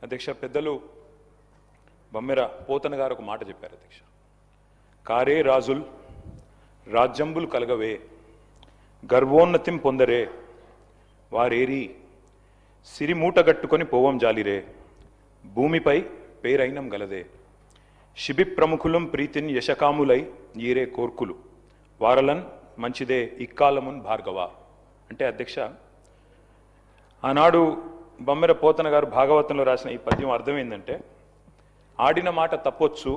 అధ్యక్ష పెద్దలు బమ్మెర పోతన గారు ఒక మాట చెప్పారు అధ్యక్ష. కారే రాజుల్ రాజ్యంబులు కలగవే గర్వోన్నతిం పొందరే వారేరి సిరిమూటగట్టుకొని పోవం జాలిరే భూమిపై పేరైనం గలదే శిబి ప్రముఖులం ప్రీతిని యశకాములై ఈరే కోర్కులు వారలన్ మంచిదే ఇక్కాలమున్ భార్గవ. అంటే అధ్యక్ష ఆనాడు బమ్మెర పోతన గారు భాగవతంలో రాసిన ఈ పద్యం అర్థం ఏంటంటే, ఆడిన మాట తప్పొచ్చు,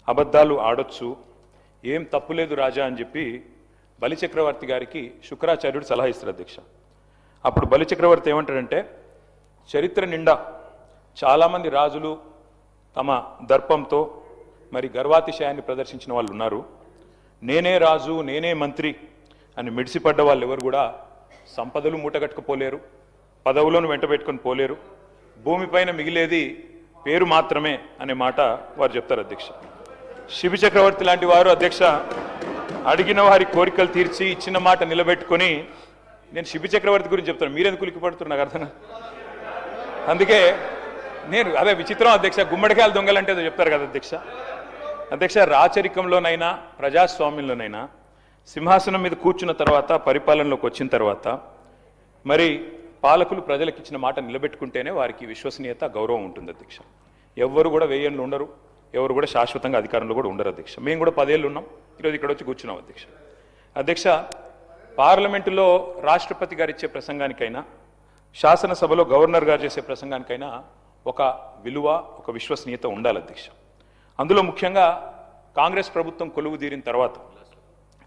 అబద్ధాలు ఆడొచ్చు, ఏం తప్పులేదు రాజా అని చెప్పి బలిచక్రవర్తి గారికి శుక్రాచార్యుడు సలహా ఇస్తారు అధ్యక్ష. అప్పుడు బలిచక్రవర్తి ఏమంటాడంటే, చరిత్ర నిండా చాలామంది రాజులు తమ దర్పంతో మరి గర్వాతిశయాన్ని ప్రదర్శించిన వాళ్ళు ఉన్నారు. నేనే రాజు నేనే మంత్రి అని మిడిసిపడ్డ వాళ్ళు ఎవరు కూడా సంపదలు మూటగట్టుకుపోలేరు, పదవులను వెంట పెట్టుకొని పోలేరు, భూమిపైన మిగిలేది పేరు మాత్రమే అనే మాట వారు చెప్తారు అధ్యక్ష. శిబి చక్రవర్తి లాంటి వారు అధ్యక్ష అడిగిన వారి కోరికలు తీర్చి ఇచ్చిన మాట నిలబెట్టుకొని, నేను శిబి చక్రవర్తి గురించి చెప్తాను, మీరెందుకు ఉలిక్కిపడుతున్నారు నాకు అర్థం. అందుకే నేను అదే విచిత్రం అధ్యక్ష, గుమ్మడికాయలు దొంగలంటే ఏదో చెప్తారు కదా అధ్యక్ష. అధ్యక్ష రాచరికంలోనైనా ప్రజాస్వామ్యంలోనైనా సింహాసనం మీద కూర్చున్న తర్వాత పరిపాలనలోకి వచ్చిన తర్వాత మరి పాలకులు ప్రజలకు ఇచ్చిన మాట నిలబెట్టుకుంటేనే వారికి విశ్వసనీయత గౌరవం ఉంటుంది అధ్యక్ష. ఎవరు కూడా 1000 ఏళ్ళు ఉండరు, ఎవరు కూడా శాశ్వతంగా అధికారంలో కూడా ఉండరు అధ్యక్ష. మేము కూడా 10 ఏళ్ళు ఉన్నాం, ఈరోజు ఇక్కడ వచ్చి కూర్చున్నాం అధ్యక్ష. అధ్యక్ష పార్లమెంటులో రాష్ట్రపతి గారు ఇచ్చే ప్రసంగానికైనా శాసనసభలో గవర్నర్ గారు చేసే ప్రసంగానికైనా ఒక విలువ ఒక విశ్వసనీయత ఉండాలి అధ్యక్ష. అందులో ముఖ్యంగా కాంగ్రెస్ ప్రభుత్వం కొలువు తీరిన తర్వాత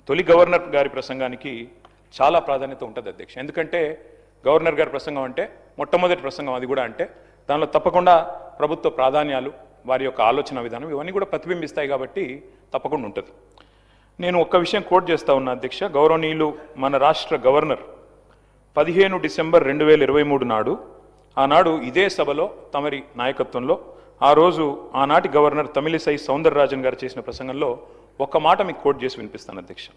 తొలి గవర్నర్ గారి ప్రసంగానికి చాలా ప్రాధాన్యత ఉంటుంది అధ్యక్ష. ఎందుకంటే గవర్నర్ గారి ప్రసంగం అంటే మొట్టమొదటి ప్రసంగం, అది కూడా అంటే దానిలో తప్పకుండా ప్రభుత్వ ప్రాధాన్యాలు, వారి యొక్క ఆలోచన విధానం ఇవన్నీ కూడా ప్రతిబింబిస్తాయి కాబట్టి తప్పకుండా ఉంటుంది. నేను ఒక్క విషయం కోట్ చేస్తా ఉన్నా అధ్యక్ష. గౌరవనీయులు మన రాష్ట్ర గవర్నర్ 15 డిసెంబర్ 2023 నాడు, ఆనాడు ఇదే సభలో తమరి నాయకత్వంలో ఆ రోజు ఆనాటి గవర్నర్ తమిళిసై సౌందరరాజన్ గారు చేసిన ప్రసంగంలో ఒక్క మాట మీకు కోట్ చేసి వినిపిస్తాను అధ్యక్ష.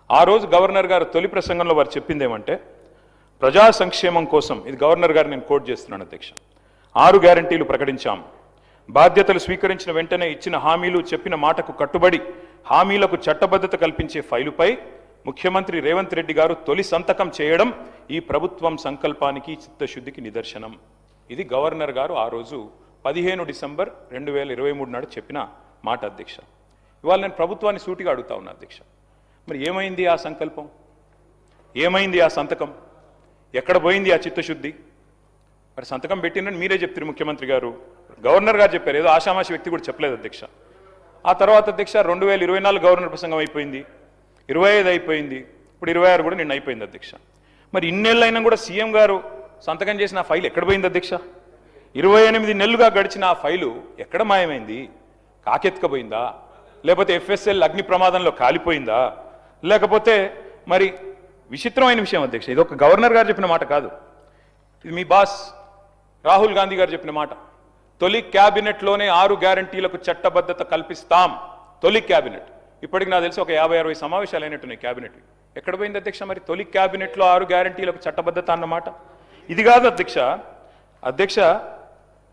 ఆ రోజు గవర్నర్ గారు తొలి ప్రసంగంలో వారు చెప్పింది ఏమంటే, ప్రజా సంక్షేమం కోసం, ఇది గవర్నర్ గారు నేను కోట్ చేస్తున్నాను అధ్యక్ష, 6 గ్యారంటీలు ప్రకటించాం. బాధ్యతలు స్వీకరించిన వెంటనే ఇచ్చిన హామీలు చెప్పిన మాటకు కట్టుబడి హామీలకు చట్టబద్ధత కల్పించే ఫైలుపై ముఖ్యమంత్రి రేవంత్ రెడ్డి గారు తొలి సంతకం చేయడం ఈ ప్రభుత్వం సంకల్పానికి చిత్తశుద్ధికి నిదర్శనం. ఇది గవర్నర్ గారు ఆ రోజు 15 డిసెంబర్ 2023 నాడు చెప్పిన మాట అధ్యక్ష. ఇవాళ నేను ప్రభుత్వాన్ని సూటిగా అడుగుతా ఉన్నా అధ్యక్ష, మరి ఏమైంది ఆ సంకల్పం, ఏమైంది ఆ సంతకం, ఎక్కడ పోయింది ఆ చిత్తశుద్ధి? మరి సంతకం పెట్టినని మీరే చెప్తారు ముఖ్యమంత్రి గారు, గవర్నర్ గారు చెప్పారు, ఏదో ఆషామాషి వ్యక్తి కూడా చెప్పలేదు అధ్యక్ష. ఆ తర్వాత అధ్యక్ష 2024 గవర్నర్ ప్రసంగం అయిపోయింది, 25 అయిపోయింది, ఇప్పుడు 26 కూడా నిన్న అయిపోయింది అధ్యక్ష. మరి ఇన్నేళ్ళైనా కూడా సీఎం గారు సంతకం చేసిన ఆ ఫైల్ ఎక్కడ పోయింది అధ్యక్ష? 28 నెలలుగా గడిచిన ఆ ఫైలు ఎక్కడ మాయమైంది? కాకెత్తుకపోయిందా, లేకపోతే FSL అగ్ని ప్రమాదంలో కాలిపోయిందా, లేకపోతే మరి విచిత్రమైన విషయం అధ్యక్ష, ఇది ఒక గవర్నర్ గారు చెప్పిన మాట కాదు, ఇది మీ బాస్ రాహుల్ గాంధీ గారు చెప్పిన మాట. తొలి క్యాబినెట్లోనే 6 గ్యారంటీలకు చట్టబద్ధత కల్పిస్తాం. తొలి క్యాబినెట్, ఇప్పటికి నాకు తెలిసి ఒక 50-60 సమావేశాలు అయినట్టున్నాయి క్యాబినెట్. ఎక్కడ పోయింది అధ్యక్ష మరి తొలి క్యాబినెట్లో 6 గ్యారంటీలకు చట్టబద్ధత అన్నమాట? ఇది కాదు అధ్యక్ష. అధ్యక్ష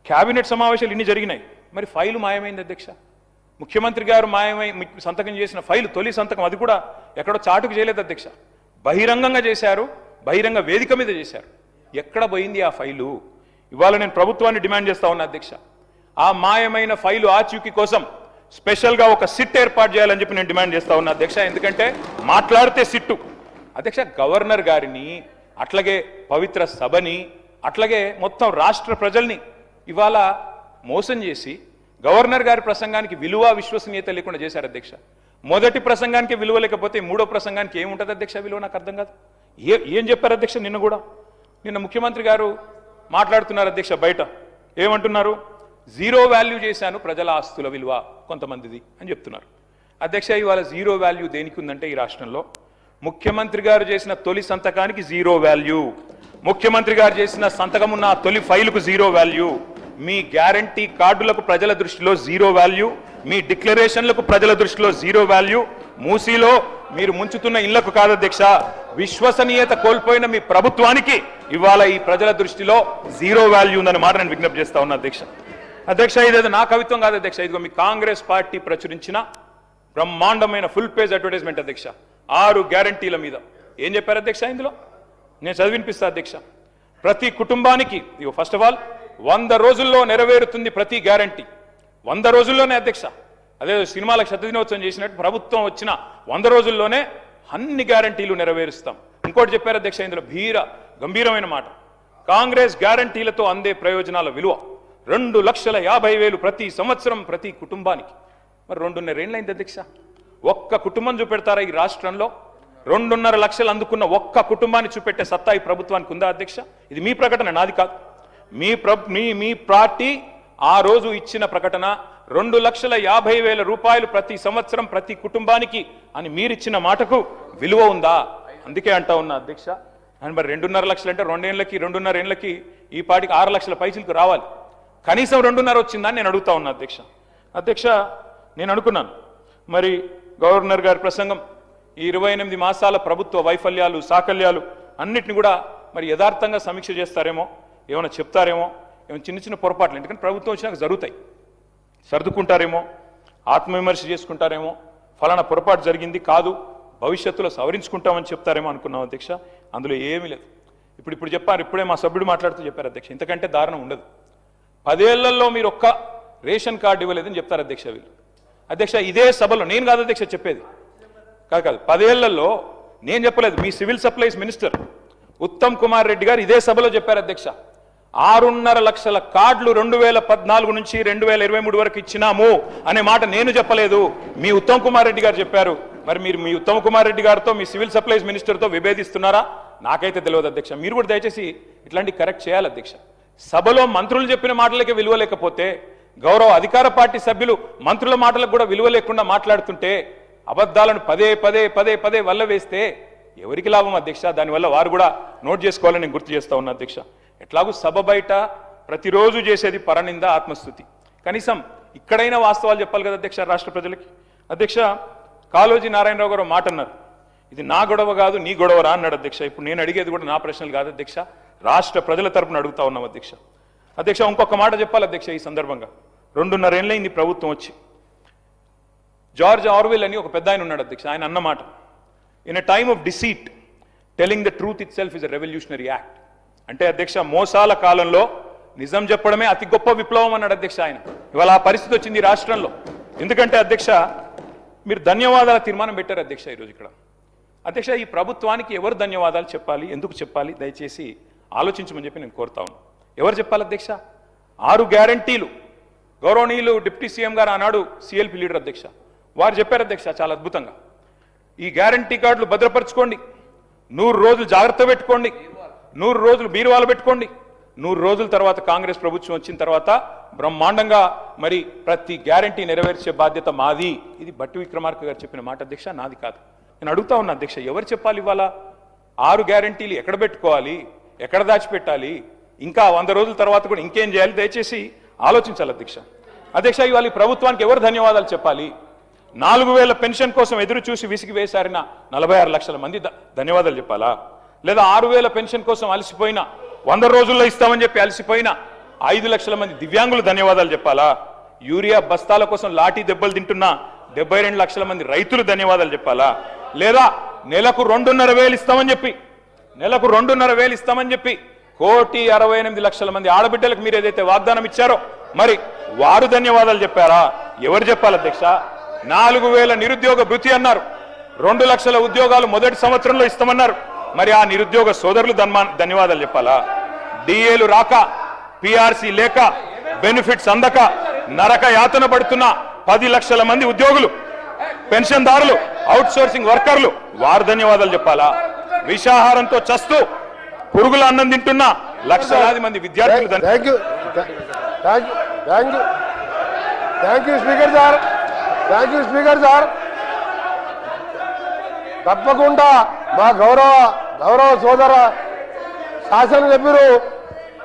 క్యాబినెట్ సమావేశాలు ఇన్ని జరిగినాయి, మరి ఫైలు మాయమైంది అధ్యక్ష. ముఖ్యమంత్రి గారు మాయమై సంతకం చేసిన ఫైలు, తొలి సంతకం, అది కూడా ఎక్కడో చాటుకు చేయలేదు అధ్యక్ష, బహిరంగంగా చేశారు, బహిరంగ వేదిక మీద చేశారు. ఎక్కడ పోయింది ఆ ఫైలు? ఇవాళ నేను ప్రభుత్వాన్ని డిమాండ్ చేస్తా ఉన్నా అధ్యక్ష, ఆ మాయమైన ఫైలు ఆచూకీ కోసం స్పెషల్గా ఒక సిట్ ఏర్పాటు చేయాలని చెప్పి నేను డిమాండ్ చేస్తా ఉన్నా అధ్యక్ష. ఎందుకంటే మాట్లాడితే సిట్టు అధ్యక్ష, గవర్నర్ గారిని, అట్లాగే పవిత్ర సభని, అట్లాగే మొత్తం రాష్ట్ర ప్రజల్ని ఇవాళ మోసం చేసి గవర్నర్ గారి ప్రసంగానికి విలువ విశ్వసనీయత లేకుండా చేశారు అధ్యక్ష. మొదటి ప్రసంగానికి విలువ లేకపోతే మూడో ప్రసంగానికి ఏముంటుంది అధ్యక్ష విలువ? నాకు అర్థం కాదు. ఏం చెప్పారు అధ్యక్ష? నిన్న ముఖ్యమంత్రి గారు మాట్లాడుతున్నారు అధ్యక్ష, బయట ఏమంటున్నారు? 0 వాల్యూ చేశాను ప్రజల ఆస్తుల విలువ కొంతమందిది అని చెప్తున్నారు అధ్యక్ష. ఇవాళ 0 వాల్యూ దేనికి ఉందంటే ఈ రాష్ట్రంలో ముఖ్యమంత్రి గారు చేసిన తొలి సంతకానికి 0 వాల్యూ, ముఖ్యమంత్రి గారు చేసిన సంతకం ఉన్న తొలి ఫైలుకు 0 వాల్యూ, మీ గ్యారంటీ కార్డులకు ప్రజల దృష్టిలో 0 వాల్యూ, మీ డిక్లరేషన్లకు ప్రజల దృష్టిలో 0 వాల్యూ, మూసీలో మీరు ముంచుతున్న ఇళ్లకు కాదు అధ్యక్ష, విశ్వసనీయత కోల్పోయిన మీ ప్రభుత్వానికి ఇవాళ ఈ ప్రజల దృష్టిలో జీరో వాల్యూ ఉందని మాట నేను విజ్ఞప్తి చేస్తా ఉన్నా అధ్యక్ష. అధ్యక్ష ఇదేదో నా కవిత్వం కాదు అధ్యక్ష, ఇదిగో మీ కాంగ్రెస్ పార్టీ ప్రచురించిన బ్రహ్మాండమైన ఫుల్ పేజ్ అడ్వర్టైజ్మెంట్ అధ్యక్ష. 6 గ్యారంటీల మీద ఏం చెప్పారు అధ్యక్ష ఇందులో? నేను చదివినిపిస్తా అధ్యక్ష. ప్రతి కుటుంబానికి ఇగో ఫస్ట్ ఆఫ్ ఆల్ 100 రోజుల్లో నెరవేరుతుంది ప్రతి గ్యారంటీ. 100 రోజుల్లోనే అధ్యక్ష. అదే సినిమాలకు శతదినోత్సవం చేసినట్టు ప్రభుత్వం వచ్చిన 100 రోజుల్లోనే అన్ని గ్యారంటీలు నెరవేరుస్తాం. ఇంకోటి చెప్పారు అధ్యక్ష ఇందులో గంభీరమైన మాట. కాంగ్రెస్ గ్యారంటీలతో అందే ప్రయోజనాల విలువ 2,50,000 ప్రతి సంవత్సరం ప్రతి కుటుంబానికి. మరి 2.5 ఏళ్ళైంది అధ్యక్ష. ఒక్క కుటుంబం చూపెడతారా ఈ రాష్ట్రంలో? 2.5 లక్షలు అందుకున్న ఒక్క కుటుంబాన్ని చూపెట్టే సత్తా ఈ ప్రభుత్వానికి ఉందా అధ్యక్ష? ఇది మీ ప్రకటన, నాది కాదు. మీ పార్టీ ఆ రోజు ఇచ్చిన ప్రకటన 2,50,000 రూపాయలు ప్రతి సంవత్సరం ప్రతి కుటుంబానికి అని మీరిచ్చిన మాటకు విలువ ఉందా? అందుకే అంటా ఉన్నా అధ్యక్ష. మరి 2.5 లక్షలు అంటే 2.5 ఏళ్ళకి ఈ పార్టీకి 6 లక్షల పైసలకు రావాలి. కనీసం 2.5 వచ్చిందని నేను అడుగుతా ఉన్నా అధ్యక్ష. అధ్యక్ష నేను అనుకున్నాను మరి గవర్నర్ గారి ప్రసంగం ఈ 28 మాసాల ప్రభుత్వ వైఫల్యాలు సాకల్యాలు అన్నిటిని కూడా మరి యథార్థంగా సమీక్ష చేస్తారేమో, ఏమైనా చెప్తారేమో, ఏమైనా చిన్న చిన్న పొరపాట్లు ఎందుకంటే ప్రభుత్వం వచ్చినాక జరుగుతాయి, సర్దుకుంటారేమో, ఆత్మవిమర్శ చేసుకుంటారేమో, ఫలానా పొరపాటు జరిగింది కాదు భవిష్యత్తులో సవరించుకుంటామని చెప్తారేమో అనుకున్నాం అధ్యక్ష. అందులో ఏమీ లేదు. ఇప్పుడు చెప్పారు, ఇప్పుడే మా సభ్యుడు మాట్లాడుతూ చెప్పారు అధ్యక్ష, ఇంతకంటే దారుణం ఉండదు. 10 ఏళ్లలో మీరు ఒక్క రేషన్ కార్డు ఇవ్వలేదని చెప్తారు అధ్యక్ష వీళ్ళు. అధ్యక్ష ఇదే సభలో నేను కాదు అధ్యక్ష చెప్పేది, కాదు 10 ఏళ్లలో నేను చెప్పలేదు, మీ civil supplies minister Uttam Kumar Reddy garu ఇదే సభలో చెప్పారు అధ్యక్ష. 6.5 లక్షల కార్డులు 2014 నుంచి 2023 వరకు ఇచ్చినాము అనే మాట నేను చెప్పలేదు, మీ ఉత్తమ్ కుమార్ రెడ్డి గారు చెప్పారు. మరి మీరు మీ ఉత్తమ్ కుమార్ రెడ్డి గారితో మీ సివిల్ సప్లైస్ మినిస్టర్తో విభేదిస్తున్నారా? నాకైతే తెలియదు అధ్యక్ష. మీరు కూడా దయచేసి ఇట్లాంటి కరెక్ట్ చేయాలి అధ్యక్ష. సభలో మంత్రులు చెప్పిన మాటలకే విలువ లేకపోతే గౌరవ అధికార పార్టీ సభ్యులు మంత్రుల మాటలకు కూడా విలువ లేకుండా మాట్లాడుతుంటే అబద్ధాలను పదే వల్ల వేస్తే ఎవరికి లాభం అధ్యక్ష? దానివల్ల వారు కూడా నోట్ చేసుకోవాలని నేను గుర్తు చేస్తా ఉన్నా అధ్యక్ష. ఎట్లాగూ సభ బయట ప్రతిరోజు చేసేది పరనింద ఆత్మస్థుతి, కనీసం ఇక్కడైనా వాస్తవాలు చెప్పాలి కదా అధ్యక్ష రాష్ట్ర ప్రజలకి. అధ్యక్ష కాళోజీ నారాయణరావు గారు మాట అన్నారు, ఇది నా గొడవ కాదు నీ గొడవరా అన్నాడు అధ్యక్ష. ఇప్పుడు నేను అడిగేది కూడా నా ప్రశ్నలు కాదు అధ్యక్ష, రాష్ట్ర ప్రజల తరపున అడుగుతా ఉన్నాం అధ్యక్ష. అధ్యక్ష ఇంకొక మాట చెప్పాలి అధ్యక్ష ఈ సందర్భంగా. 2.5 ఏళ్ళైంది ప్రభుత్వం వచ్చి. జార్జ్ ఆర్వెల్ అని ఒక పెద్ద ఆయన ఉన్నాడు అధ్యక్ష, ఆయన అన్నమాట, in a time of deceit telling the truth it self is a revolutionary act. అంటే అధ్యక్ష మోసాల కాలంలో నిజం చెప్పడమే అతి గొప్ప విప్లవం అన్నాడు అధ్యక్ష ఆయన. ఇవాళ ఆ పరిస్థితి వచ్చింది రాష్ట్రంలో. ఎందుకంటే అధ్యక్ష మీరు ధన్యవాదాల తీర్మానం పెట్టారు అధ్యక్ష ఈరోజు ఇక్కడ. అధ్యక్ష ఈ ప్రభుత్వానికి ఎవరు ధన్యవాదాలు చెప్పాలి, ఎందుకు చెప్పాలి, దయచేసి ఆలోచించమని చెప్పి నేను కోరుతా ఉన్నాను. ఎవరు చెప్పాలి అధ్యక్ష? 6 గ్యారంటీలు గౌరవనీయులు డిప్యూటీ సీఎం గారు ఆనాడు సిఎల్పి లీడర్ అధ్యక్ష వారు చెప్పారు అధ్యక్ష చాలా అద్భుతంగా. ఈ గ్యారంటీ కార్డులు భద్రపరచుకోండి, 100 రోజులు జాగ్రత్త పెట్టుకోండి, 100 రోజులు బీరువాలు పెట్టుకోండి, 100 రోజుల తర్వాత కాంగ్రెస్ ప్రభుత్వం వచ్చిన తర్వాత బ్రహ్మాండంగా మరి ప్రతి గ్యారంటీ నెరవేర్చే బాధ్యత మాది. ఇది బట్టి విక్రమార్క గారు చెప్పిన మాట అధ్యక్ష, నాది కాదు. నేను అడుగుతా ఉన్నా అధ్యక్ష, ఎవరు చెప్పాలి ఇవాళ 6 గ్యారంటీలు ఎక్కడ పెట్టుకోవాలి, ఎక్కడ దాచిపెట్టాలి, ఇంకా 100 రోజుల తర్వాత కూడా ఇంకేం చేయాలి, దయచేసి ఆలోచించాలి అధ్యక్ష. అధ్యక్ష ఇవాళ ఈ ప్రభుత్వానికి ఎవరు ధన్యవాదాలు చెప్పాలి? 4,000 పెన్షన్ కోసం ఎదురు చూసి విసిగి వేశారిన 46 లక్షల మంది ధన్యవాదాలు చెప్పాలా? లేదా 6,000 పెన్షన్ కోసం అలసిపోయిన 100 రోజుల్లో ఇస్తామని చెప్పి అలసిపోయిన 5 లక్షల మంది దివ్యాంగులు ధన్యవాదాలు చెప్పాలా? యూరియా బస్తాల కోసం లాఠీ దెబ్బలు తింటున్న 72 లక్షల మంది రైతులు ధన్యవాదాలు చెప్పాలా? లేదా నెలకు 2,500 ఇస్తామని చెప్పి 2,500 ఇస్తామని చెప్పి 1,68,00,000 మంది ఆడబిడ్డలకు మీరు ఏదైతే వాగ్దానం ఇచ్చారో మరి వారు ధన్యవాదాలు చెప్పారా? ఎవరు చెప్పాలి అధ్యక్ష? 4,000 నిరుద్యోగ భృతి అన్నారు, 2 లక్షల ఉద్యోగాలు మొదటి సంవత్సరంలో ఇస్తామన్నారు, మరి ఆ నిరుద్యోగ సోదరులు ధన్యవాదాలు చెప్పాలా? డిఏలు రాక, పిఆర్సీ లేక, బెనిఫిట్స్ అందక నరక యాతన పడుతున్న 10 లక్షల మంది ఉద్యోగులు, పెన్షన్దారులు, అవుట్ సోర్సింగ్ వర్కర్లు వారు ధన్యవాదాలు చెప్పాలా? విషాహారంతో చస్తూ పురుగుల అన్నం తింటున్న లక్షలాది మంది విద్యార్థులు స్పీకర్ సార్ తప్పకుండా మా గౌరవ సోదర శాసనసభ్యులు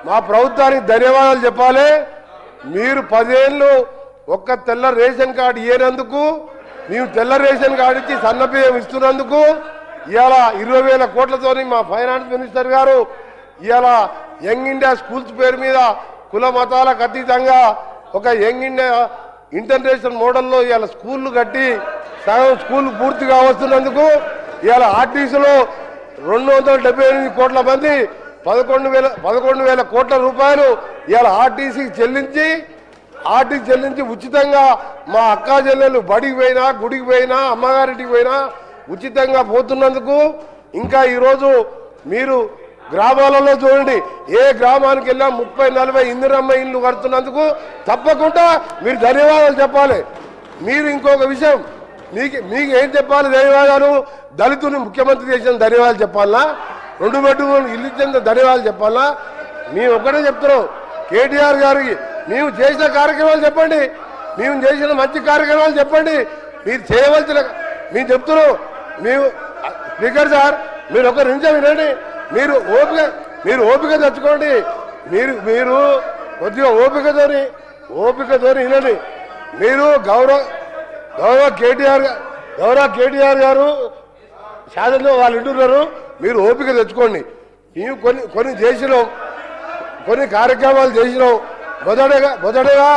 మా ప్రభుత్వానికి ధన్యవాదాలు చెప్పాలి. మీరు 10 ఏళ్ళు ఒక్క తెల్ల రేషన్ కార్డు ఇయ్యనందుకు మేము తెల్ల రేషన్ కార్డు ఇచ్చి సన్న బియ్యం ఇస్తున్నందుకు ఇవాళ 20,000 కోట్లతోని మా ఫైనాన్స్ మినిస్టర్ గారు ఇవాళ యంగ్ ఇండియా స్కూల్స్ పేరు మీద కుల మతాలకు అతీతంగా ఒక యంగ్ ఇండియా ఇంటర్నేషనల్ మోడల్లో ఇవాళ స్కూళ్ళు కట్టి సగం స్కూల్ పూర్తిగా వస్తున్నందుకు ఇవాళ ఆర్టీసీలో 278 కోట్ల మంది 11,000 కోట్ల రూపాయలు ఇవాళ ఆర్టీసీకి చెల్లించి ఉచితంగా మా అక్కా చెల్లెలు బడికి పోయినా గుడికి పోయినా అమ్మగారింటికి పోయినా ఉచితంగా పోతున్నందుకు ఇంకా ఈరోజు మీరు గ్రామాలలో చూడండి ఏ గ్రామానికి వెళ్ళా 30-40 ఇందిరమ్మ ఇల్లు కడుతున్నందుకు తప్పకుండా మీరు ధన్యవాదాలు చెప్పాలి. మీరు ఇంకొక విషయం మీకు ఏం చెప్పాలి ధన్యవాదాలు? దళితుని ముఖ్యమంత్రి చేసిన ధన్యవాదాలు చెప్పాలా? 2 బెడ్రూమ్ ఇల్లు ఇచ్చిన ధన్యవాదాలు చెప్పాలా? మేము ఒక్కటే చెప్తున్నాం కేటీఆర్ గారికి మేము చేసిన కార్యక్రమాలు చెప్పండి, మేము చేసిన మంచి కార్యక్రమాలు చెప్పండి. మీరు చేయవలసిన మేము చెప్తున్నాం. మేము స్పీకర్ సార్ మీరు ఒక నిమిషం వినండి. మీరు ఓపిక తెచ్చుకోండి. మీరు కొద్దిగా ఓపికతోని వినండి. మీరు గౌరవ కేటీఆర్ గారు శాసనలో వాళ్ళు వింటున్నారు. మీరు ఓపిక తెచ్చుకోండి. మేము కొన్ని చేసినాం, కొన్ని కార్యక్రమాలు చేసినాం. మొదటగా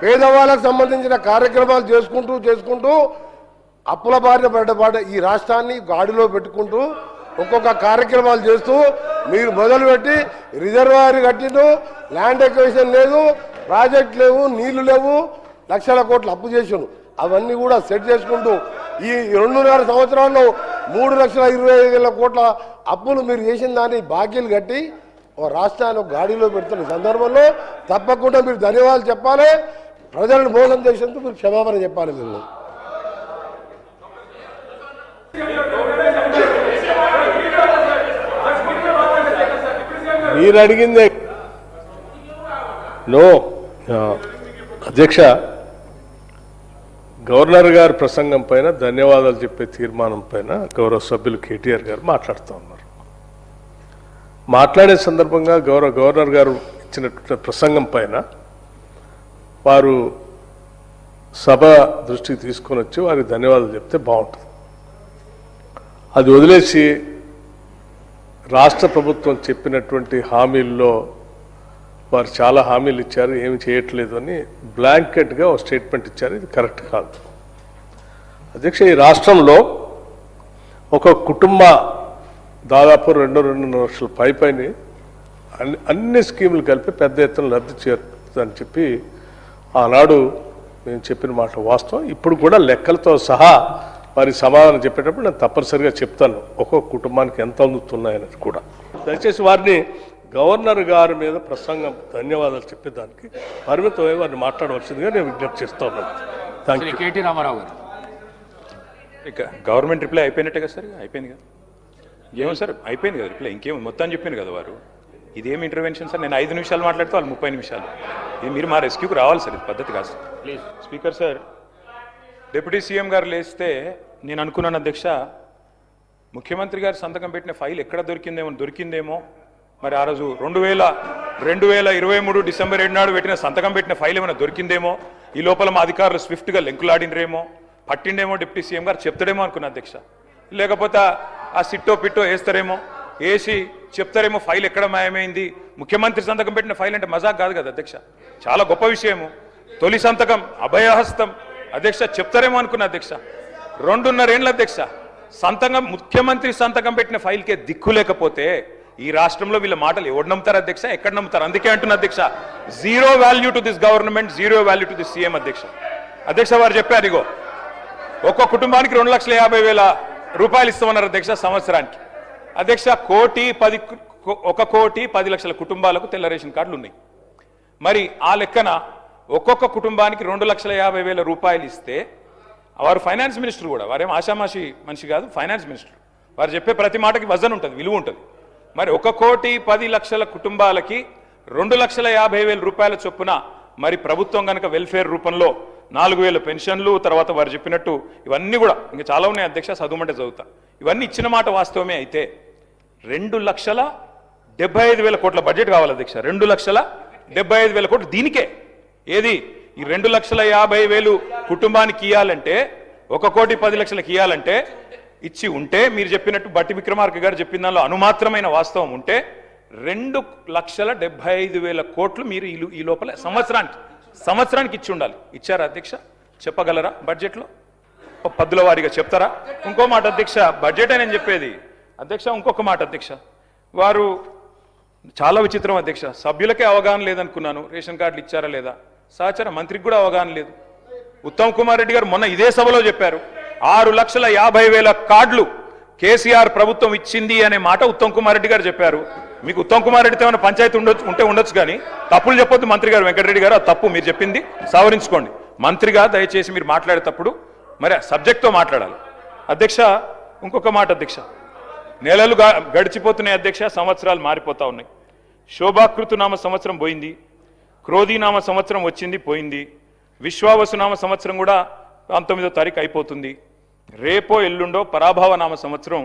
పేదవాళ్ళకు సంబంధించిన కార్యక్రమాలు చేసుకుంటూ అప్పుల బారిన పడ్డ ఈ రాష్ట్రాన్ని గాడిలో పెట్టుకుంటూ ఒక్కొక్క కార్యక్రమాలు చేస్తూ మీరు మొదలుపెట్టి రిజర్వాయర్ కట్టిండు, ల్యాండ్ ఎక్విజిషన్ లేదు, ప్రాజెక్ట్ లేవు, నీళ్లు లేవు, లక్షల కోట్లు అప్పు చేసాను. అవన్నీ కూడా సెట్ చేసుకుంటూ ఈ 2.5 సంవత్సరాల్లో 3,25,000 కోట్ల అప్పులు మీరు చేసిన దాన్ని బాకీలు కట్టి ఓ రాష్ట్రాన్ని గాడిలో పెడుతున్న సందర్భంలో తప్పకుండా మీరు ధన్యవాదాలు చెప్పాలి. ప్రజలను మోసం చేసేందుకు మీరు క్షమాపణ చెప్పాలి. మీరు అడిగిందే నో అధ్యక్ష, గవర్నర్ గారి ప్రసంగం పైన ధన్యవాదాలు చెప్పే తీర్మానం పైన గౌరవ సభ్యులు కేటీఆర్ గారు మాట్లాడుతూ ఉన్నారు. మాట్లాడే సందర్భంగా గవర్నర్ గారు ఇచ్చినటువంటి ప్రసంగం పైన వారు సభ దృష్టికి తీసుకొని వచ్చి వారికి ధన్యవాదాలు చెప్తే బాగుంటుంది. అది వదిలేసి రాష్ట్ర ప్రభుత్వం చెప్పినటువంటి హామీల్లో వారు చాలా హామీలు ఇచ్చారు, ఏమి చేయట్లేదు అని బ్లాంకెట్గా ఒక స్టేట్మెంట్ ఇచ్చారు. ఇది కరెక్ట్ కాదు అధ్యక్ష. ఈ రాష్ట్రంలో ఒక కుటుంబ దాదాపు 2.5 లక్షల పైన అన్ని స్కీములు కలిపి పెద్ద ఎత్తున లబ్ధి చేరుతుందని చెప్పి ఆనాడు మేము చెప్పిన మాట వాస్తవం. ఇప్పుడు కూడా లెక్కలతో సహా వారి సమాధానం చెప్పేటప్పుడు నేను తప్పనిసరిగా చెప్తాను ఒక్కొక్క కుటుంబానికి ఎంత అందుతున్నాయనేది కూడా. దయచేసి వారిని గవర్నర్ గారి మీద ప్రసంగం ధన్యవాదాలు చెప్పేదానికి పరిమితమై వారిని మాట్లాడవలసిందిగా నేను విజ్ఞప్తి చేస్తా ఉన్నాను. Thank you. కేటీ రామారావు గారు. ఇక గవర్నమెంట్ రిప్లై అయిపోయినట్టే కదా సార్? అయిపోయింది కదా, ఏమో సార్ అయిపోయింది కదా రిప్లై, ఇంకేమో మొత్తం చెప్పాను కదా వారు. ఇదేమి ఇంటర్వెన్షన్ సార్? నేను 5 నిమిషాలు మాట్లాడితే వాళ్ళు 30 నిమిషాలు. ఇది మీరు మా రెస్క్యూకి రావాలి సార్, ఇది పద్ధతి కాదు sir. Please speaker sir, deputy CM గారు లేస్తే నేను అనుకున్నాను అధ్యక్ష, ముఖ్యమంత్రి గారు సంతకం పెట్టిన ఫైల్ ఎక్కడ దొరికిందేమో మరి ఆ రోజు 2023 డిసెంబర్ 7 నాడు సంతకం పెట్టిన ఫైల్ ఏమైనా దొరికిందేమో, ఈ లోపల మా అధికారులు స్విఫ్ట్గా లెంకులాడినరేమో, పట్టిండేమో డిప్యూటీ సీఎం గారు చెప్తాడేమో అనుకున్నా అధ్యక్ష. లేకపోతే ఆ సిట్టో పిట్టో వేస్తారేమో, వేసి చెప్తారేమో ఫైల్ ఎక్కడ మాయమైంది. ముఖ్యమంత్రి సంతకం పెట్టిన ఫైల్ అంటే మజాక్ కాదు కదా అధ్యక్ష, చాలా గొప్ప విషయము. తొలి సంతకం అభయహస్తం అధ్యక్ష, చెప్తారేమో అనుకున్నా అధ్యక్ష. 2.5 ఏళ్ళ అధ్యక్ష సంతకం, ముఖ్యమంత్రి సంతకం పెట్టిన ఫైల్కే దిక్కు లేకపోతే ఈ రాష్ట్రంలో వీళ్ళ మాటలు ఎవరు నమ్ముతారు అధ్యక్ష? ఎక్కడ నమ్ముతారు? అందుకే అంటున్నా అధ్యక్ష, zero value to this government, zero value to this CM అధ్యక్ష. అధ్యక్ష వారు చెప్పారు, ఇగో ఒక్కో కుటుంబానికి 2,50,000 రూపాయలు ఇస్తామన్నారు అధ్యక్ష సంవత్సరానికి. అధ్యక్ష 1,10,00,000 కుటుంబాలకు తెల్ల రేషన్ కార్డులు ఉన్నాయి. మరి ఆ లెక్కన ఒక్కొక్క కుటుంబానికి 2,50,000 రూపాయలు ఇస్తే వారు ఫైనాన్స్ మినిస్టర్ కూడా, వారేం ఆషామాషి మనిషి కాదు, ఫైనాన్స్ మినిస్టర్. వారు చెప్పే ప్రతి మాటకి వజన్ ఉంటుంది, విలువ ఉంటుంది. మరి 1,10,00,000 కుటుంబాలకి 2,50,000 రూపాయల చొప్పున మరి ప్రభుత్వం కనుక వెల్ఫేర్ రూపంలో 4,000 పెన్షన్లు, తర్వాత వారు చెప్పినట్టు ఇవన్నీ కూడా ఇంకా చాలా ఉన్నాయి అధ్యక్ష, చదువుమంటే చదువుతా. ఇవన్నీ ఇచ్చిన మాట వాస్తవమే అయితే 2,75,000 కోట్ల బడ్జెట్ కావాలి అధ్యక్ష. 2,75,000 కోట్లు దీనికే. ఏది ఈ 2,50,000 కుటుంబానికి ఇవ్వాలంటే 1,10,00,000 ఇవ్వాలంటే ఇచ్చి ఉంటే మీరు చెప్పినట్టు బట్టి విక్రమార్క గారు చెప్పిన దానిలో అనుమాత్రమైన వాస్తవం ఉంటే 2,75,000 కోట్లు మీరు ఈ లోపల సంవత్సరానికి ఇచ్చి ఉండాలి. ఇచ్చారా అధ్యక్ష? చెప్పగలరా? బడ్జెట్లో పద్దుల వారీగా చెప్తారా? ఇంకో మాట అధ్యక్ష, బడ్జెట్ అని చెప్పేది అధ్యక్ష. ఇంకొక మాట అధ్యక్ష, వారు చాలా విచిత్రం అధ్యక్ష. సభ్యులకే అవగాహన లేదనుకున్నాను, రేషన్ కార్డులు ఇచ్చారా లేదా. సహచర మంత్రికి కూడా అవగాహన లేదు. ఉత్తమ్ కుమార్ రెడ్డి గారు మొన్న ఇదే సభలో చెప్పారు, 6,50,000 కార్డులు కేసీఆర్ ప్రభుత్వం ఇచ్చింది అనే మాట ఉత్తమ్ కుమార్ రెడ్డి గారు చెప్పారు. మీకు ఉత్తమ్ కుమార్ రెడ్డితో ఏమైనా పంచాయతీ ఉండొచ్చు కానీ తప్పులు చెప్పొద్దు మంత్రి గారు. వెంకటరెడ్డి గారు, ఆ తప్పు మీరు చెప్పింది సవరించుకోండి. మంత్రిగా దయచేసి మీరు మాట్లాడేటప్పుడు మరి సబ్జెక్ట్తో మాట్లాడాలి అధ్యక్ష. ఇంకొక మాట అధ్యక్ష, నెలలు గడిచిపోతున్నాయి అధ్యక్ష, సంవత్సరాలు మారిపోతా ఉన్నాయి. శోభాకృతునామ సంవత్సరం పోయింది, క్రోధీనామ సంవత్సరం వచ్చింది పోయింది, విశ్వావసునామ సంవత్సరం కూడా 19వ తారీఖు అయిపోతుంది. రేపో ఎల్లుండో పరాభవనామ సంవత్సరం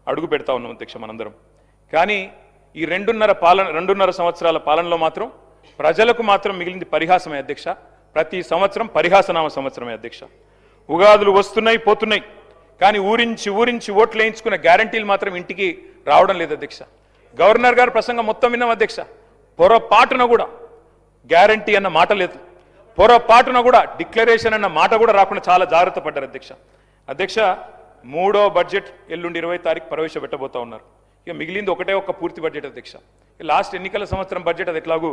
అడుగు పెడతా ఉన్నాం అధ్యక్ష మనందరం. కానీ ఈ 2.5 సంవత్సరాల పాలనలో మాత్రం ప్రజలకు మాత్రం మిగిలింది పరిహాసమే అధ్యక్ష. ప్రతి సంవత్సరం పరిహాసనామ సంవత్సరమే అధ్యక్ష. ఉగాదులు వస్తున్నాయి పోతున్నాయి, కానీ ఊరించి ఓట్లు వేయించుకున్న గ్యారంటీలు మాత్రం ఇంటికి రావడం లేదు అధ్యక్ష. గవర్నర్ గారు ప్రసంగం మొత్తం విన్నాం అధ్యక్ష, పొరపాటున కూడా గ్యారంటీ అన్న మాట లేదు, పొరపాటున కూడా డిక్లరేషన్ అన్న మాట కూడా రాకుండా చాలా జాగ్రత్త పడ్డారు అధ్యక్ష. అధ్యక్ష, 3వ బడ్జెట్ ఎల్లుండి 20వ తారీఖు ప్రవేశపెట్టబోతా ఉన్నారు. ఇక మిగిలింది ఒక్క పూర్తి బడ్జెట్ అధ్యక్ష. లాస్ట్ ఎన్నికల సంవత్సరం బడ్జెట్ అది ఎట్లాగూ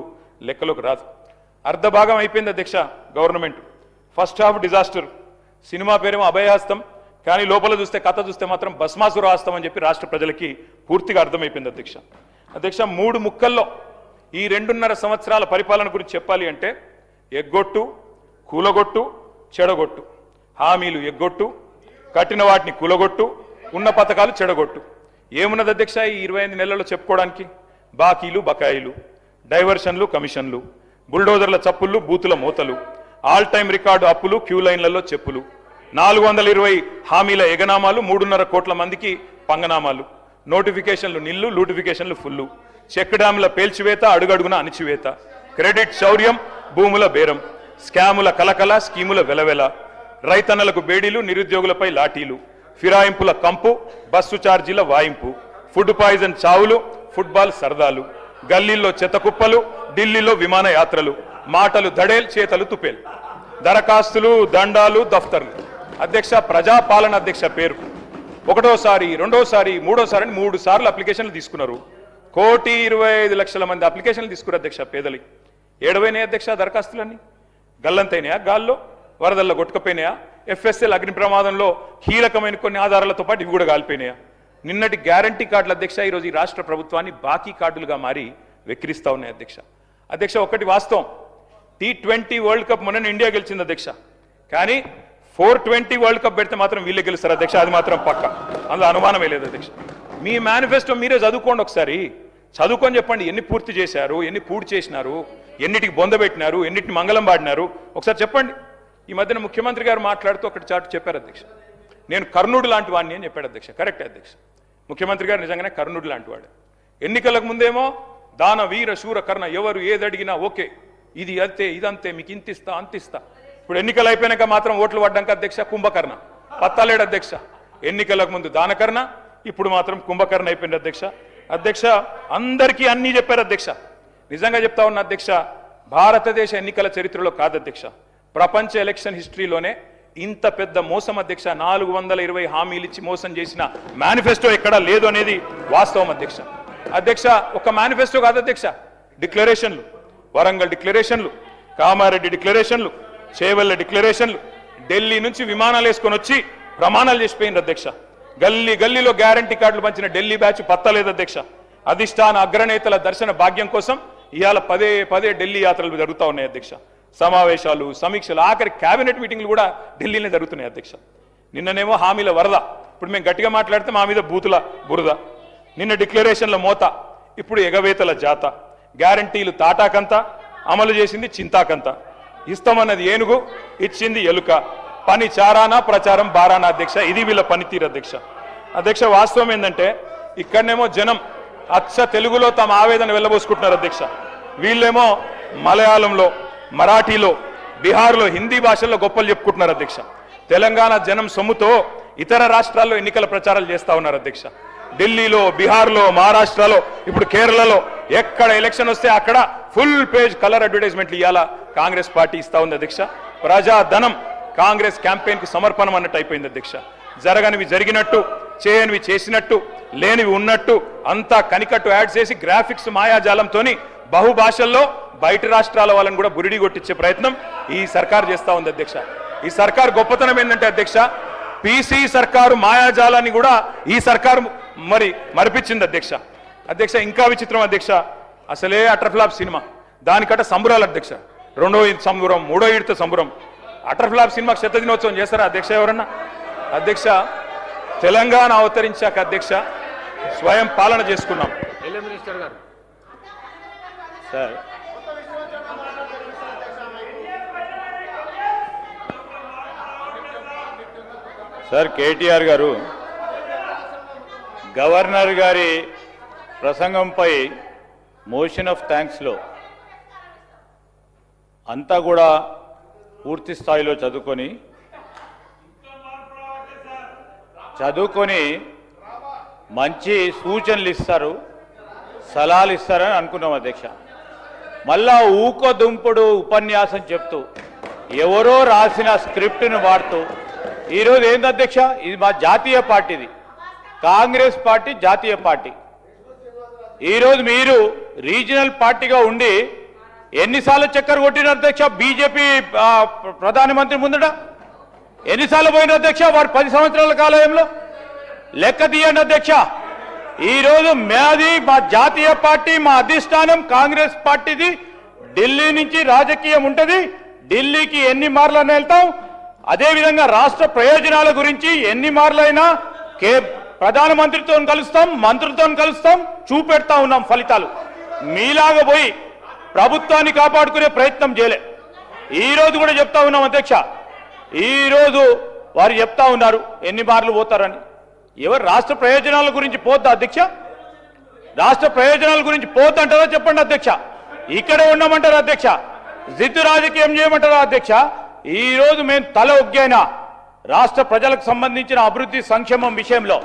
లెక్కలోకి రాదు. అర్ధ భాగం అయిపోయింది అధ్యక్ష government. First half disaster, cinema పేరేమో అభయహస్తం, కానీ లోపల చూస్తే కథ చూస్తే మాత్రం భస్మాసుర హస్తం అని చెప్పి రాష్ట్ర ప్రజలకి పూర్తిగా అర్థమైపోయింది అధ్యక్ష. అధ్యక్ష, 3 ముక్కల్లో ఈ 2.5 సంవత్సరాల పరిపాలన గురించి చెప్పాలి అంటే ఎగ్గొట్టు, కూలగొట్టు, చెడగొట్టు. హామీలు ఎగ్గొట్టు, కట్టిన వాటిని కూలగొట్టు, ఉన్న పథకాలు చెడగొట్టు. ఏమున్నది అధ్యక్ష ఈ 25 నెలల్లో చెప్పుకోవడానికి? బాకీలు బకాయిలు, డైవర్షన్లు కమిషన్లు, బుల్డోజర్ల చప్పుళ్ళు, బూతుల మూతలు, ఆల్ టైమ్ రికార్డు అప్పులు, క్యూ లైన్లలో చెప్పులు, 420 హామీల ఎగనామాలు, 3.5 కోట్ల మందికి పంగనామాలు, నోటిఫికేషన్లు నిల్లు, లూటిఫికేషన్లు ఫుల్లు, చెక్ డ్యాముల పేల్చివేత, అడుగడుగున అణిచివేత, క్రెడిట్ శౌర్యం, భూముల బేరం, స్కాముల కలకల, స్కీముల వెలవెల, రైతన్నలకు బేడీలు, నిరుద్యోగులపై లాఠీలు, ఫిరాయింపుల కంపు, బస్సు ఛార్జీల వాయింపు, ఫుడ్ పాయిజన్ చావులు, ఫుట్బాల్ సరదాలు, గల్లీల్లో చెత్తకుప్పలు, ఢిల్లీలో విమాన యాత్రలు, మాటలు దడేల్, చేతలు తుపేల్, దరఖాస్తులు, దండాలు, దఫ్తర్లు. అధ్యక్ష, ప్రజాపాలన అధ్యక్ష పేరు. 1వసారి 2వసారి 3వసారి అని 3 సార్లు అప్లికేషన్లు తీసుకున్నారు. 1,25,00,000 మంది అప్లికేషన్లు తీసుకున్నారు అధ్యక్ష. పేదలి ఏడవైనాయి అధ్యక్ష దరఖాస్తులన్నీ. గల్లంతైనాయా, గాల్లో వరదల్లో కొట్టుకపోయినాయా, FSL అగ్ని ప్రమాదంలో కీలకమైన కొన్ని ఆధారాలతో పాటు ఇవి కూడా కాలిపోయినాయా? నిన్నటి గ్యారంటీ కార్డులు అధ్యక్ష ఈరోజు ఈ రాష్ట్ర ప్రభుత్వాన్ని బాకీ కార్డులుగా మారి వెక్కిరిస్తా ఉన్నాయి అధ్యక్ష. అధ్యక్ష, ఒకటి వాస్తవం, T20 వరల్డ్ కప్ మొన్న ఇండియా గెలిచింది అధ్యక్ష. కానీ 420 వరల్డ్ కప్ పెడితే మాత్రం వీళ్ళే గెలుస్తారు అధ్యక్ష, అది మాత్రం పక్క, అందులో అనుమానమే లేదు అధ్యక్ష. మీ మేనిఫెస్టో మీరే చదువుకోండి ఒకసారి, చదువుకొని చెప్పండి ఎన్ని పూర్తి చేశారు, ఎన్ని పూర్తి చేసినారు, ఎన్నిటికి బొందబెట్టినారు, ఎన్నిటిని మంగళం పాడినారు ఒకసారి చెప్పండి. ఈ మధ్యన ముఖ్యమంత్రి గారు మాట్లాడుతూ ఒకటి చాటు చెప్పారు అధ్యక్ష, నేను కర్ణుడు లాంటి వాడిని అని చెప్పాడు అధ్యక్ష. కరెక్ట్ అధ్యక్ష, ముఖ్యమంత్రి గారు నిజంగానే కర్ణుడు లాంటి వాడు. ఎన్నికలకు ముందేమో దాన వీర శూర కర్ణ, ఎవరు ఏదడిగినా ఓకే, ఇది అంతే ఇదంతే, మీకు ఇంతిస్తా అంతిస్తా. ఇప్పుడు ఎన్నికలు అయిపోయినాక మాత్రం ఓట్లు పడ్డాక అధ్యక్ష కుంభకర్ణ, పత్తాలేడు అధ్యక్ష. ఎన్నికలకు ముందు దానకర్ణ, ఇప్పుడు మాత్రం కుంభకర్ణ అయిపోయింది అధ్యక్ష. అధ్యక్ష, అందరికీ అన్నీ చెప్పారు అధ్యక్ష. నిజంగా చెప్తా ఉన్న అధ్యక్ష, భారతదేశ ఎన్నికల చరిత్రలో కాదు అధ్యక్ష, ప్రపంచ ఎలక్షన్ హిస్టరీలోనే ఇంత పెద్ద మోసం అధ్యక్ష. 420 హామీలు ఇచ్చి మోసం చేసిన మేనిఫెస్టో ఎక్కడా లేదు అనేది వాస్తవం అధ్యక్ష. అధ్యక్ష, ఒక మేనిఫెస్టో కాదు అధ్యక్ష, డిక్లరేషన్లు, వరంగల్ డిక్లరేషన్లు, కామారెడ్డి డిక్లరేషన్లు, చేవెళ్ల డిక్లరేషన్లు, ఢిల్లీ నుంచి విమానాలు వేసుకొని వచ్చి ప్రమాణాలు చేసిపోయింది అధ్యక్ష. గల్లీ గల్లీలో గ్యారంటీ కార్డులు పంచిన ఢిల్లీ బ్యాచ్ పత్తలేదు అధ్యక్ష. అధిష్టాన అగ్రనేతల దర్శన భాగ్యం కోసం ఇవాళ పదే ఢిల్లీ యాత్రలు జరుగుతూ ఉన్నాయి అధ్యక్ష. సమావేశాలు, సమీక్షలు, ఆఖరి కేబినెట్ మీటింగ్లు కూడా ఢిల్లీనే జరుగుతున్నాయి అధ్యక్ష. నిన్ననేమో హామీల వరద, ఇప్పుడు మేము గట్టిగా మాట్లాడితే మా మీద బూతుల బురద. నిన్న డిక్లరేషన్ల మోత, ఇప్పుడు ఎగవేతల జాత. గ్యారంటీలు తాటాకంత, అమలు చేసింది చింతాకంత. ఇస్తామన్నది ఏనుగు, ఇచ్చింది ఎలుక. పని చారానా, ప్రచారం బారానా అధ్యక్ష. ఇది వీళ్ళ పనితీరు అధ్యక్ష. అధ్యక్ష, వాస్తవం ఏంటంటే ఇక్కడనేమో జనం అచ్చ తెలుగులో తమ ఆవేదన వెళ్ళబోసుకుంటున్నారు అధ్యక్ష. వీళ్ళేమో మలయాళంలో, మరాఠీలో, బీహార్లో, హిందీ భాషల్లో గొప్పలు చెప్పుకుంటున్నారు అధ్యక్ష. తెలంగాణ జనం సొమ్ముతో ఇతర రాష్ట్రాల్లో ఎన్నికల ప్రచారాలు చేస్తా ఉన్నారు అధ్యక్ష. ఢిల్లీలో, బీహార్లో, మహారాష్ట్రలో, ఇప్పుడు కేరళలో ఎక్కడ ఎలక్షన్ వస్తే అక్కడ ఫుల్ పేజ్ కలర్ అడ్వర్టైజ్మెంట్లు ఇవ్వాలా కాంగ్రెస్ పార్టీ ఇస్తా ఉంది అధ్యక్ష. ప్రజాధనం కాంగ్రెస్ క్యాంపెయిన్ కు సమర్పణం అన్నట్టు అయిపోయింది అధ్యక్ష. జరగనివి జరిగినట్టు, చేయనివి చేసినట్టు, లేనివి ఉన్నట్టు అంతా కనికట్టు యాడ్ చేసి గ్రాఫిక్స్ మాయాజాలంతోని బహుభాషల్లో బయట రాష్ట్రాల వాళ్ళని కూడా బురిడి కొట్టించే ప్రయత్నం ఈ సర్కార్ చేస్తా ఉంది అధ్యక్ష. ఈ సర్కార్ గొప్పతనం ఏంటంటే అధ్యక్ష, పీసీ సర్కారు మాయాజాలాన్ని కూడా ఈ సర్కారు మరిపించింది అధ్యక్ష. అధ్యక్ష ఇంకా విచిత్రం అధ్యక్ష, అసలే అటర్ఫ్లాప్ సినిమా, దానికట సంబురాలు అధ్యక్ష. 2వ ఈద్ సంబురం, 3వ ఈడ్తో సంబురం. అటర్ఫ్లాప్ సినిమాకి శత దినోత్సవం చేస్తారా అధ్యక్ష ఎవరన్నా? అధ్యక్ష తెలంగాణ అవతరించాక అధ్యక్ష స్వయం పాలన చేసుకున్నాం. మినిస్టర్ గారు సార్ సార్ కేటీఆర్ గారు గవర్నర్ గారి ప్రసంగంపై మోషన్ ఆఫ్ థ్యాంక్స్లో అంతా కూడా పూర్తి స్థాయిలో చదువుకొని మంచి సూచనలు ఇస్తారు, సలహాలు ఇస్తారని అనుకున్నాం అధ్యక్ష. మళ్ళా ఊకో దుంపుడు ఉపన్యాసం చెప్తూ ఎవరో రాసిన స్క్రిప్ట్ను వాడుతూ ఈరోజు ఏంది అధ్యక్ష, ఇది మా జాతీయ పార్టీది, కాంగ్రెస్ పార్టీ జాతీయ పార్టీ. ఈరోజు మీరు రీజనల్ పార్టీగా ఉండి ఎన్నిసార్లు చక్కర కొట్టిన అధ్యక్ష బీజేపీ ప్రధానమంత్రి ముందట? ఎన్నిసార్లు పోయిన అధ్యక్ష వారు 10 సంవత్సరాల కాలంలో? లెక్క తీయండి అధ్యక్ష. ఈరోజు మా జాతీయ పార్టీ, మా అధిష్టానం కాంగ్రెస్ పార్టీది. ఢిల్లీ నుంచి రాజకీయం ఉంటుంది, ఢిల్లీకి ఎన్ని మార్లైనా వెళ్తాం. అదేవిధంగా రాష్ట్ర ప్రయోజనాల గురించి ఎన్ని మార్లైనా ప్రధానమంత్రితో కలుస్తాం, మంత్రులతో కలుస్తాం, చూపెడతా ఉన్నాం ఫలితాలు. మీలాగా పోయి ప్రభుత్వాన్ని కాపాడుకునే ప్రయత్నం చేయలే. ఈరోజు కూడా చెప్తా ఉన్నాం అధ్యక్ష, ఈరోజు వారు చెప్తా ఉన్నారు ఎన్ని మార్లు పోతారని. ఎవరు రాష్ట్ర ప్రయోజనాల గురించి పోద్దా అధ్యక్ష? రాష్ట్ర ప్రయోజనాల గురించి పోద్దంటారా చెప్పండి అధ్యక్ష? ఇక్కడే ఉండమంటారా అధ్యక్ష? జిద్దు రాజకీయం చేయమంటారా అధ్యక్ష? ఈరోజు మేము తల ఒగ్గైనా రాష్ట్ర ప్రజలకు సంబంధించిన అభివృద్ధి సంక్షేమం విషయంలో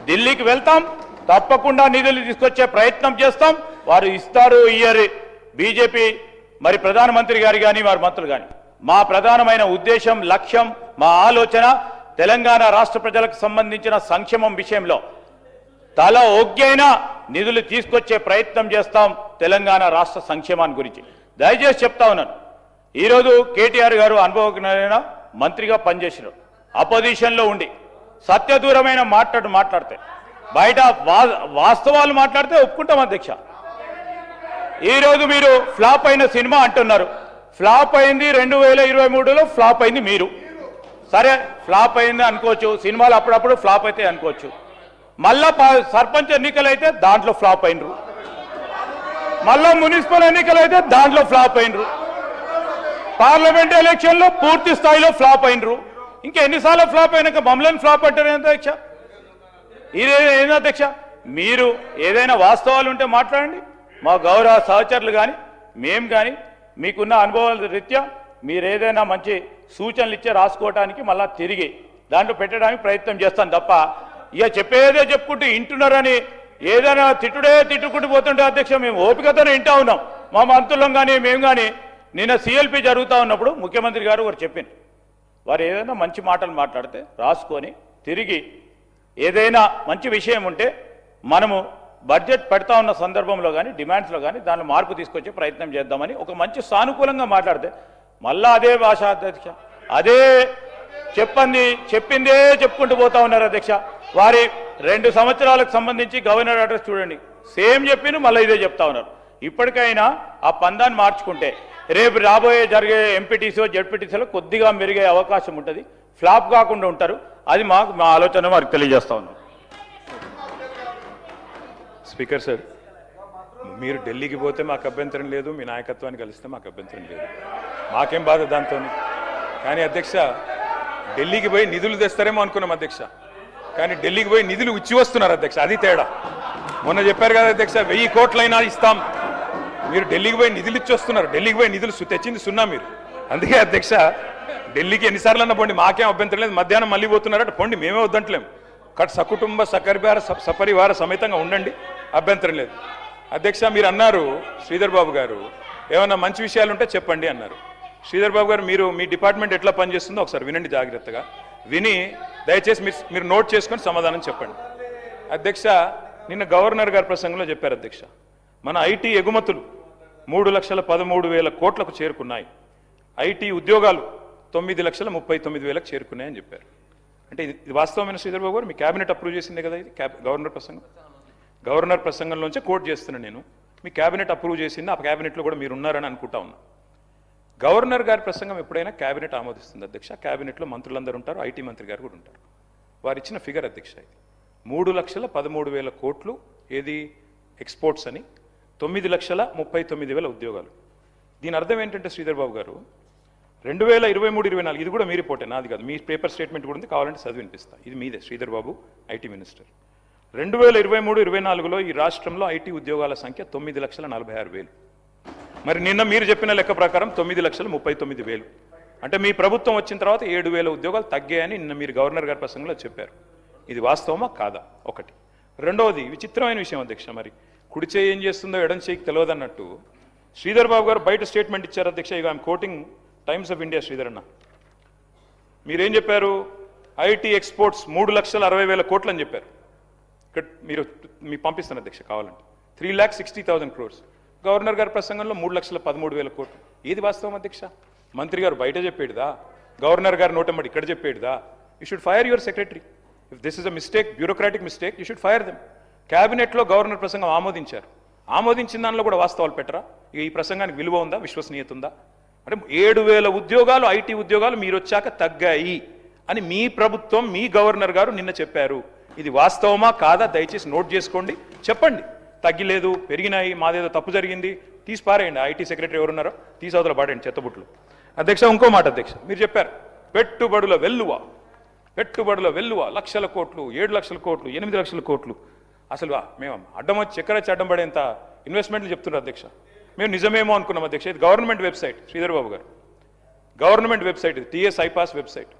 ఢిల్లీకి వెళ్తాం, తప్పకుండా నిధులు తీసుకొచ్చే ప్రయత్నం చేస్తాం. వారు ఇస్తారు ఇయ్యరు, బీజేపీ ప్రధానమంత్రి గారు కానీ వారి మంత్రులు కానీ. మా ప్రధానమైన ఉద్దేశం, లక్ష్యం, మా ఆలోచన తెలంగాణ రాష్ట్ర ప్రజలకు సంబంధించిన సంక్షేమం విషయంలో తల ఒగ్గైనా నిధులు తీసుకొచ్చే ప్రయత్నం చేస్తాం తెలంగాణ రాష్ట్ర సంక్షేమాన్ని గురించి. దయచేసి చెప్తా ఉన్నాను, ఈరోజు కేటీఆర్ గారు అనుభవజ్ఞులైన మంత్రిగా పనిచేసినారు. అపోజిషన్లో ఉండి సత్యదూరమైన మాట్లాడితే బయట వాస్తవాలు మాట్లాడితే ఒప్పుకుంటాం అధ్యక్ష. ఈరోజు మీరు ఫ్లాప్ అయిన సినిమా అంటున్నారు. ఫ్లాప్ అయింది 2023లో, ఫ్లాప్ అయింది మీరు. సరే ఫ్లాప్ అయింది అనుకోవచ్చు, సినిమాలు అప్పుడప్పుడు ఫ్లాప్ అయితే అనుకోవచ్చు. మళ్ళా సర్పంచ్ ఎన్నికలు అయితే దాంట్లో ఫ్లాప్ అయినరు, మళ్ళా మున్సిపల్ ఎన్నికలు అయితే దాంట్లో ఫ్లాప్ అయినరు, పార్లమెంట్ ఎలక్షన్లో పూర్తి స్థాయిలో ఫ్లాప్ అయినరు. ఇంకా ఎన్నిసార్లు ఫ్లాప్ అయినాక మమ్మల్ని ఫ్లాప్ అంటారు అధ్యక్ష? ఇదేనా అధ్యక్ష? మీరు ఏదైనా వాస్తవాలు ఉంటే మాట్లాడండి. మా గౌరవ సహచరులు కానీ మేము కానీ మీకున్న అనుభవాల రీత్యా మీరు ఏదైనా మంచి సూచనలు ఇచ్చే రాసుకోవడానికి మళ్ళా తిరిగి దాంట్లో పెట్టడానికి ప్రయత్నం చేస్తాను తప్ప ఇక చెప్పేదే చెప్పుకుంటూ వింటున్నారని ఏదైనా తిట్టుకుంటూ పోతుంటే అధ్యక్ష మేము ఓపికతోనే వింటా ఉన్నాం. మా మంత్రులం కానీ మేము కానీ నిన్న సిఎల్పి జరుగుతూ ఉన్నప్పుడు ముఖ్యమంత్రి గారు వారు చెప్పింది, వారు ఏదైనా మంచి మాటలు మాట్లాడితే రాసుకొని తిరిగి ఏదైనా మంచి విషయం ఉంటే మనము బడ్జెట్ పెడతా ఉన్న సందర్భంలో కానీ డిమాండ్స్లో కానీ దానిలో మార్పు తీసుకొచ్చే ప్రయత్నం చేద్దామని ఒక మంచి సానుకూలంగా మాట్లాడితే మళ్ళా అదే భాష అధ్యక్ష, అదే చెప్పిందే చెప్పుకుంటూ పోతా ఉన్నారు అధ్యక్ష. వారి 2 సంవత్సరాలకు సంబంధించి గవర్నర్ అడ్రస్ చూడండి, సేమ్ చెప్పిన మళ్ళీ ఇదే చెప్తా ఉన్నారు. ఇప్పటికైనా ఆ పందాన్ని మార్చుకుంటే రేపు రాబోయే జరిగే ఎంపీటీసీలో జెడ్పీటీసీలో కొద్దిగా మెరుగే అవకాశం ఉంటుంది, ఫ్లాప్ కాకుండా ఉంటారు. అది మా ఆలోచన వారికి తెలియజేస్తా ఉన్నాం. స్పీకర్ సార్, మీరు ఢిల్లీకి పోతే మాకు అభ్యంతరం లేదు, మీ నాయకత్వాన్ని కలిస్తే మాకు అభ్యంతరం లేదు, మాకేం బాధ దాంతో. కానీ అధ్యక్ష ఢిల్లీకి పోయి నిధులు తెస్తారేమో అనుకున్నాం అధ్యక్ష, కానీ ఢిల్లీకి పోయి నిధులు ఇచ్చి వస్తున్నారు అధ్యక్ష, అది తేడా. మొన్న చెప్పారు కదా అధ్యక్ష 1000 కోట్లైనా ఇస్తాం, మీరు ఢిల్లీకి పోయి నిధులు ఇచ్చి వస్తున్నారు. ఢిల్లీకి పోయి నిధులు తెచ్చింది సున్నా, మీరు అందుకే అధ్యక్ష ఢిల్లీకి ఎన్నిసార్లు అన్న పోండి, మాకేం అభ్యంతరం లేదు. మధ్యాహ్నం మళ్ళీ పోతున్నారట, పోండి, మేమే వద్దంటలేం. కట్ సకుటుంబ సపరివార సమేతంగా ఉండండి, అభ్యంతరం లేదు. అధ్యక్ష మీరు అన్నారు శ్రీధర్ బాబు గారు ఏమన్నా మంచి విషయాలు ఉంటే చెప్పండి అన్నారు. శ్రీధర్ బాబు గారు మీరు మీ డిపార్ట్మెంట్ ఎట్లా పనిచేస్తుందో ఒకసారి వినండి జాగ్రత్తగా. విని దయచేసి మీరు నోట్ చేసుకొని సమాధానం చెప్పండి. అధ్యక్ష నిన్న గవర్నర్ గారి ప్రసంగంలో చెప్పారు అధ్యక్ష, మన ఐటీ ఎగుమతులు 3,13,000 కోట్లకు చేరుకున్నాయి, ఐటీ ఉద్యోగాలు 9,39,000 చేరుకున్నాయని చెప్పారు. అంటే ఇది వాస్తవమైన శ్రీధర్ బాబు గారు మీ క్యాబినెట్ అప్రూవ్ చేసిందే కదా ఇది గవర్నర్ ప్రసంగం? గవర్నర్ ప్రసంగంలోంచి కోట్ చేస్తున్నాను నేను. మీ క్యాబినెట్ అప్రూవ్ చేసింది, ఆ క్యాబినెట్లో కూడా మీరు ఉన్నారని అనుకుంటా ఉన్నా. గవర్నర్ గారి ప్రసంగం ఎప్పుడైనా క్యాబినెట్ ఆమోదిస్తుంది అధ్యక్ష. క్యాబినెట్లో మంత్రులందరూ ఉంటారు, ఐటీ మంత్రి గారు కూడా ఉంటారు. వారు ఇచ్చిన ఫిగర్ అధ్యక్ష ఇది 3,13,000 కోట్లు ఏది ఎక్స్పోర్ట్స్ అని, 9,39,000 ఉద్యోగాలు. దీని అర్థం ఏంటంటే శ్రీధర్ బాబు గారు 2023-24 ఇది కూడా మీ రిపోర్టే, నాది కాదు, మీ పేపర్ స్టేట్మెంట్ కూడా ఉంది, కావాలంటే చదివి వినిపిస్తా. ఇది మీదే శ్రీధర్ బాబు ఐటీ మినిస్టర్. 2023-24లో ఈ రాష్ట్రంలో ఐటీ ఉద్యోగాల సంఖ్య 9,46,000. మరి నిన్న మీరు చెప్పిన లెక్క ప్రకారం 9,39,000. అంటే మీ ప్రభుత్వం వచ్చిన తర్వాత 7,000 ఉద్యోగాలు తగ్గాయని నిన్న మీరు గవర్నర్ గారి ప్రసంగంలో చెప్పారు. ఇది వాస్తవమా కాదా? ఒకటి. రెండవది విచిత్రమైన విషయం అధ్యక్ష, మరి కుడి చేయి ఏం చేస్తుందో ఎడం చేయికి తెలియదన్నట్టు శ్రీధర్ బాబు గారు బయట స్టేట్మెంట్ ఇచ్చారు అధ్యక్ష. ఇక I'm quoting times of India Sridhar అన్న. మీరేం చెప్పారు? ఐటీ ఎక్స్పోర్ట్స్ 3,60,000 కోట్లు అని చెప్పారు. ఇక్కడ మీ పంపిస్తాను అధ్యక్ష కావాలంటే 3,60,000 crores. గవర్నర్ గారి ప్రసంగంలో 3,13,000 కోట్లు. ఏది వాస్తవం అధ్యక్ష? మంత్రి గారు బయట చెప్పేడుదా, గవర్నర్ గారు నోటమ్మడి ఇక్కడ చెప్పేడుదా? You should fire your secretary. If this is a mistake, bureaucratic mistake, you should fire them. క్యాబినెట్లో గవర్నర్ ప్రసంగం ఆమోదించారు, ఆమోదించిన దానిలో కూడా వాస్తవాలు పెట్టరా? ఇక ఈ ప్రసంగానికి విలువ ఉందా, విశ్వసనీయత ఉందా? అంటే 7,000 ఉద్యోగాలు ఐటీ ఉద్యోగాలు మీరు వచ్చాక తగ్గాయి అని మీ ప్రభుత్వం, మీ గవర్నర్ గారు నిన్న చెప్పారు. ఇది వాస్తవమా కాదా దయచేసి నోట్ చేసుకోండి, చెప్పండి. తగ్గిలేదు, పెరిగినాయి, మాదేదో తప్పు జరిగింది తీసి పారేయండి. ఐటీ సెక్రటరీ ఎవరున్నారో తీసి అవతల పాడేయండి చెత్తబుట్లు. అధ్యక్ష ఇంకో మాట అధ్యక్ష, మీరు చెప్పారు పెట్టుబడుల వెల్లువ 1,00,000 కోట్లు, 7,00,000 కోట్లు, 8,00,000 కోట్లు. అసలు మేము అడ్డం వచ్చి చక్కెరచ్చి అడ్డం పడేంత ఇన్వెస్ట్మెంట్లు చెప్తున్నారు అధ్యక్ష. మేము నిజమేమో అనుకున్నాం అధ్యక్ష. ఇది గవర్నమెంట్ వెబ్సైట్ శ్రీధర్ బాబు గారు, గవర్నమెంట్ వెబ్సైట్ ఇది, టీఎస్ ఐపాస్ వెబ్సైట్.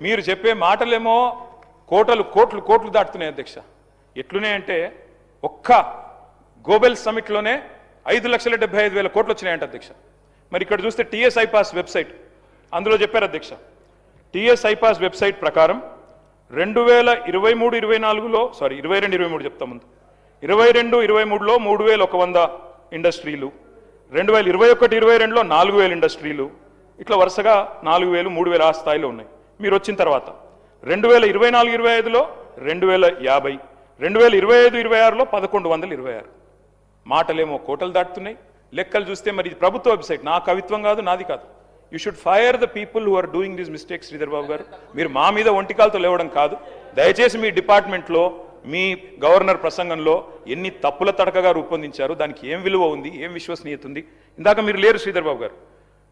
మీరు చెప్పే మాటలేమో కోట్లు దాటుతున్నాయి అధ్యక్ష. ఎట్లున్నాయంటే ఒక్క గోబెల్ సమిట్లోనే 5,75,000 కోట్లు వచ్చినాయంట అధ్యక్ష. మరి ఇక్కడ చూస్తే టీఎస్ ఐపాస్ వెబ్సైట్, అందులో చెప్పారు అధ్యక్ష, టీఎస్ ఐపాస్ వెబ్సైట్ ప్రకారం 2023-24లో 22-23 చెప్తా ముందు, 22-23లో 3,100 ఇండస్ట్రీలు, 2021-22లో 4,000 ఇండస్ట్రీలు, ఇట్లా వరుసగా 4,000, 3,000 ఆ స్థాయిలో ఉన్నాయి. మీరు వచ్చిన తర్వాత 2024-25లో 2,050, 2025-26లో 1,126. మాటలేమో కోటలు దాటుతున్నాయి, లెక్కలు చూస్తే మరి ఇది ప్రభుత్వ వెబ్సైట్, నా కవిత్వం కాదు, నాది కాదు. You should fire the people who are doing this mistakes Sridhar Babu garu. మీరు మా మీద ఒంటికాలతో లేవడం కాదు. దయచేసి మీ డిపార్ట్మెంట్లో మీ గవర్నర్ ప్రసంగంలో ఎన్ని తప్పుల తడకగా రూపొందించారు, దానికి ఏం విలువ ఉంది, ఏం విశ్వసనీయత ఉంది? ఇందాక మీరు లేరు శ్రీధర్ బాబు గారు,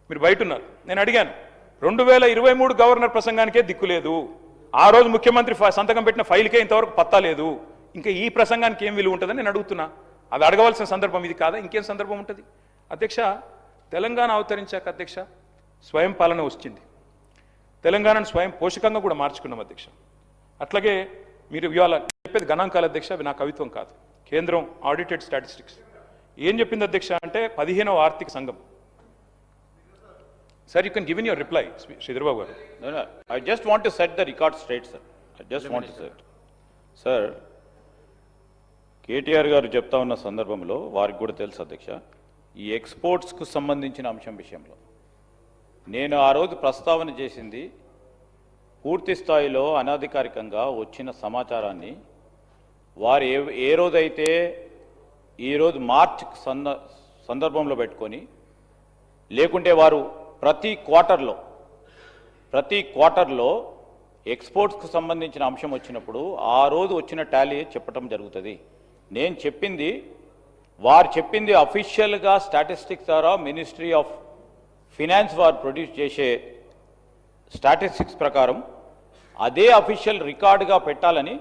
మీరు బయట ఉన్నారు. నేను అడిగాను 2023 గవర్నర్ ప్రసంగానికే దిక్కు లేదు, ఆ రోజు ముఖ్యమంత్రి సంతకం పెట్టిన ఫైల్కే ఇంతవరకు పత్తా లేదు, ఇంకా ఈ ప్రసంగానికి ఏం విలువ ఉంటుందని నేను అడుగుతున్నా. అది అడగవలసిన సందర్భం ఇది కాదా? ఇంకేం సందర్భం ఉంటుంది? అధ్యక్ష తెలంగాణ అవతరించాక అధ్యక్ష స్వయం పాలన వచ్చింది, తెలంగాణను స్వయం పోషకంగా కూడా మార్చుకున్నాం అధ్యక్ష. అట్లాగే మీరు ఇవాళ చెప్పేది గణాంకాలు అధ్యక్ష, అవి నా కవిత్వం కాదు. కేంద్రం ఆడిటెడ్ స్టాటిస్టిక్స్ ఏం చెప్పింది అధ్యక్ష అంటే 15వ ఆర్థిక సంఘం. Sir you can give in your reply Sridhar Babu గారు. I just want to set the record straight sir. I just want to set sir. KTR గారు చెప్తా ఉన్న సందర్భంలో వారికి కూడా తెలుసు అధ్యక్ష, ఈ ఎక్స్పోర్ట్స్కు సంబంధించిన అంశం విషయంలో నేను ఆ రోజు ప్రస్తావన చేసింది పూర్తి స్థాయిలో అనధికారికంగా వచ్చిన సమాచారాన్ని వారు ఏ రోజైతే ఈరోజు మార్చ్ సందర్భంలో పెట్టుకొని, లేకుంటే వారు ప్రతి క్వార్టర్లో ఎక్స్పోర్ట్స్కు సంబంధించిన అంశం వచ్చినప్పుడు ఆ రోజు వచ్చిన టాలీ చెప్పడం జరుగుతుంది. నేను చెప్పింది, వారు చెప్పింది అఫీషియల్గా స్టాటిస్టిక్స్ ద్వారా మినిస్ట్రీ ఆఫ్ ఫినాన్స్ వారు ప్రొడ్యూస్ చేసే స్టాటిస్టిక్స్ ప్రకారం అదే అఫీషియల్ రికార్డుగా పెట్టాలని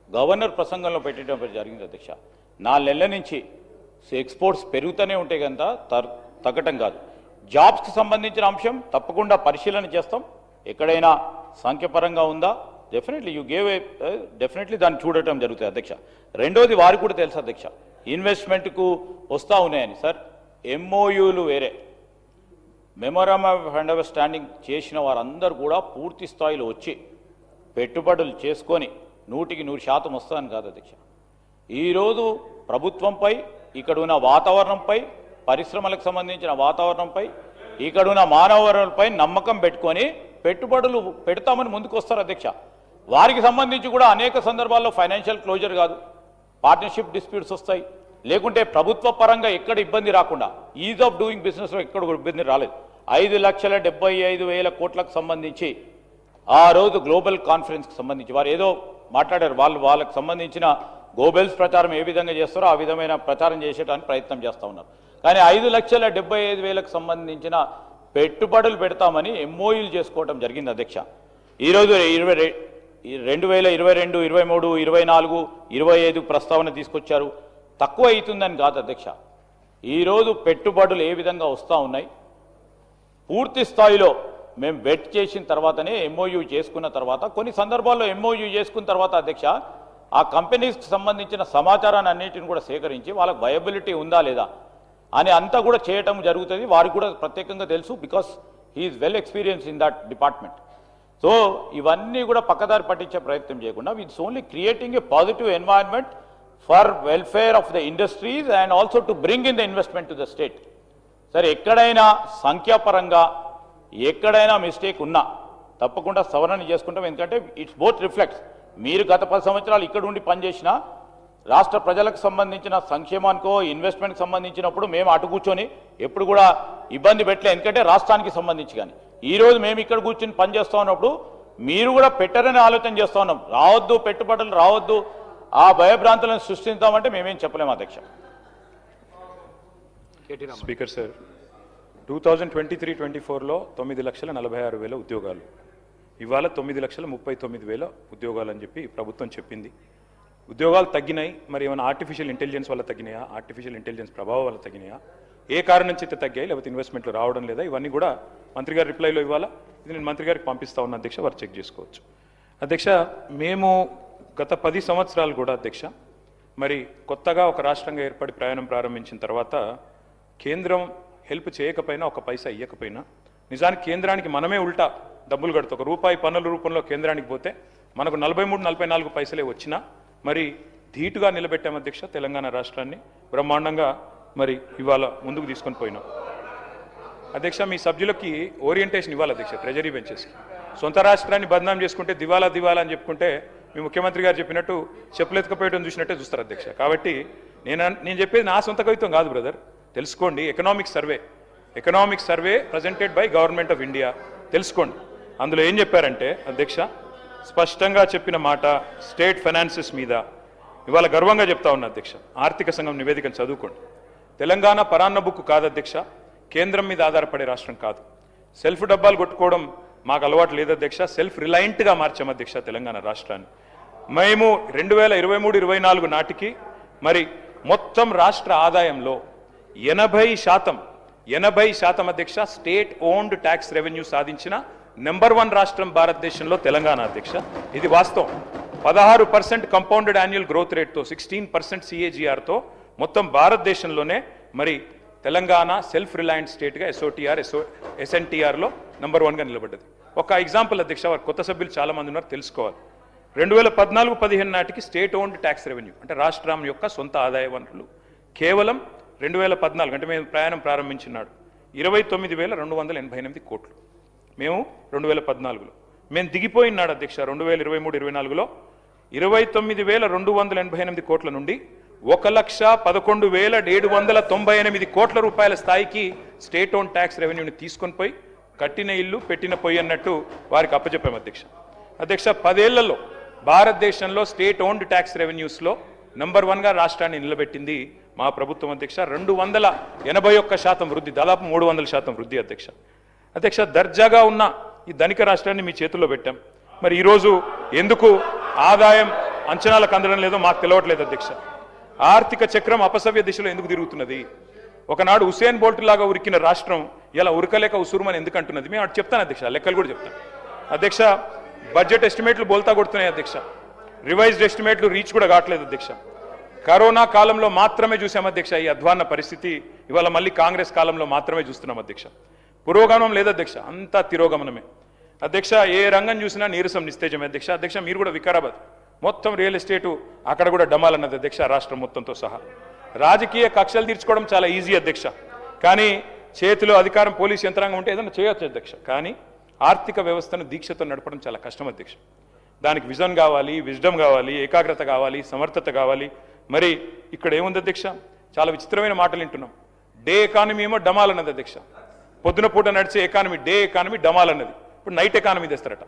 గవర్నర్ ప్రసంగంలో పెట్టడం జరిగింది అధ్యక్ష. 4 నెలల నుంచి ఎక్స్పోర్ట్స్ పెరుగుతూనే ఉంటే కనుక తగ్గటం కాదు. జాబ్స్కి సంబంధించిన అంశం తప్పకుండా పరిశీలన చేస్తాం. ఎక్కడైనా సంఖ్యపరంగా ఉందా డెఫినెట్లీ డెఫినెట్లీ దాన్ని చూడటం జరుగుతుంది అధ్యక్ష. రెండోది వారికి కూడా తెలుసు అధ్యక్ష, ఇన్వెస్ట్మెంట్కు వస్తూ ఉన్నాయని. సార్ ఎంఓయూలు వేరే, మెమోరాండం ఆఫ్ అండర్స్టాండింగ్ చేసిన వారందరూ కూడా పూర్తి స్థాయిలో వచ్చి పెట్టుబడులు చేసుకొని 100% వస్తుందని కాదు అధ్యక్ష. ఈరోజు ప్రభుత్వంపై, ఇక్కడ ఉన్న వాతావరణంపై, పరిశ్రమలకు సంబంధించిన వాతావరణంపై, ఇక్కడ ఉన్న మానవ వనరులపై నమ్మకం పెట్టుకొని పెట్టుబడులు పెడతామని ముందుకు వస్తారు అధ్యక్ష. వారికి సంబంధించి కూడా అనేక సందర్భాల్లో ఫైనాన్షియల్ క్లోజర్ కాదు, పార్ట్నర్షిప్ డిస్ప్యూట్స్ వస్తాయి. లేకుంటే ప్రభుత్వ పరంగా ఎక్కడ ఇబ్బంది రాకుండా ఈజ్ ఆఫ్ డూయింగ్ బిజినెస్లో ఎక్కడ ఇబ్బంది రాలేదు. 5,75,000 కోట్లకు సంబంధించి ఆ రోజు గ్లోబల్ కాన్ఫరెన్స్కి సంబంధించి వారు ఏదో మాట్లాడారు, వాళ్ళకి సంబంధించిన గోబెల్స్ ప్రచారం ఏ విధంగా చేస్తారో ఆ విధమైన ప్రచారం చేసేటానికి ప్రయత్నం చేస్తూ ఉన్నారు. కానీ 5,75,000కు సంబంధించిన పెట్టుబడులు పెడతామని ఎంఓయూలు చేసుకోవడం జరిగింది అధ్యక్ష. ఈరోజు 2022, 23, 24, 25 ప్రస్తావన తీసుకొచ్చారు. తక్కువ అవుతుందని కాదు అధ్యక్ష. ఈరోజు పెట్టుబడులు ఏ విధంగా వస్తూ ఉన్నాయి, పూర్తి స్థాయిలో మేము వెట్ చేసిన తర్వాతనే ఎంఓయూ చేసుకున్న తర్వాత, కొన్ని సందర్భాల్లో ఎంఓయూ చేసుకున్న తర్వాత అధ్యక్ష ఆ కంపెనీస్కి సంబంధించిన సమాచారాన్ని అన్నిటిని కూడా సేకరించి వాళ్ళకి వయబిలిటీ ఉందా లేదా అని అంతా కూడా చేయటం జరుగుతుంది. వారికి కూడా ప్రత్యేకంగా తెలుసు, because he is well experience in that department. So ఇవన్నీ కూడా పక్కదారి పట్టించే ప్రయత్నం చేయకుండా it's only creating a positive environment for welfare of the industries and also to bring in the investment to the state. సరే, ఎక్కడైనా సంఖ్యాపరంగా ఎక్కడైనా మిస్టేక్ ఉన్నా తప్పకుండా సవరణ చేసుకుంటాం. ఎందుకంటే ఇట్స్ బోత్ రిఫ్లెక్ట్స్. మీరు గత 10 సంవత్సరాలు ఇక్కడ ఉండి పనిచేసిన రాష్ట్ర ప్రజలకు సంబంధించిన సంక్షేమానికో ఇన్వెస్ట్మెంట్కి సంబంధించినప్పుడు మేము అటు కూర్చొని ఎప్పుడు కూడా ఇబ్బంది పెట్టలే, ఎందుకంటే రాష్ట్రానికి సంబంధించి. కానీ ఈరోజు మేము ఇక్కడ కూర్చొని పనిచేస్తూ ఉన్నప్పుడు మీరు కూడా పెట్టరని ఆలోచన చేస్తూ ఉన్నాం. రావద్దు, పెట్టుబడులు రావద్దు, ఆ భయభ్రాంతులను సృష్టించామంటే మేమేం చెప్పలేము అధ్యక్ష. స్పీకర్ సార్, 2023-24లో 9,46,000 ఉద్యోగాలు, ఇవాళ 9,39,000 ఉద్యోగాలు అని చెప్పి ప్రభుత్వం చెప్పింది. ఉద్యోగాలు తగ్గినాయి, మరి ఏమైనా ఆర్టిఫిషియల్ ఇంటెలిజెన్స్ వల్ల తగ్గినాయా, ఆర్టిఫిషియల్ ఇంటెలిజెన్స్ ప్రభావం వల్ల తగ్గినాయా, ఏ కారణం చేత తగ్గాయి, లేకపోతే ఇన్వెస్ట్మెంట్లు రావడం లేదా, ఇవన్నీ కూడా మంత్రి గారి రిప్లైలో ఇవ్వాలా. ఇది నేను మంత్రి గారికి పంపిస్తా ఉన్న అధ్యక్ష, వారు చెక్ చేసుకోవచ్చు. అధ్యక్ష, మేము గత 10 సంవత్సరాలు కూడా అధ్యక్ష, మరి కొత్తగా ఒక రాష్ట్రంగా ఏర్పడి ప్రయాణం ప్రారంభించిన తర్వాత కేంద్రం హెల్ప్ చేయకపోయినా, ఒక పైసా ఇవ్వకపోయినా, నిజానికి కేంద్రానికి మనమే ఉల్టా డబ్బులు కడుతూ ₹1 పన్నుల రూపంలో కేంద్రానికి పోతే మనకు 43-44 పైసలే వచ్చినా మరి ధీటుగా నిలబెట్టాం అధ్యక్ష. తెలంగాణ రాష్ట్రాన్ని బ్రహ్మాండంగా మరి ఇవాళ ముందుకు తీసుకొని పోయినాం అధ్యక్ష. మీ సభ్యులకి ఓరియంటేషన్ ఇవ్వాలి అధ్యక్ష, ట్రెజరీ బెంచెస్కి. సొంత రాష్ట్రాన్ని బదనాం చేసుకుంటే దివాలా అని చెప్పుకుంటే మీ ముఖ్యమంత్రి గారు చెప్పినట్టు చెప్పులెత్తుకపోయడం చూసినట్టే చూస్తారు అధ్యక్ష. కాబట్టి నేను చెప్పేది నా సొంత కవిత్వం కాదు బ్రదర్, తెలుసుకోండి. Economic survey presented by government of India, తెలుసుకోండి. అందులో ఏం చెప్పారంటే అధ్యక్ష, స్పష్టంగా చెప్పిన మాట స్టేట్ ఫైనాన్సెస్ మీద ఇవాళ గర్వంగా చెప్తా ఉన్నా అధ్యక్ష. ఆర్థిక సంఘం నివేదికను చదువుకోండి. తెలంగాణ పరాన్న బుక్ కాదు అధ్యక్ష, కేంద్రం మీద ఆధారపడే రాష్ట్రం కాదు. సెల్ఫ్ డబ్బాలు కొట్టుకోవడం మాకు అలవాటు లేదు అధ్యక్ష, సెల్ఫ్ రిలయంట్గా మార్చాం అధ్యక్ష తెలంగాణ రాష్ట్రాన్ని. మేము 2023-24 నాటికి మరి మొత్తం రాష్ట్ర ఆదాయంలో 80% అధ్యక్ష స్టేట్ ఓన్డ్ ట్యాక్స్ రెవెన్యూ సాధించిన నెంబర్ 1 రాష్ట్రం భారతదేశంలో తెలంగాణ అధ్యక్ష. ఇది వాస్తవం. 16% కంపౌండెడ్ యాన్యువల్ గ్రోత్ రేట్తో, 16% CAGRతో మొత్తం భారతదేశంలోనే మరి తెలంగాణ సెల్ఫ్ రిలయంట్ స్టేట్గా SNTRలో నెంబర్ 1గా నిలబడ్డది. ఒక ఎగ్జాంపుల్ అధ్యక్ష, వారు కొత్త సభ్యులు చాలా మంది ఉన్నారు, తెలుసుకోవాలి. 2014-15 నాటికి స్టేట్ ఓన్డ్ ట్యాక్స్ రెవెన్యూ అంటే రాష్ట్రం యొక్క సొంత ఆదాయ వనరులు కేవలం 2014 అంటే మేము ప్రయాణం ప్రారంభించినాడు 29,288 కోట్లు. మేము 2014లో మేము దిగిపోయినాడు అధ్యక్ష 2023-24లో 29,288 కోట్ల నుండి 1,11,798 కోట్ల రూపాయల స్థాయికి స్టేట్ ఓన్ ట్యాక్స్ రెవెన్యూని తీసుకొని పోయి కట్టిన ఇల్లు పెట్టిన పొయ్యి అన్నట్టు వారికి అప్పచెప్పాము అధ్యక్ష. 10 ఏళ్లలో భారతదేశంలో స్టేట్ ఓన్డ్ ట్యాక్స్ రెవెన్యూస్లో నెంబర్ 1గా రాష్ట్రాన్ని నిలబెట్టింది మా ప్రభుత్వం అధ్యక్ష. 281% వృద్ధి, దాదాపు 300% వృద్ధి అధ్యక్ష. దర్జాగా ఉన్న ఈ ధనిక రాష్ట్రాన్ని మీ చేతుల్లో పెట్టాం. మరి ఈరోజు ఎందుకు ఆదాయం అంచనాలకు అందడం లేదో మాకు తెలవట్లేదు అధ్యక్ష. ఆర్థిక చక్రం అపసవ్య దిశలో ఎందుకు తిరుగుతున్నది? ఒకనాడు హుసేన్ బోల్ట్ లాగా ఉరికిన రాష్ట్రం ఇలా ఉరకలేక ఉసురుమని ఎందుకు అంటున్నది మేము అటు చెప్తాను అధ్యక్ష, లెక్కలు కూడా చెప్తాను అధ్యక్ష. బడ్జెట్ ఎస్టిమేట్లు బోల్తా కొడుతున్నాయి అధ్యక్ష, రివైజ్డ్ ఎస్టిమేట్లు రీచ్ కూడా కావట్లేదు అధ్యక్ష. కరోనా కాలంలో మాత్రమే చూసాం అధ్యక్ష ఈ అధ్వాన్న పరిస్థితి, ఇవాళ మళ్ళీ కాంగ్రెస్ కాలంలో మాత్రమే చూస్తున్నాం అధ్యక్ష. పురోగమనం లేదు అధ్యక్ష, అంతా తిరోగమనమే అధ్యక్ష. ఏ రంగం చూసినా నీరసం నిస్తేజమే అధ్యక్ష. అధ్యక్ష మీరు కూడా వికారాబాద్ మొత్తం రియల్ ఎస్టేటు అక్కడ కూడా డమాలన్నది అధ్యక్ష, రాష్ట్రం మొత్తంతో సహా. రాజకీయ కక్షలు తీర్చుకోవడం చాలా ఈజీ అధ్యక్ష, కానీ చేతిలో అధికారం పోలీసు యంత్రాంగం ఉంటే ఏదైనా చేయొచ్చు అధ్యక్ష. కానీ ఆర్థిక వ్యవస్థను దీక్షతో నడపడం చాలా కష్టం అధ్యక్ష. దానికి విజన్ కావాలి, విజ్డమ్ కావాలి, ఏకాగ్రత కావాలి, సమర్థత కావాలి. మరి ఇక్కడ ఏముంది అధ్యక్ష, చాలా విచిత్రమైన మాటలు వింటున్నాం. డే ఎకానమీ ఏమో డమాల్ అన్నది అధ్యక్ష, పొద్దున పూట నడిచే ఎకానమీ డే ఎకానమీ డమాల్ అన్నది, ఇప్పుడు నైట్ ఎకానమీ తెస్తారట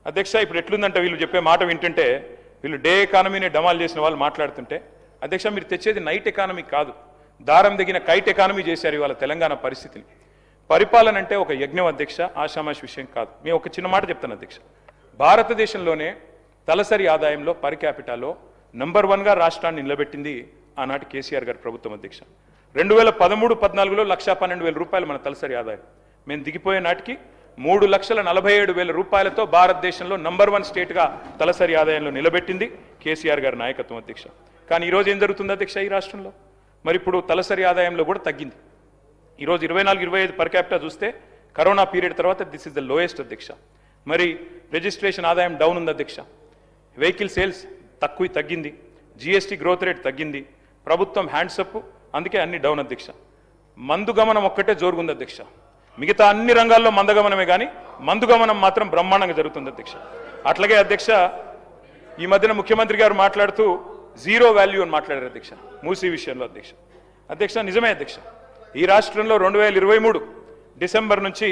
అధ్యక్ష. ఇప్పుడు ఎట్లుందంటే వీళ్ళు చెప్పే మాట వింటుంటే, వీళ్ళు డే ఎకానమీని డమాల్ చేసిన వాళ్ళు మాట్లాడుతుంటే అధ్యక్ష మీరు తెచ్చేది నైట్ ఎకానమీ కాదు, దారం దిగిన కైట్ ఎకానమీ చేశారు ఇవాళ తెలంగాణ పరిస్థితిని. పరిపాలన అంటే ఒక యజ్ఞం అధ్యక్ష, ఆషామాషి విషయం కాదు. మేము ఒక చిన్న మాట చెప్తాను అధ్యక్ష, భారతదేశంలోనే తలసరి ఆదాయంలో పర్ క్యాపిటాలో నంబర్ 1గా రాష్ట్రాన్ని నిలబెట్టింది ఆనాటి కేసీఆర్ గారి ప్రభుత్వం అధ్యక్ష. 2013-14లో 1,12,000 రూపాయలు మన తలసరి ఆదాయం. మేము దిగిపోయే నాటికి 3,47,000 రూపాయలతో భారతదేశంలో నంబర్ 1 స్టేట్గా తలసరి ఆదాయంలో నిలబెట్టింది కేసీఆర్ గారి నాయకత్వం అధ్యక్ష. కానీ ఈరోజు ఏం జరుగుతుంది అధ్యక్ష ఈ రాష్ట్రంలో? మరి ఇప్పుడు తలసరి ఆదాయంలో కూడా తగ్గింది. ఈరోజు 24-25 పర్ క్యాపిటా చూస్తే కరోనా పీరియడ్ తర్వాత దిస్ ఇస్ ద లోయెస్ట్ అధ్యక్ష. మరి రిజిస్ట్రేషన్ ఆదాయం డౌన్ ఉంది అధ్యక్ష, వెహికల్ సేల్స్ తగ్గింది, జిఎస్టీ గ్రోత్ రేట్ తగ్గింది, ప్రభుత్వం హ్యాండ్సప్, అందుకే అన్ని డౌన్ అధ్యక్ష. మందు గమనం ఒక్కటే జోరుగుంది అధ్యక్ష, మిగతా అన్ని రంగాల్లో మందగమనమే కానీ మందు గమనం మాత్రం బ్రహ్మాండంగా జరుగుతుంది అధ్యక్ష. అట్లాగే అధ్యక్ష ఈ మధ్యన ముఖ్యమంత్రి గారు మాట్లాడుతూ జీరో వాల్యూ అని మాట్లాడారు అధ్యక్ష మూసీ విషయంలో అధ్యక్ష. అధ్యక్ష నిజమే అధ్యక్ష, ఈ రాష్ట్రంలో 2023 డిసెంబర్ నుంచి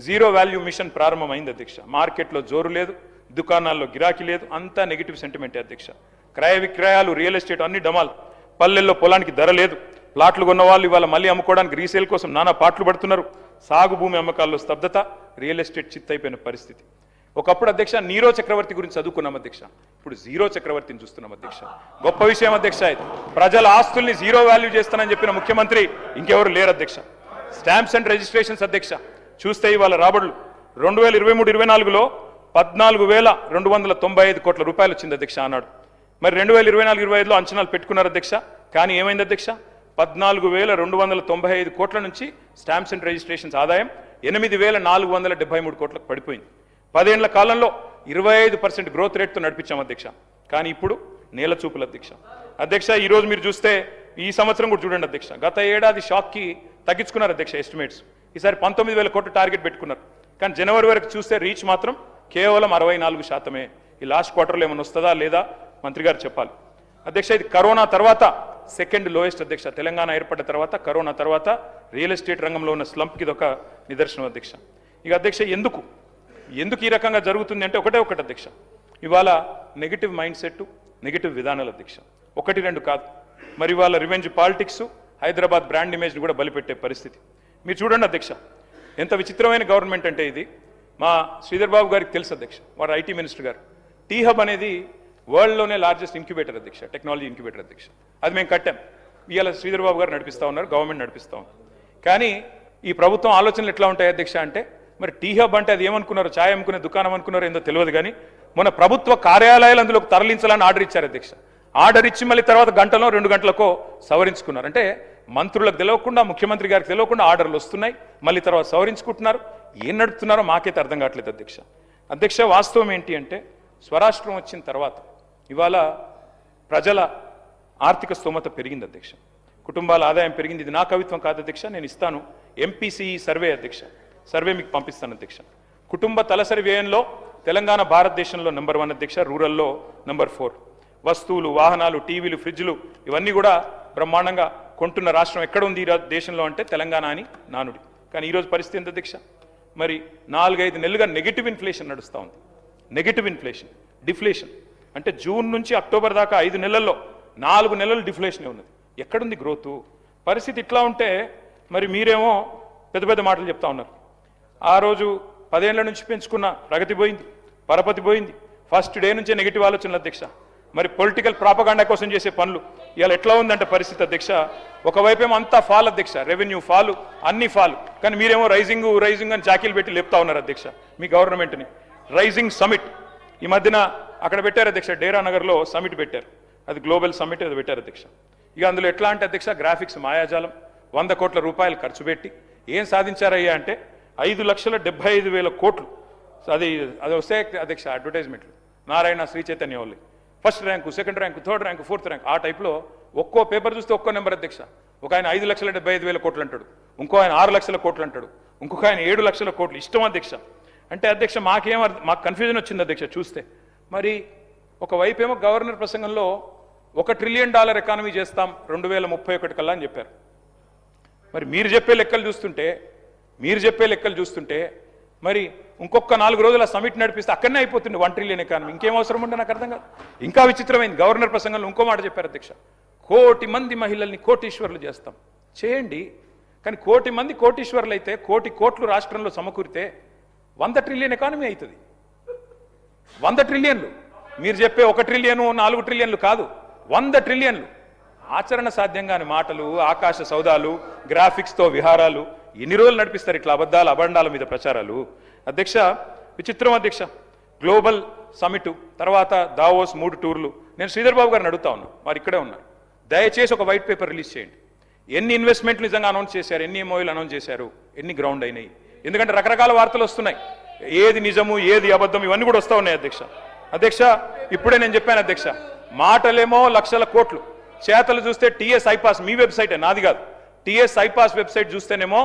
జీరో వాల్యూ మిషన్ ప్రారంభమైంది అధ్యక్ష. మార్కెట్లో జోరు లేదు, దుకాణాల్లో గిరాకీ లేదు, అంతా నెగిటివ్ సెంటిమెంటే అధ్యక్ష. క్రయ విక్రయాలు, రియల్ ఎస్టేట్ అన్ని డమాల్, పల్లెల్లో పొలానికి ధర లేదు, ప్లాట్లు కొన్న వాళ్ళు ఇవాళ మళ్ళీ అమ్ముకోవడానికి రీసేల్ కోసం నానా పాటలు పడుతున్నారు, సాగు భూమి అమ్మకాల్లో స్తబ్దత, రియల్ ఎస్టేట్ చిత్తైపోయిన పరిస్థితి. ఒకప్పుడు అధ్యక్ష నీరో చక్రవర్తి గురించి చదువుకున్నాం అధ్యక్ష, ఇప్పుడు జీరో చక్రవర్తిని చూస్తున్నాం అధ్యక్ష. గొప్ప విషయం అధ్యక్ష ఇది. ప్రజల ఆస్తుల్ని జీరో వాల్యూ చేస్తానని చెప్పిన ముఖ్యమంత్రి ఇంకెవరు లేరు అధ్యక్ష. స్టాంప్స్ అండ్ రిజిస్ట్రేషన్స్ అధ్యక్ష చూస్తే ఇవాళ రాబడులు 2023-24లో 14,295 కోట్ల రూపాయలు వచ్చింది అధ్యక్ష ఆనాడు. మరి 2024-25లో అంచనాలు పెట్టుకున్నారు అధ్యక్ష, కానీ ఏమైంది అధ్యక్ష? 14,295 కోట్ల నుంచి స్టాంప్స్ అండ్ రిజిస్ట్రేషన్స్ ఆదాయం 8,473 కోట్లకు పడిపోయింది. 10 ఏళ్ల కాలంలో 25% గ్రోత్ రేట్తో నడిపించాం అధ్యక్ష. కానీ ఇప్పుడు నేల చూపులు అధ్యక్ష. అధ్యక్ష ఈరోజు మీరు చూస్తే ఈ సంవత్సరం కూడా చూడండి అధ్యక్ష, గత ఏడాది షాక్కి తగ్గించుకున్నారు అధ్యక్ష ఎస్టిమేట్స్. ఈసారి 19,000 కోట్ల టార్గెట్ పెట్టుకున్నారు, కానీ జనవరి వరకు చూస్తే రీచ్ మాత్రం కేవలం 64%. ఈ లాస్ట్ క్వార్టర్లో ఏమైనా వస్తుందా లేదా మంత్రి గారు చెప్పాలి అధ్యక్ష. ఇది కరోనా తర్వాత సెకండ్ లోయెస్ట్ అధ్యక్ష. తెలంగాణ ఏర్పడ్డ తర్వాత కరోనా తర్వాత రియల్ ఎస్టేట్ రంగంలో ఉన్న స్లంప్కి ఇది ఒక నిదర్శనం అధ్యక్ష. ఇక అధ్యక్ష ఎందుకు ఈ రకంగా జరుగుతుంది అంటే ఒకటి అధ్యక్ష, ఇవాళ నెగిటివ్ మైండ్ సెట్, నెగిటివ్ విధానాలు అధ్యక్ష. 1-2 కాదు. మరి ఇవాళ రివెంజ్ పాలిటిక్స్, హైదరాబాద్ బ్రాండ్ ఇమేజ్ని కూడా బలిపెట్టే పరిస్థితి. మీరు చూడండి అధ్యక్ష, ఎంత విచిత్రమైన గవర్నమెంట్ అంటే ఇది. మా శ్రీధర్ బాబు గారికి తెలుసు అధ్యక్ష, వారు ఐటీ మినిస్టర్ గారు. టీ హబ్ అనేది వరల్డ్లోనే లార్జెస్ట్ ఇంక్యుబేటర్ అధ్యక్ష, టెక్నాలజీ ఇంక్యుబేటర్ అధ్యక్ష. అది మేము కట్టాం. ఇవాళ శ్రీధర్ బాబు గారు నడిపిస్తూ ఉన్నారు, గవర్నమెంట్ నడిపిస్తూ ఉన్నారు. కానీ ఈ ప్రభుత్వం ఆలోచనలు ఎట్లా ఉంటాయి అధ్యక్ష అంటే, మరి టీ హబ్ అంటే అది ఏమనుకున్నారు, ఛాయ్ అమ్ముకునే దుకాణం అనుకున్నారో ఏందో తెలియదు, కానీ మన ప్రభుత్వ కార్యాలయాలు అందులోకి తరలించాలని ఆర్డర్ ఇచ్చారు అధ్యక్ష. ఆర్డర్ ఇచ్చి మళ్ళీ తర్వాత గంటలో 2 గంటలకో సవరించుకున్నారు. అంటే మంత్రులకు తెలియకుండా, ముఖ్యమంత్రి గారికి తెలియకుండా ఆర్డర్లు వస్తున్నాయి, మళ్ళీ తర్వాత సవరించుకుంటున్నారు. ఏం నడుపుతున్నారో మాకైతే అర్థం కావట్లేదు అధ్యక్ష. అధ్యక్ష వాస్తవం ఏంటి అంటే, స్వరాష్ట్రం వచ్చిన తర్వాత ఇవాళ ప్రజల ఆర్థిక స్తోమత పెరిగింది అధ్యక్ష, కుటుంబాల ఆదాయం పెరిగింది. ఇది నా కవిత్వం కాదు అధ్యక్ష, నేను ఇస్తాను ఎంపీసీ సర్వే అధ్యక్ష, సర్వే మీకు పంపిస్తాను అధ్యక్ష. కుటుంబ తలసరి వ్యయంలో తెలంగాణ భారతదేశంలో నంబర్ 1 అధ్యక్ష, రూరల్లో నంబర్ 4. వస్తువులు, వాహనాలు, టీవీలు, ఫ్రిడ్జ్లు ఇవన్నీ కూడా బ్రహ్మాండంగా కొంటున్న రాష్ట్రం ఎక్కడ ఉంది ఈ దేశంలో అంటే తెలంగాణ అని నానుడి. కానీ ఈరోజు పరిస్థితి ఎంత అధ్యక్ష? మరి 4-5 నెలలుగా నెగిటివ్ ఇన్ఫ్లేషన్ నడుస్తూ ఉంది. నెగిటివ్ ఇన్ఫ్లేషన్, డిఫ్లేషన్ అంటే జూన్ నుంచి అక్టోబర్ దాకా 5 నెలల్లో 4 నెలలు డిఫ్లేషనే ఉన్నది. ఎక్కడుంది గ్రోతు? పరిస్థితి ఇట్లా ఉంటే మరి మీరేమో పెద్ద పెద్ద మాటలు చెప్తా ఉన్నారు. ఆ రోజు 10 ఏళ్ల నుంచి పెంచుకున్న ప్రగతి పోయింది, పరపతి పోయింది. ఫస్ట్ డే నుంచే నెగిటివ్ ఆలోచనలు అధ్యక్ష. మరి పొలిటికల్ ప్రాపగాండా కోసం చేసే పనులు ఇవాళ ఎట్లా ఉందంటే పరిస్థితి అధ్యక్ష, ఒకవైపేమో అంతా ఫాల్ అధ్యక్ష, రెవెన్యూ ఫాలు, అన్ని ఫాలు, కానీ మీరేమో రైజింగ్ అని జాకీలు పెట్టి లేపుతా ఉన్నారు అధ్యక్ష మీ గవర్నమెంట్ని. రైజింగ్ సమిట్ ఈ మధ్యన అక్కడ పెట్టారు అధ్యక్ష, డేరా నగర్లో సమిట్ పెట్టారు, అది గ్లోబల్ సమిట్ అది పెట్టారు అధ్యక్ష. ఇక అందులో ఎట్లా అంటే అధ్యక్ష, గ్రాఫిక్స్ మాయాజాలం, 100 కోట్ల రూపాయలు ఖర్చు పెట్టి ఏం సాధించారయ్యా అంటే 5,75,000 కోట్లు. అది వస్తే అధ్యక్ష అడ్వర్టైజ్మెంట్లు, నారాయణ శ్రీ చైతన్య వాళ్ళు first rank, second rank, third rank, fourth rank, ఆ టైప్లో ఒక్కో పేపర్ చూస్తే ఒక్కో నెంబర్ అధ్యక్ష. ఒక ఆయన 5,75,000 కోట్లు అంటాడు, ఇంకో ఆయన 6 లక్షల కోట్లు అంటాడు, ఇంకొక ఆయన 7 లక్షల కోట్లు, ఇష్టం అధ్యక్ష. అంటే అధ్యక్ష మాకు కన్ఫ్యూజన్ వచ్చింది అధ్యక్ష చూస్తే. మరి ఒకవైపేమో గవర్నర్ ప్రసంగంలో $1 ట్రిలియన్ ఎకానమీ చేస్తాం 2031 కల్లా అని చెప్పారు. మరి మీరు చెప్పే లెక్కలు చూస్తుంటే మరి ఇంకొక 4 రోజుల సమిట్ నడిపిస్తే అక్కడనే అయిపోతుంది 1 ట్రిలియన్ ఎకానమీ. ఇంకేం అవసరం ఉంటే నాకు అర్థం కాదు. ఇంకా విచిత్రమైంది, గవర్నర్ ప్రసంగంలో ఇంకో మాట చెప్పారు అధ్యక్ష, 1 కోటి మంది మహిళల్ని కోటీశ్వర్లు చేస్తాం. చేయండి, కానీ 1 కోటి మంది కోటీశ్వర్లు అయితే 1 కోటి కోట్లు రాష్ట్రంలో సమకూరితే 100 ట్రిలియన్ ఎకానమీ అవుతుంది. 100 ట్రిలియన్లు, మీరు చెప్పే 1 ట్రిలియన్ 4 ట్రిలియన్లు కాదు, 100 ట్రిలియన్లు. ఆచరణ సాధ్యంగాని మాటలు, ఆకాశ సౌదాలు, గ్రాఫిక్స్తో విహారాలు, ఎన్ని రోజులు నడిపిస్తారు ఇట్లా అబద్ధాలు అబండాల మీద ప్రచారాలు అధ్యక్ష? విచిత్రం అధ్యక్ష. గ్లోబల్ సమిట్ తర్వాత దావోస్ 3 టూర్లు. నేను శ్రీధర్ బాబు గారిని అడుగుతా ఉన్నా, వారు ఇక్కడే ఉన్నారు, దయచేసి ఒక వైట్ పేపర్ రిలీజ్ చేయండి. ఎన్ని ఇన్వెస్ట్మెంట్లు నిజంగా అనౌన్స్ చేశారు, ఎన్ని ఎంఓయూలు అనౌన్స్ చేశారు, ఎన్ని గ్రౌండ్ అయినాయి? ఎందుకంటే రకరకాల వార్తలు వస్తున్నాయి, ఏది నిజము ఏది అబద్ధం ఇవన్నీ కూడా వస్తూ ఉన్నాయి అధ్యక్ష. ఇప్పుడే నేను చెప్పాను అధ్యక్ష, మాటలేమో లక్షల కోట్లు, చేతలు చూస్తే టీఎస్ ఐపాస్, మీ వెబ్సైటే నాది కాదు, టీఎస్ ఐపాస్ వెబ్సైట్ చూస్తేనేమో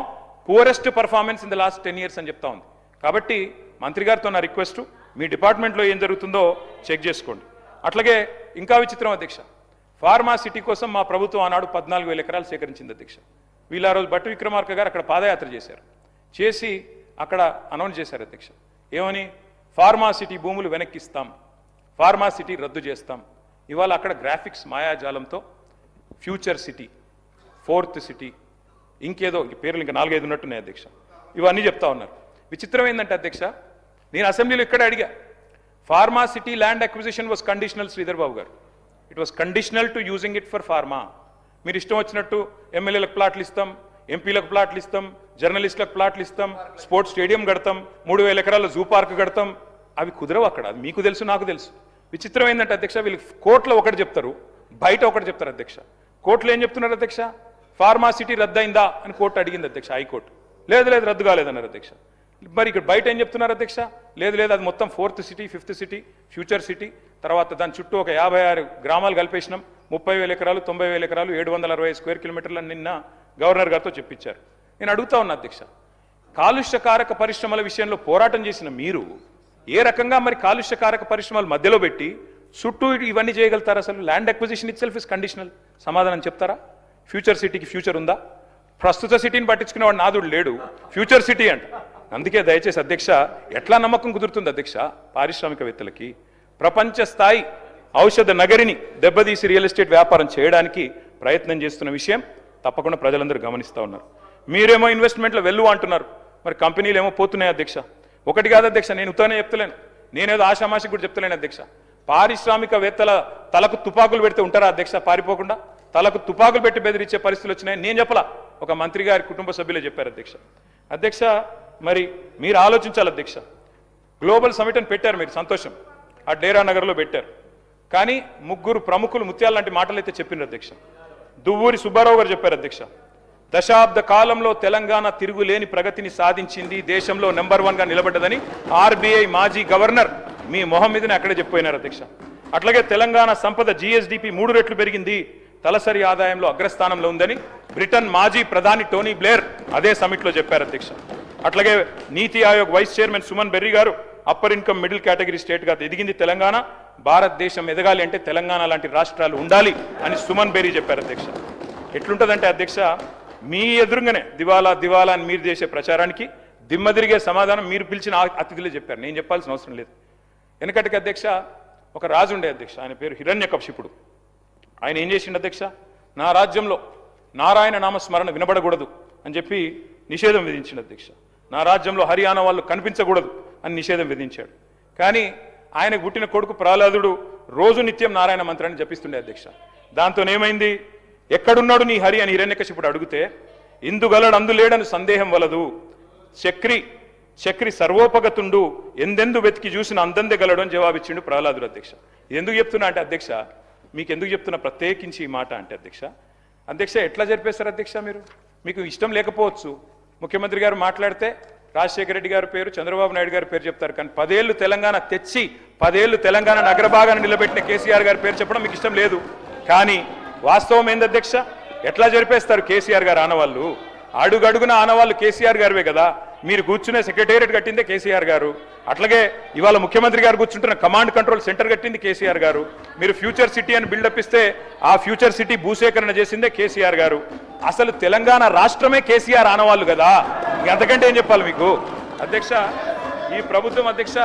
poorest performance in the last 10 years అని చెప్తా ఉంది. కాబట్టి మంత్రి గారితో నా రిక్వెస్ట్, మీ డిపార్ట్మెంట్లో ఏం జరుగుతుందో చెక్ చేసుకోండి. అట్లాగే ఇంకా విచిత్రం అధ్యక్ష, ఫార్మా సిటీ కోసం మా ప్రభుత్వం ఆనాడు 14,000 ఎకరాలు సేకరించింది అధ్యక్ష. వీళ్ళు ఆ రోజు భట్టి విక్రమార్క గారు అక్కడ పాదయాత్ర చేసి అక్కడ అనౌన్స్ చేశారు అధ్యక్ష, ఏమని? ఫార్మా సిటీ భూములు వెనక్కిస్తాం, ఫార్మా సిటీ రద్దు చేస్తాం. ఇవాళ అక్కడ గ్రాఫిక్స్ మాయాజాలంతో ఫ్యూచర్ సిటీ, 4th సిటీ, ఇంకేదో పేర్లు ఇంకా 4-5 ఉన్నట్టున్నాయి అధ్యక్ష. ఇవన్నీ చెప్తా ఉన్నారు. విచిత్రం ఏంటంటే అధ్యక్ష, నేను అసెంబ్లీలో ఇక్కడ అడిగా, pharma city land acquisition was conditional Sridhar Babu గారు, it was conditional to using it for pharma. మీరు ఇష్టం వచ్చినట్టు ఎమ్మెల్యేలకు ప్లాట్లు ఇస్తాం, ఎంపీలకు ప్లాట్లు ఇస్తాం, జర్నలిస్టులకు ప్లాట్లు ఇస్తాం, స్పోర్ట్స్ స్టేడియం కడతాం, 3,000 ఎకరాల జూ పార్క్ కడతాం, అవి కుదరవు అక్కడ. అది మీకు తెలుసు, నాకు తెలుసు. విచిత్రం ఏంటంటే అధ్యక్ష, వీళ్ళు కోర్టులో ఒకటి చెప్తారు, బయట ఒకటి చెప్తారు అధ్యక్ష. కోర్టులో ఏం చెప్తున్నారు అధ్యక్ష? ఫార్మా సిటీ రద్దయిందా అని కోర్టు అడిగింది అధ్యక్ష, హైకోర్టు. లేదు రద్దు కాలేదన్నారు అధ్యక్ష. మరి ఇక్కడ బయట ఏం చెప్తున్నారు అధ్యక్ష? లేదు అది మొత్తం 4th city, 5th city, future city, తర్వాత దాని చుట్టూ ఒక 56 గ్రామాలు కలిపేసినాం, 30,000 ఎకరాలు, 90,000 ఎకరాలు, 760 స్క్వేర్ కిలోమీటర్లను నిన్న గవర్నర్ గారితో చెప్పించారు. నేను అడుగుతా ఉన్నా అధ్యక్ష, కాలుష్యకారక పరిశ్రమల విషయంలో పోరాటం చేసిన మీరు ఏ రకంగా మరి కాలుష్యకారక పరిశ్రమల మధ్యలో పెట్టి చుట్టూ ఇవన్నీ చేయగలుగుతారు? అసలు land acquisition it self is conditional. సమాధానం చెప్తారా? ఫ్యూచర్ సిటీకి ఫ్యూచర్ ఉందా? ప్రస్తుత సిటీని పట్టించుకునేవాడు నాదుడు లేడు, ఫ్యూచర్ సిటీ అంట. అందుకే దయచేసి అధ్యక్ష, ఎట్లా నమ్మకం కుదురుతుంది అధ్యక్ష పారిశ్రామికవేత్తలకి? ప్రపంచ స్థాయి ఔషధ నగరిని దెబ్బతీసి రియల్ ఎస్టేట్ వ్యాపారం చేయడానికి ప్రయత్నం చేస్తున్న విషయం తప్పకుండా ప్రజలందరూ గమనిస్తూ ఉన్నారు. మీరేమో ఇన్వెస్ట్మెంట్లో వెళ్ళు అంటున్నారు, మరి కంపెనీలు ఏమో పోతున్నాయి అధ్యక్ష. ఒకటి కాదు అధ్యక్ష, నేను ఉత్తనే చెప్తలేను, నేనేదో ఆషామాషికి కూడా చెప్తలేను అధ్యక్ష. పారిశ్రామికవేత్తల తలకు తుపాకులు పెడితే ఉంటారా అధ్యక్ష పారిపోకుండా? తలకు తుపాకులు పెట్టి బెదిరించే పరిస్థితులు వచ్చినాయి. నేను చెప్పలా, ఒక మంత్రి గారి కుటుంబ సభ్యులే చెప్పారు అధ్యక్ష. మరి మీరు ఆలోచించాలి అధ్యక్ష. గ్లోబల్ సమిట్ అని పెట్టారు మీరు, సంతోషం, ఆ డేరా నగర్లో పెట్టారు. కానీ 3 ప్రముఖులు ముత్యాల లాంటి మాటలు అయితే చెప్పినారు అధ్యక్ష. దువ్వూరి సుబ్బారావు గారు చెప్పారు అధ్యక్ష, దశాబ్ద కాలంలో తెలంగాణ తిరుగులేని ప్రగతిని సాధించింది, దేశంలో నెంబర్ 1గా నిలబడ్డదని ఆర్బీఐ మాజీ గవర్నర్ మీ మొహం మీదనే అక్కడే చెప్పిపోయినారు అధ్యక్ష. అట్లాగే తెలంగాణ సంపద జీఎస్డిపి 3 రెట్లు పెరిగింది, తలసరి ఆదాయంలో అగ్రస్థానంలో ఉందని బ్రిటన్ మాజీ ప్రధాని టోనీ బ్లేర్ అదే సమిట్లో చెప్పారు అధ్యక్ష. అట్లాగే నీతి ఆయోగ్ వైస్ చైర్మన్ సుమన్ బెర్రీ గారు అప్పర్ ఇన్కమ్ మిడిల్ కేటగిరీ స్టేట్గా ఎదిగింది తెలంగాణ, భారతదేశం ఎదగాలి అంటే తెలంగాణ లాంటి రాష్ట్రాలు ఉండాలి అని సుమన్ బెర్రీ చెప్పారు అధ్యక్ష. ఎట్లుంటుందంటే అధ్యక్ష, మీ ఎదురుగానే దివాలా అని మీరు చేసే ప్రచారానికి దిమ్మ తిరిగే సమాధానం మీరు పిలిచిన అతిథులే చెప్పారు, నేను చెప్పాల్సిన అవసరం లేదు. వెనకటికి అధ్యక్ష ఒక రాజు ఉండే అధ్యక్ష, ఆయన పేరు హిరణ్యకశిపుడు. ఆయన ఏం చేసిండు అధ్యక్ష, నా రాజ్యంలో నారాయణ నామస్మరణ వినబడకూడదు అని చెప్పి నిషేధం విధించిండు అధ్యక్ష. నా రాజ్యంలో హరియానా వాళ్ళు కనిపించకూడదు అని నిషేధం విధించాడు. కానీ ఆయనకు పుట్టిన కొడుకు ప్రహ్లాదుడు రోజు నిత్యం నారాయణ మంత్రాన్ని జపిస్తుండే అధ్యక్ష. దాంతోనేమైంది? ఎక్కడున్నాడు నీ హరి అని హిరణ్యకశిపుడు అడిగితే ఇందుగలడు అందులేడని సందేహం వలదు, చక్రి సర్వోపగతుండు ఎందెందు వెతికి చూసిన అందందే గలడు అని జవాబిచ్చిండు ప్రహ్లాదుడు అధ్యక్ష. ఎందుకు చెప్తున్నా అంటే అధ్యక్ష, మీకు ఎందుకు చెప్తున్నా ప్రత్యేకించి ఈ మాట అంటే అధ్యక్ష ఎట్లా జరిపేస్తారు అధ్యక్ష? మీకు ఇష్టం లేకపోవచ్చు, ముఖ్యమంత్రి గారు మాట్లాడితే రాజశేఖర రెడ్డి గారి పేరు, చంద్రబాబు నాయుడు గారి పేరు చెప్తారు, కానీ 10 ఏళ్ళు తెలంగాణ తెచ్చి 10 ఏళ్ళు తెలంగాణ అగ్రభాగాన్ని నిలబెట్టిన కేసీఆర్ గారి పేరు చెప్పడం మీకు ఇష్టం లేదు. కానీ వాస్తవం ఏంది అధ్యక్ష? ఎట్లా జరిపేస్తారు కేసీఆర్ గారు ఆనవాళ్ళు? అడుగడుగున ఆనవాళ్ళు కేసీఆర్ గారివే కదా. మీరు కూర్చునే సెక్రటేరియట్ కట్టిందే కేసీఆర్ గారు, అట్లాగే ఇవాళ ముఖ్యమంత్రి గారు కూర్చుంటున్న కమాండ్ కంట్రోల్ సెంటర్ కట్టింది కేసీఆర్ గారు. మీరు ఫ్యూచర్ సిటీ అని బిల్డప్ ఇస్తే ఆ ఫ్యూచర్ సిటీ భూసేకరణ చేసిందే కేసీఆర్ గారు. అసలు తెలంగాణ రాష్ట్రమే కేసీఆర్ ఆనవాళ్ళు కదా. అంతకంటే ఏం చెప్పాలి మీకు అధ్యక్ష? ఈ ప్రభుత్వం అధ్యక్ష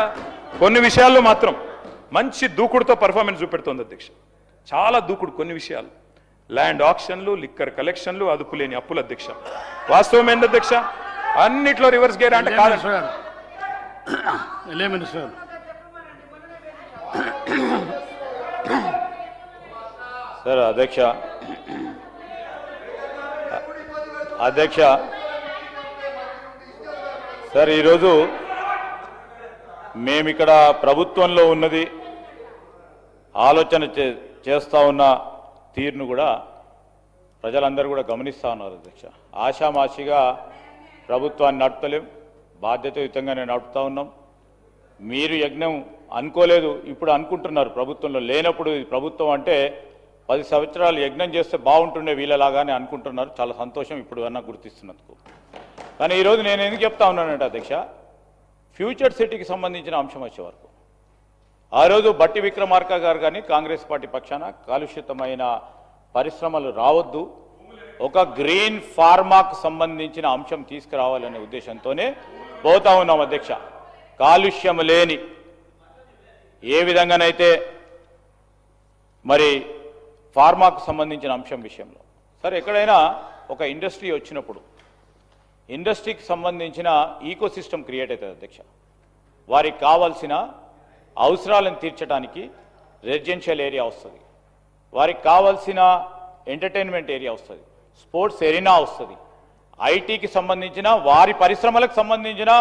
కొన్ని విషయాల్లో మాత్రం మంచి దూకుడుతో పర్ఫార్మెన్స్ చూపెడుతోంది అధ్యక్ష. చాలా దూకుడు కొన్ని విషయాలు, ల్యాండ్ ఆక్షన్లు, లిక్కర్ కలెక్షన్లు, అదుపులేని అప్పులు అధ్యక్ష. వాస్తవం ఏంది అధ్యక్ష? అన్నిట్లో రివర్స్ గేర్ అంటే కాదు సార్. అధ్యక్ష సార్, ఈరోజు మేమిక్కడ ప్రభుత్వంలో ఉన్నది ఆలోచన చేస్తా ఉన్న తీరును కూడా ప్రజలందరూ కూడా గమనిస్తూ ఉన్నారు అధ్యక్ష. ఆషామాషిగా ప్రభుత్వాన్ని నడుపుతలేం, బాధ్యతాయుతంగానే నడుపుతా ఉన్నాం. మీరు యజ్ఞం అనుకోలేదు, ఇప్పుడు అనుకుంటున్నారు. ప్రభుత్వంలో లేనప్పుడు ప్రభుత్వం అంటే 10 సంవత్సరాలు యజ్ఞం చేస్తే బాగుంటుండే వీళ్ళలాగానే అనుకుంటున్నారు. చాలా సంతోషం ఇప్పుడు అన్నా గుర్తిస్తున్నందుకు. కానీ ఈరోజు నేను ఎందుకు చెప్తా ఉన్నానంటే అధ్యక్ష, ఫ్యూచర్ సిటీకి సంబంధించిన అంశం వచ్చే వరకు ఆ రోజు బట్టి విక్రమార్క గారు కానీ కాంగ్రెస్ పార్టీ పక్షాన కాలుష్యతమైన పరిశ్రమలు రావద్దు, ఒక గ్రీన్ ఫార్మాకు సంబంధించిన అంశం తీసుకురావాలనే ఉద్దేశంతోనే పోతా ఉన్నాం అధ్యక్ష. కాలుష్యం లేని ఏ విధంగానైతే మరి ఫార్మాకు సంబంధించిన అంశం విషయంలో సరే, ఎక్కడైనా ఒక ఇండస్ట్రీ వచ్చినప్పుడు ఇండస్ట్రీకి సంబంధించిన ఈకో సిస్టమ్ క్రియేట్ అవుతుంది అధ్యక్ష. వారికి కావాల్సిన అవసరాలను తీర్చడానికి రెసిడెన్షియల్ ఏరియా వస్తుంది, వారికి కావాల్సిన ఎంటర్టైన్మెంట్ ఏరియా వస్తుంది, స్పోర్ట్స్ ఎరీనా వస్తుంది, ఐటీకి సంబంధించిన వారి పరిశ్రమలకు సంబంధించిన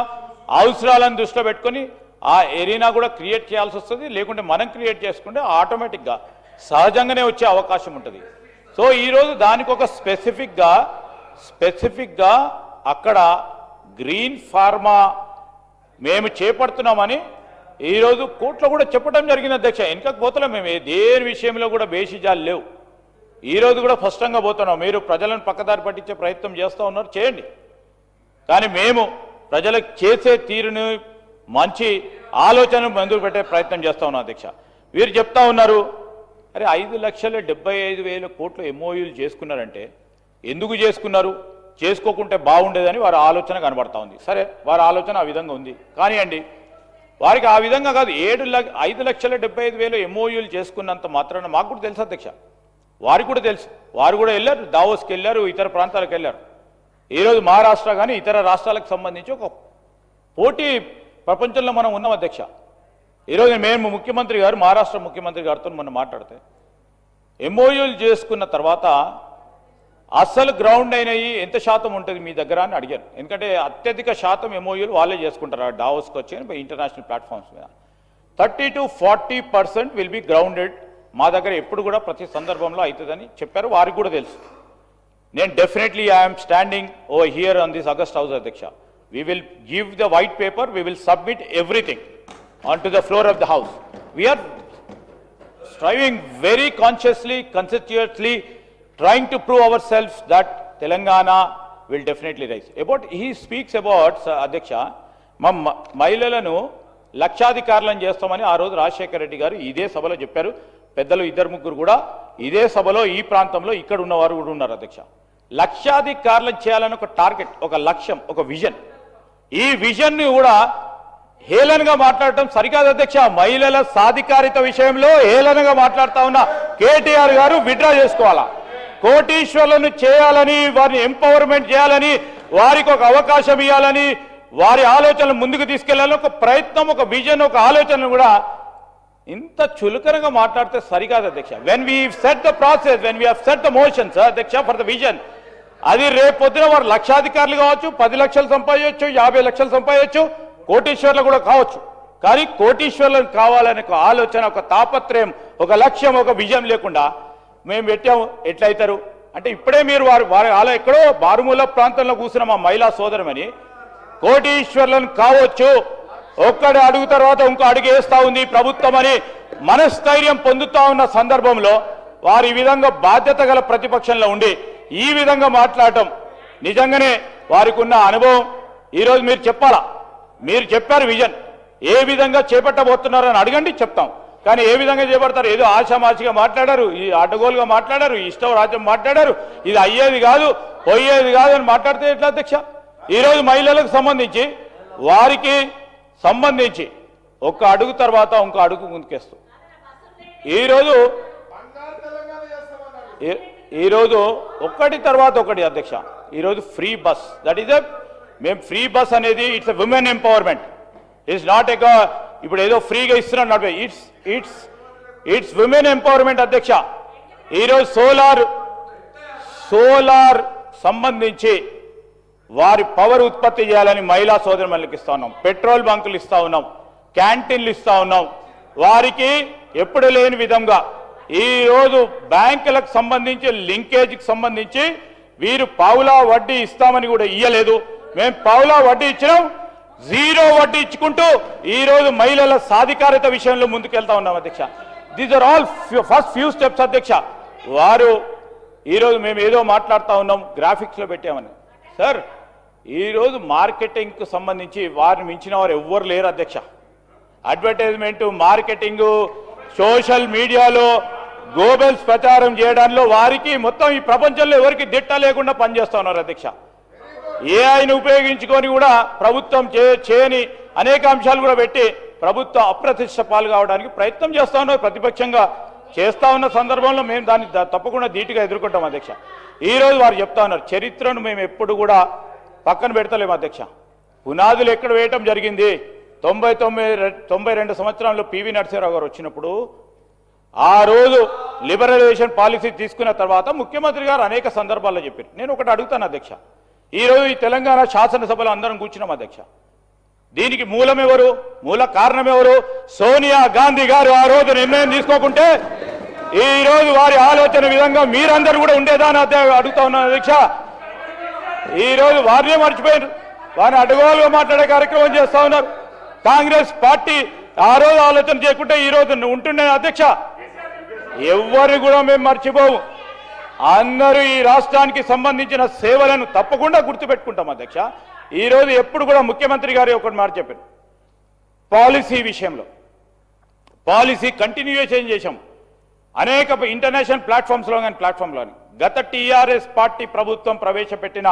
అవసరాలను దృష్టిలో పెట్టుకొని ఆ ఎరీనా కూడా క్రియేట్ చేయాల్సి వస్తుంది. లేకుంటే మనం క్రియేట్ చేసుకుంటే ఆటోమేటిక్గా సహజంగానే వచ్చే అవకాశం ఉంటుంది. సో ఈరోజు దానికి ఒక స్పెసిఫిక్గా అక్కడ గ్రీన్ ఫార్మా మేము చేపడుతున్నామని ఈరోజు కోర్టులో కూడా చెప్పడం జరిగింది అధ్యక్ష. వెనుకకు పోతున్నాం మేము, దేని విషయంలో కూడా బేషిజాలు లేవు. ఈరోజు కూడా స్పష్టంగా పోతున్నాం. మీరు ప్రజలను పక్కదారి పట్టించే ప్రయత్నం చేస్తూ ఉన్నారు, చేయండి. కానీ మేము ప్రజలకు చేసే తీరుని మంచి ఆలోచన ముందుకు పెట్టే ప్రయత్నం చేస్తూ ఉన్నాం అధ్యక్ష. వీరు చెప్తా ఉన్నారు, అరే 5,75,000 కోట్లు ఎంఓయూలు చేసుకున్నారంటే ఎందుకు చేసుకున్నారు? చేసుకోకుంటే బాగుండేదని వారి ఆలోచన కనబడతా ఉంది. సరే, వారి ఆలోచన ఆ విధంగా ఉంది కానివ్వండి. వారికి ఆ విధంగా కాదు, 5,75,000 ఎంఓయూలు చేసుకున్నంత మాత్రాన మాకు కూడా తెలుసు అధ్యక్ష, వారికి కూడా తెలుసు. వారు కూడా వెళ్ళారు, దావోస్కి వెళ్ళారు, ఇతర ప్రాంతాలకు వెళ్ళారు. ఈరోజు మహారాష్ట్ర కానీ ఇతర రాష్ట్రాలకు సంబంధించి ఒక పోటీ ప్రపంచంలో మనం ఉన్నాం అధ్యక్ష. ఈరోజు మేము ముఖ్యమంత్రి గారు, మహారాష్ట్ర ముఖ్యమంత్రి గారితో మనం మాట్లాడితే ఎంఓయూలు చేసుకున్న తర్వాత అసలు గ్రౌండ్ అయినవి ఎంత శాతం ఉంటుంది మీ దగ్గర అని అడిగారు. ఎందుకంటే అత్యధిక శాతం ఎంఓయూలు వాళ్ళే చేసుకుంటారు డావోస్కి వచ్చి ఇంటర్నేషనల్ ప్లాట్ఫామ్స్ మీద. 30 to 40% విల్ బి గ్రౌండెడ్. మా దగ్గర ఎప్పుడు కూడా ప్రతి సందర్భంలో అవుతుందని చెప్పారు, వారికి కూడా తెలుసు. నేను definitely I'm standing over here on this August house అధ్యక్ష. We will give the white paper, we will submit everything onto the floor of the house. We are striving very consciously, conscientiously, trying to prove ourselves that Telangana will definitely rise. He speaks about, Adhyaksha, మహిళలను లక్షాధికారులను చేస్తామని ఆ రోజు రాజశేఖర రెడ్డి గారు ఇదే సభలో చెప్పారు. పెద్దలు 2-3 కూడా ఇదే సభలో ఈ ప్రాంతంలో ఇక్కడ ఉన్నవారు కూడా ఉన్నారు అధ్యక్ష. లక్షాధికారులను చేయాలని ఒక టార్గెట్, ఒక లక్ష్యం, ఒక విజన్. ఈ విజన్ ని కూడా హేళనగా మాట్లాడటం సరికాదు అధ్యక్ష. మహిళల సాధికారిత విషయంలో హేళనగా మాట్లాడుతా ఉన్న కేటీఆర్ గారు విత్డ్రా చేసుకోవాలా. కోటీశ్వర్లను చేయాలని, వారిని ఎంపవర్మెంట్ చేయాలని, వారికి ఒక అవకాశం ఇవ్వాలని, వారి ఆలోచనలు ముందుకు తీసుకెళ్లాలని ఒక ప్రయత్నం, ఒక విజన్, ఒక ఆలోచన కూడా ఇంత చులకనగా మాట్లాడితే సరికాదు అధ్యక్ష. When we set the process, when we set the motions అధ్యక్ష ఫర్ ద విజన్, అది రేపు పొద్దున వారు లక్షాధికారులు కావచ్చు, 10 లక్షలు సంపాదించవచ్చు, 50 లక్షలు సంపాదించవచ్చు, కోటీశ్వర్లు కూడా కావచ్చు. కానీ కోటీశ్వర్లను కావాలనే ఒక ఆలోచన, ఒక తాపత్రయం, ఒక లక్ష్యం, ఒక విజయం లేకుండా మేము పెట్టాము ఎట్లయితారు అంటే ఇప్పుడే మీరు వారి అలా ఎక్కడో బారుమూల ప్రాంతంలో కూర్చున్న మా మహిళా సోదరమని కోటీశ్వర్లను కావచ్చు, ఒక్కడి అడుగు తర్వాత ఇంకో అడుగు వేస్తా ఉంది ప్రభుత్వం అని మనస్థైర్యం పొందుతా ఉన్న సందర్భంలో వారు ఈ విధంగా బాధ్యత గల ప్రతిపక్షంలో ఉండి ఈ విధంగా మాట్లాడటం నిజంగానే వారికి ఉన్న అనుభవం ఈరోజు మీరు చెప్పాలా. మీరు చెప్పారు విజన్ ఏ విధంగా చేపట్టబోతున్నారని అడగండి, చెప్తాం. కానీ ఏ విధంగా చేపడతారు? ఏదో ఆశామాషిగా మాట్లాడారు, ఈ అడ్డగోలుగా మాట్లాడారు, ఇష్టం రాజ్యం మాట్లాడారు, ఇది అయ్యేది కాదు పోయేది కాదు అని మాట్లాడితే ఎట్లా అధ్యక్ష? ఈరోజు మహిళలకు సంబంధించి వారికి సంబంధించి ఒక అడుగు తర్వాత ఇంకో అడుగు ముందుకేస్తూ ఈరోజు ఒకటి తర్వాత ఒకటి అధ్యక్ష. ఈరోజు ఫ్రీ బస్, దట్ ఈస్ మేము ఫ్రీ బస్ అనేది it's women empowerment, it's not a ఇప్పుడు ఏదో ఫ్రీగా ఇస్తున్నాం నడిపే, ఇట్స్ విమెన్ ఎంపవర్మెంట్ అధ్యక్ష. ఈరోజు సోలార్ సంబంధించి వారి పవర్ ఉత్పత్తి చేయాలని మహిళా సోదరులకు ఇస్తా ఉన్నాం, పెట్రోల్ బంకులు ఇస్తా ఉన్నాం, క్యాంటీన్లు ఇస్తా ఉన్నాం. వారికి ఎప్పుడు లేని విధంగా ఈరోజు బ్యాంకులకు సంబంధించి లింకేజ్కి సంబంధించి వీరు పావులా వడ్డీ ఇస్తామని కూడా ఇయ్యలేదు. మేము పావులా వడ్డీ ఇచ్చినాం, 0 వడ్డీ ఇచ్చుకుంటూ ఈరోజు మహిళల సాధికారత విషయంలో ముందుకెళ్తా ఉన్నాం అధ్యక్ష. These are all first few steps అధ్యక్ష. వారు ఈరోజు మేము ఏదో మాట్లాడుతూ ఉన్నాం, గ్రాఫిక్స్లో పెట్టామని. సార్ ఈరోజు మార్కెటింగ్కు సంబంధించి వారిని మించిన వారు ఎవ్వరు లేరు అధ్యక్ష. అడ్వర్టైజ్మెంట్, మార్కెటింగ్, సోషల్ మీడియాలో గోబెల్స్ ప్రచారం చేయడంలో వారికి మొత్తం ఈ ప్రపంచంలో ఎవరికి దిట్ట లేకుండా పనిచేస్తూ ఉన్నారు అధ్యక్ష. ఏఐని ఉపయోగించుకొని కూడా ప్రభుత్వం చేయని అనేక అంశాలు కూడా పెట్టి ప్రభుత్వ అప్రతిష్ట పాలు కావడానికి ప్రయత్నం చేస్తూ ఉన్నారు. ప్రతిపక్షంగా చేస్తూ ఉన్న సందర్భంలో మేము దాన్ని తప్పకుండా ధీటుగా ఎదుర్కొంటాం అధ్యక్ష. ఈరోజు వారు చెప్తా ఉన్నారు చరిత్రను మేము ఎప్పుడు కూడా పక్కన పెడతలేము అధ్యక్ష. పునాదులు ఎక్కడ వేయటం జరిగింది? 92 సంవత్సరంలో పివి నరసింహారావు గారు వచ్చినప్పుడు ఆ రోజు లిబరలైజేషన్ పాలసీ తీసుకున్న తర్వాత ముఖ్యమంత్రి గారు అనేక సందర్భాల్లో చెప్పారు. నేను ఒకటి అడుగుతాను అధ్యక్ష, ఈరోజు ఈ తెలంగాణ శాసనసభలో అందరం కూర్చున్నాం అధ్యక్ష. దీనికి మూలం ఎవరు? మూల కారణం ఎవరు? సోనియా గాంధీ గారు ఆ రోజు నిర్ణయం తీసుకోకుంటే ఈ రోజు వారి ఆలోచన విధంగా మీరందరూ కూడా ఉండేదాని అడుగుతా ఉన్నాను అధ్యక్ష. ఈ రోజు వారినే మర్చిపోయారు, వారిని అడ్డగోలుగా మాట్లాడే కార్యక్రమం చేస్తా ఉన్నారు. కాంగ్రెస్ పార్టీ ఆ రోజు ఆలోచన చేయకుంటే ఈ రోజు ఉంటుండే అధ్యక్ష. ఎవరు కూడా మేము మర్చిపోము. అందరూ ఈ రాష్ట్రానికి సంబంధించిన సేవలను తప్పకుండా గుర్తుపెట్టుకుంటాం అధ్యక్ష. ఈ రోజు ఎప్పుడు కూడా ముఖ్యమంత్రి గారు ఒకటి మాట చెప్పారు, పాలసీ విషయంలో పాలసీ కంటిన్యూయేషన్ చేశాం అనేక ఇంటర్నేషనల్ ప్లాట్ఫామ్స్లో కానీ ప్లాట్ఫామ్లో. గత టీఆర్ఎస్ పార్టీ ప్రభుత్వం ప్రవేశపెట్టిన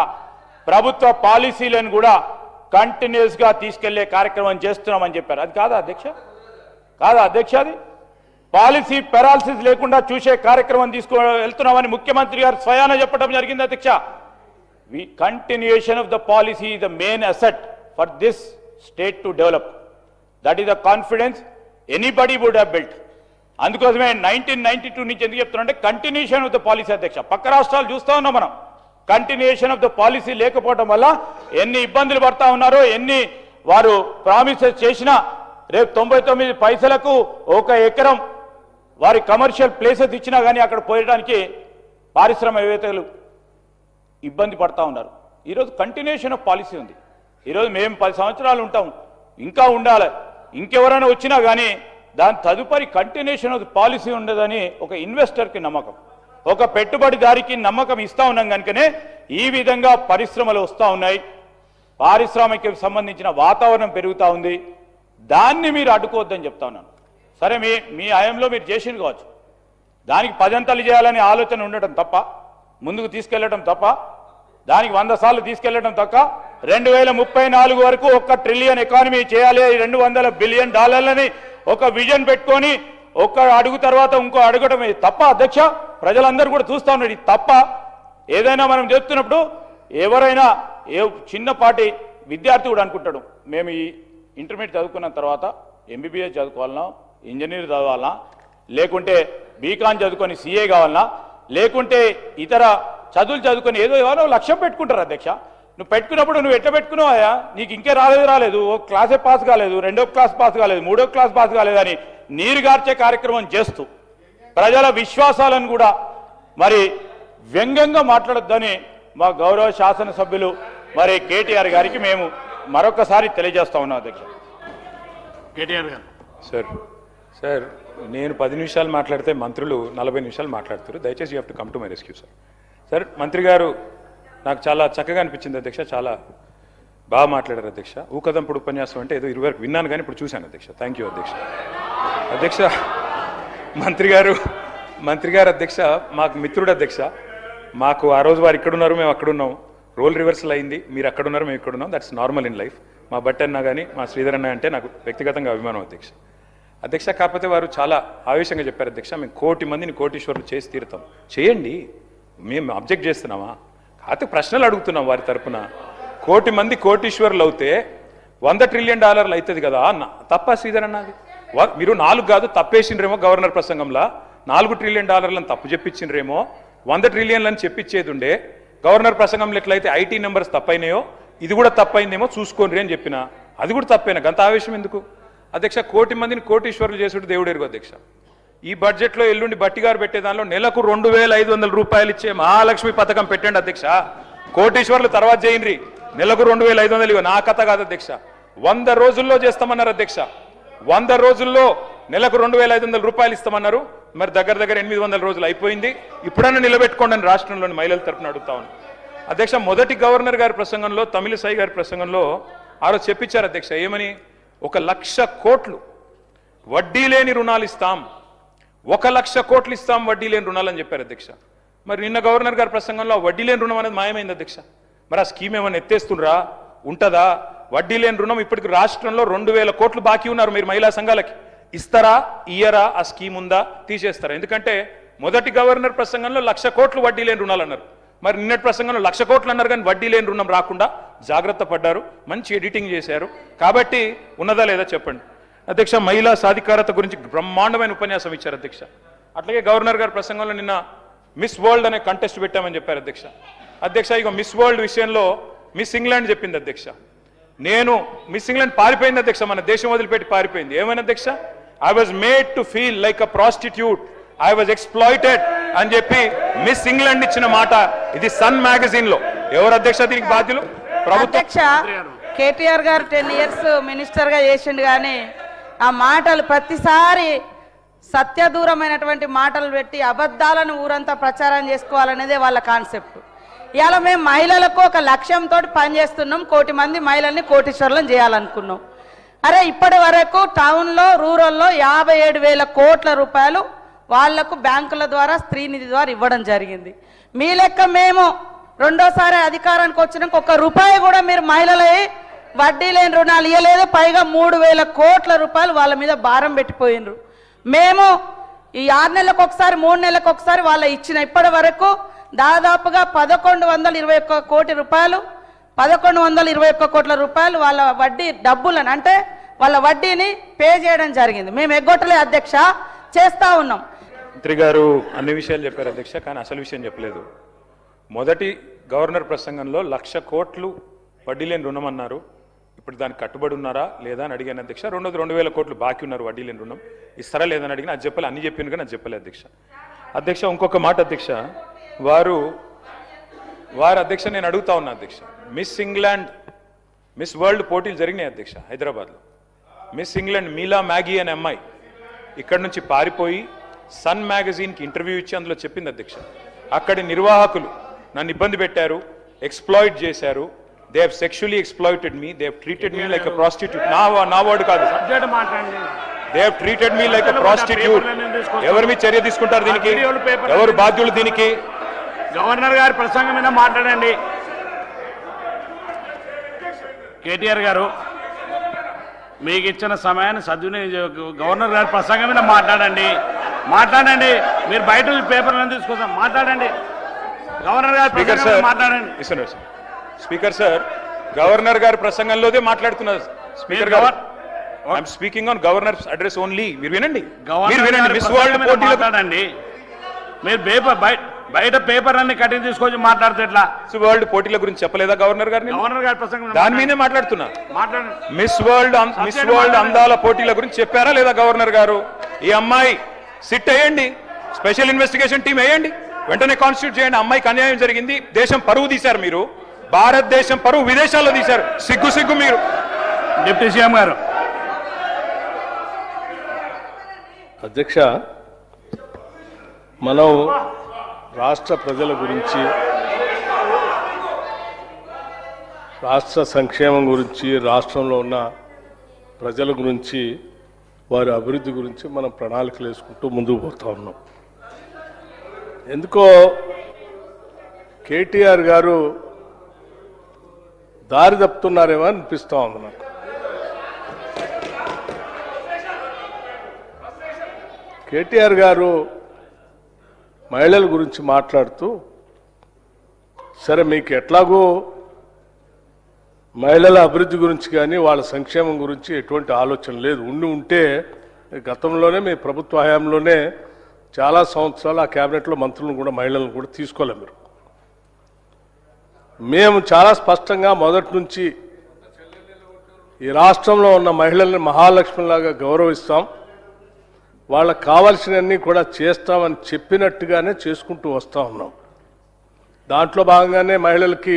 ప్రభుత్వ పాలసీలను కూడా కంటిన్యూస్ గా తీసుకెళ్లే కార్యక్రమం చేస్తున్నామని చెప్పారు. అది కాదా అధ్యక్ష? కాదా అధ్యక్ష? అది పాలసీ పెరాలసిస్ లేకుండా చూసే కార్యక్రమం వెళ్తున్నామని ముఖ్యమంత్రి గారు స్వయాన చెప్పడం జరిగింది అధ్యక్ష. Continuation of the policy is the main asset for this state to develop. That is the confidence anybody would have built. అందుకోసమే 1992 నుంచి ఎందుకు చెప్తున్నారంటే కంటిన్యూషన్ ఆఫ్ ద పాలసీ అధ్యక్ష. పక్క రాష్ట్రాలు చూస్తా ఉన్నాం మనం, కంటిన్యూషన్ ఆఫ్ ద పాలసీ లేకపోవడం వల్ల ఎన్ని ఇబ్బందులు పడతా ఉన్నారో, ఎన్ని వారు ప్రామిసెస్ చేసినా రేపు 99 పైసలకు 1 ఎకరం వారి కమర్షియల్ ప్లేసెస్ ఇచ్చినా కానీ అక్కడ పోయడానికి పారిశ్రామికవేత్తలు ఇబ్బంది పడతా ఉన్నారు. ఈరోజు కంటిన్యూషన్ ఆఫ్ పాలసీ ఉంది. ఈరోజు మేము 10 సంవత్సరాలు ఉంటాం, ఇంకా ఉండాలి, ఇంకెవరైనా వచ్చినా కానీ దాని తదుపరి కంటిన్యూషన్ ఆఫ్ పాలసీ ఉండదని ఒక ఇన్వెస్టర్కి నమ్మకం, ఒక పెట్టుబడిదారికి నమ్మకం ఇస్తా ఉన్నాం. కనుకనే ఈ విధంగా పరిశ్రమలు వస్తూ ఉన్నాయి, పారిశ్రామిక సంబంధించిన వాతావరణం పెరుగుతూ ఉంది. దాన్ని మీరు అడ్డుకోవద్దని చెప్తా ఉన్నాను. సరే మీ హయాంలో మీరు చేసింది కావచ్చు, దానికి 10 అంతలు చేయాలని ఆలోచన ఉండటం తప్ప, ముందుకు తీసుకెళ్లడం తప్ప, దానికి 100 సార్లు తీసుకెళ్లడం తప్ప 2034 వరకు 1 ట్రిలియన్ ఎకానమీ చేయాలి, $200 బిలియన్ ఒక విజన్ పెట్టుకొని 1 అడుగు తర్వాత ఇంకో అడగడం తప్ప అధ్యక్ష. ప్రజలందరూ కూడా చూస్తా ఉన్నారు, ఇది తప్ప. ఏదైనా మనం చెప్తున్నప్పుడు ఎవరైనా చిన్నపాటి విద్యార్థి కూడా అనుకుంటాడు, మేము ఈ ఇంటర్మీడియట్ చదువుకున్న తర్వాత ఎంబీబీఎస్ చదువుకోవాలన్నా, ఇంజనీర్ చదవాలనా, లేకుంటే బీకాన్ చదువుకొని సీఏ కావాలనా, లేకుంటే ఇతర చదువులు చదువుకొని ఏదో ఏదో లక్ష్యం పెట్టుకుంటారు అధ్యక్ష. నువ్వు పెట్టుకున్నప్పుడు నువ్వు ఎట్లా పెట్టుకున్నావా? నీకు ఇంకే రాలేదు, ఓ క్లాసే పాస్ కాలేదు, రెండో క్లాస్ పాస్ కాలేదు, మూడో క్లాస్ పాస్ కాలేదని నీరుగార్చే కార్యక్రమం చేస్తూ ప్రజల విశ్వాసాలను కూడా మరి వ్యంగ్యంగా మాట్లాడొద్దని మా గౌరవ శాసనసభ్యులు మరి కేటీఆర్ గారికి మేము మరొకసారి తెలియజేస్తా ఉన్నాం అధ్యక్ష. కేటీఆర్ గారు. సార్ నేను 10 నిమిషాలు మాట్లాడితే మంత్రులు 40 నిమిషాలు మాట్లాడుతారు. దయచేసి you have to come to my rescue sir. మంత్రి గారు నాకు చాలా చక్కగా అనిపించింది అధ్యక్ష, చాలా బాగా మాట్లాడారు అధ్యక్ష. ఊకదంపుడు ఉపన్యాసం అంటే ఏదో 20 వరకు విన్నాను కానీ ఇప్పుడు చూశాను అధ్యక్ష. థ్యాంక్ యూ అధ్యక్ష. మంత్రి గారు అధ్యక్ష మాకు మిత్రుడు అధ్యక్ష. మాకు ఆ రోజు వారు ఇక్కడున్నారు, మేము అక్కడున్నాం, రోల్ రివర్సల్ అయింది. మీరు అక్కడున్నారు, మేము ఇక్కడున్నాం. That's normal in life. మా బట్టన్న కానీ మా శ్రీధర్ అన్న అంటే నాకు వ్యక్తిగతంగా అభిమానం అధ్యక్ష. కాకపోతే వారు చాలా ఆవేశంగా చెప్పారు అధ్యక్ష, మేము 1 కోటి మందిని కోటీశ్వరులు చేసి తీరుతాం. చేయండి, మేము అబ్జెక్ట్ చేస్తున్నామా? కాకపోతే ప్రశ్నలు అడుగుతున్నాం వారి తరపున. 1 కోటి మంది కోటీశ్వరులు అవుతే $100 ట్రిలియన్ అవుతుంది కదా అన్న. తప్ప శ్రీధర్ అన్నది మీరు 4 కాదు తప్పేసిండ్రేమో. గవర్నర్ ప్రసంగంలో $4 ట్రిలియన్ తప్పు చెప్పించిండ్రేమో, 100 ట్రిలియన్లు అని చెప్పించేది ఉండే. గవర్నర్ ప్రసంగంలో ఎట్లయితే ఐటీ నెంబర్స్ తప్పైనాయో ఇది కూడా తప్పైందేమో చూసుకోండి అని చెప్పిన. అది కూడా తప్పేనా? గంత ఆవేశం ఎందుకు అధ్యక్ష? 1 కోటి మందిని కోటీశ్వరులు చేసుడు దేవుడు ఎరుగు అధ్యక్ష. ఈ బడ్జెట్లో ఎల్లుండి బట్టిగారు పెట్టే దానిలో నెలకు 2,500 రూపాయలు ఇచ్చే మహాలక్ష్మి పథకం పెట్టండి అధ్యక్ష. కోటీశ్వరులు తర్వాత చేయండి, నెలకు 2,500 నా కథ కాదు అధ్యక్ష. 100 రోజుల్లో చేస్తామన్నారు అధ్యక్ష. 100 రోజుల్లో నెలకు 2,500 రూపాయలు ఇస్తామన్నారు. మరి దగ్గర 800 రోజులు అయిపోయింది. ఇప్పుడన్నా నిలబెట్టుకోండి అని రాష్ట్రంలోని మహిళల తరపున అడుగుతా ఉన్నాను అధ్యక్ష. మొదటి గవర్నర్ గారి ప్రసంగంలో, తమిళిసై గారి ప్రసంగంలో ఆ రోజు చెప్పించారు అధ్యక్ష. ఏమని? 1,00,000 కోట్లు వడ్డీ లేని రుణాలు ఇస్తాం, 1,00,000 కోట్లు ఇస్తాం వడ్డీ లేని రుణాలు అని చెప్పారు అధ్యక్ష. మరి నిన్న గవర్నర్ గారి ప్రసంగంలో వడ్డీ లేని రుణం అనేది మాయమైంది అధ్యక్ష. మరి ఆ స్కీమ్ ఏమైనా ఎత్తేస్తుండ్రా? ఉంటుందా? వడ్డీ లేని రుణం ఇప్పటికి రాష్ట్రంలో 2,000 కోట్లు బాకీ ఉన్నారు. మీరు మహిళా సంఘాలకి ఇస్తారా, ఇయ్యరా? ఆ స్కీమ్ ఉందా, తీసేస్తారా? ఎందుకంటే మొదటి గవర్నర్ ప్రసంగంలో 1,00,000 కోట్లు వడ్డీ లేని రుణాలు అన్నారు. మరి నిన్నటి ప్రసంగంలో 1,00,000 కోట్లు అన్నారు కానీ వడ్డీ లేని రుణం రాకుండా జాగ్రత్త పడ్డారు. మంచి ఎడిటింగ్ చేశారు. కాబట్టి ఉన్నదా లేదా చెప్పండి అధ్యక్ష. మహిళా సాధికారత గురించి బ్రహ్మాండమైన ఉపన్యాసం ఇచ్చారు అధ్యక్ష. అట్లాగే గవర్నర్ గారి ప్రసంగంలో నిన్న మిస్ వరల్డ్ అనే కంటెస్ట్ పెట్టామని చెప్పారు అధ్యక్ష. ఇక మిస్ వరల్డ్ విషయంలో మిస్ ఇంగ్లాండ్ చెప్పింది అధ్యక్ష. నేను మిస్ ఇంగ్లాండ్ పారిపోయింది అధ్యక్ష, మన దేశం వదిలిపెట్టి పారిపోయింది. ఏమైనా అధ్యక్ష? I was made to feel like a prostitute, I was exploited అని చెప్పి మిస్ ఇంగ్లాండ్ ఇచ్చిన మాట ఇది సన్ మ్యాగజైన్ లో. ఎవరు అధ్యక్ష దీనికి బాధ్యులు? ప్రభుత్వం. కేటీఆర్ గారు 10 ఇయర్స్ మినిస్టర్ గా చేసిండు కానీ ఆ మాటలు ప్రతిసారి సత్యదూరమైనటువంటి మాటలు పెట్టి అబద్ధాలను ఊరంతా ప్రచారం చేసుకోవాలనేదే వాళ్ళ కాన్సెప్ట్. ఇవాళ మేము మహిళలకు ఒక లక్ష్యంతో పనిచేస్తున్నాం. 1 కోటి మంది మహిళల్ని కోటీశ్వరులను చేయాలనుకున్నాం. అరే ఇప్పటి వరకు టౌన్లో, రూరల్లో 57,000 కోట్ల రూపాయలు వాళ్లకు బ్యాంకుల ద్వారా, స్త్రీనిధి ద్వారా ఇవ్వడం జరిగింది. మీ లెక్క మేము రెండోసారి అధికారానికి వచ్చినాక 1 రూపాయి కూడా మీరు మహిళలై వడ్డీ లేని రుణాలు ఇవ్వలేదు. పైగా 3,000 కోట్ల రూపాయలు వాళ్ళ మీద భారం పెట్టిపోయినరు. మేము ఈ 6 నెలలకు ఒకసారి, 3 నెలలకు ఒకసారి వాళ్ళ ఇచ్చిన ఇప్పటి వరకు దాదాపుగా 1,121 కోటి రూపాయలు, 1,121 కోట్ల రూపాయలు వాళ్ళ వడ్డీ డబ్బులను, అంటే వాళ్ళ వడ్డీని పే చేయడం జరిగింది. మేము ఎగ్గొట్టలే అధ్యక్ష, చేస్తా ఉన్నాం. మంత్రి గారు అన్ని విషయాలు చెప్పారు అధ్యక్ష, కానీ అసలు విషయం చెప్పలేదు. మొదటి గవర్నర్ ప్రసంగంలో 1,00,000 కోట్లు వడ్డీ లేని రుణం అన్నారు. ఇప్పుడు దానికి కట్టుబడి ఉన్నారా లేదా అని అడిగాను అధ్యక్ష. 2,000 కోట్లు బాకీ ఉన్నారు వడ్డీ లేని రుణం, ఇస్తారా లేదని అడిగిన. అది చెప్పలే, అన్ని చెప్పాను కానీ అది చెప్పలే అధ్యక్ష. ఇంకొక మాట అధ్యక్ష, వారు అధ్యక్ష నేను అడుగుతా ఉన్నా అధ్యక్ష. మిస్ ఇంగ్లాండ్, మిస్ వరల్డ్ పోటీలు జరిగినాయి అధ్యక్ష హైదరాబాద్లో. మిస్ ఇంగ్లాండ్ మీలా మ్యాగీ అనే అమ్మాయి ఇక్కడ నుంచి పారిపోయి సన్ మ్యాగజైన్కి ఇంటర్వ్యూ ఇచ్చి అందులో చెప్పింది అధ్యక్ష, అక్కడి నిర్వాహకులు నన్ను ఇబ్బంది పెట్టారు, ఎక్స్ప్లాయిట్ చేశారు, they have sexually exploited me, they have treated me like a prostitute. నా వర్డ్ కాదు, they have treated me like a prostitute. ఎవరు మీ చర్య తీసుకుంటారు దీనికి? ఎవరు బాధ్యులు దీనికి? గవర్నర్ గారి ప్రసంగం మీద మాట్లాడండి. కేటీఆర్ గారు మీకు ఇచ్చిన సమయాన్ని సద్వినియోగం, గవర్నర్ గారి ప్రసంగం మీద మాట్లాడండి. మీరు బయట పేపర్లను తీసుకొస్తాం, మాట్లాడండి. గవర్నర్ గారి ప్రసంగం మాట్లాడండి. స్పీకర్ సార్, గవర్నర్ గారి ప్రసంగంలోదే మాట్లాడుతున్నారు స్పీకర్ గారు. I'm speaking on governors address only. మీరు వినండి, మిస్ గవర్నర్ వరల్డ్ పోటీలో మాట్లాడండి. మీరు బయట పేపర్ అన్ని కటింగ్ తీసుకొచ్చి మాట్లాడితే ఎట్లా? మిస్ వరల్డ్ పోటీల గురించి చెప్పలేదా గవర్నర్ గారిని? గవర్నర్ గారి ప్రసంగం దాని మీదే మాట్లాడుతున్నా. మాట్లాడండి. మిస్ వరల్డ్ అందాల పోటీల గురించి చెప్పారా లేదా గవర్నర్ గారు? ఈ అమ్మాయి సిట్ వేయండి, స్పెషల్ ఇన్వెస్టిగేషన్ టీం వేయండి, వెంటనే కాన్స్టిట్యూట్ చేయండి. అమ్మాయికి అన్యాయం జరిగింది, దేశం పరువు తీశారు మీరు, భారతదేశం పరువు విదేశాల్లో తీశారు. సిగ్గు మీరు. డిప్యూటీ సీఎం గారు. అధ్యక్ష, మనం రాష్ట్ర ప్రజల గురించి, రాష్ట్ర సంక్షేమం గురించి, రాష్ట్రంలో ఉన్న ప్రజల గురించి, వారి అభివృద్ధి గురించి మనం ప్రణాళికలు వేసుకుంటూ ముందుకు పోతా ఉన్నాం. ఎందుకో కేటీఆర్ గారు దారి తప్పుతున్నారేమో అనిపిస్తూ ఉంది నాకు. కేటీఆర్ గారు మహిళల గురించి మాట్లాడుతూ, సరే మీకు ఎట్లాగో మహిళల అభివృద్ధి గురించి కానీ వాళ్ళ సంక్షేమం గురించి ఎటువంటి ఆలోచన లేదు, ఉంటే గతంలోనే మీ ప్రభుత్వ హయాంలోనే చాలా సంవత్సరాలు ఆ క్యాబినెట్లో మంత్రులను కూడా మహిళలను కూడా తీసుకోలేము. మీరు మేము చాలా స్పష్టంగా మొదటి నుంచి ఈ రాష్ట్రంలో ఉన్న మహిళల్ని మహాలక్ష్మిలాగా గౌరవిస్తాం, వాళ్ళకు కావాల్సినవన్నీ కూడా చేస్తామని చెప్పినట్టుగానే చేసుకుంటూ వస్తూ ఉన్నాం. దాంట్లో భాగంగానే మహిళలకి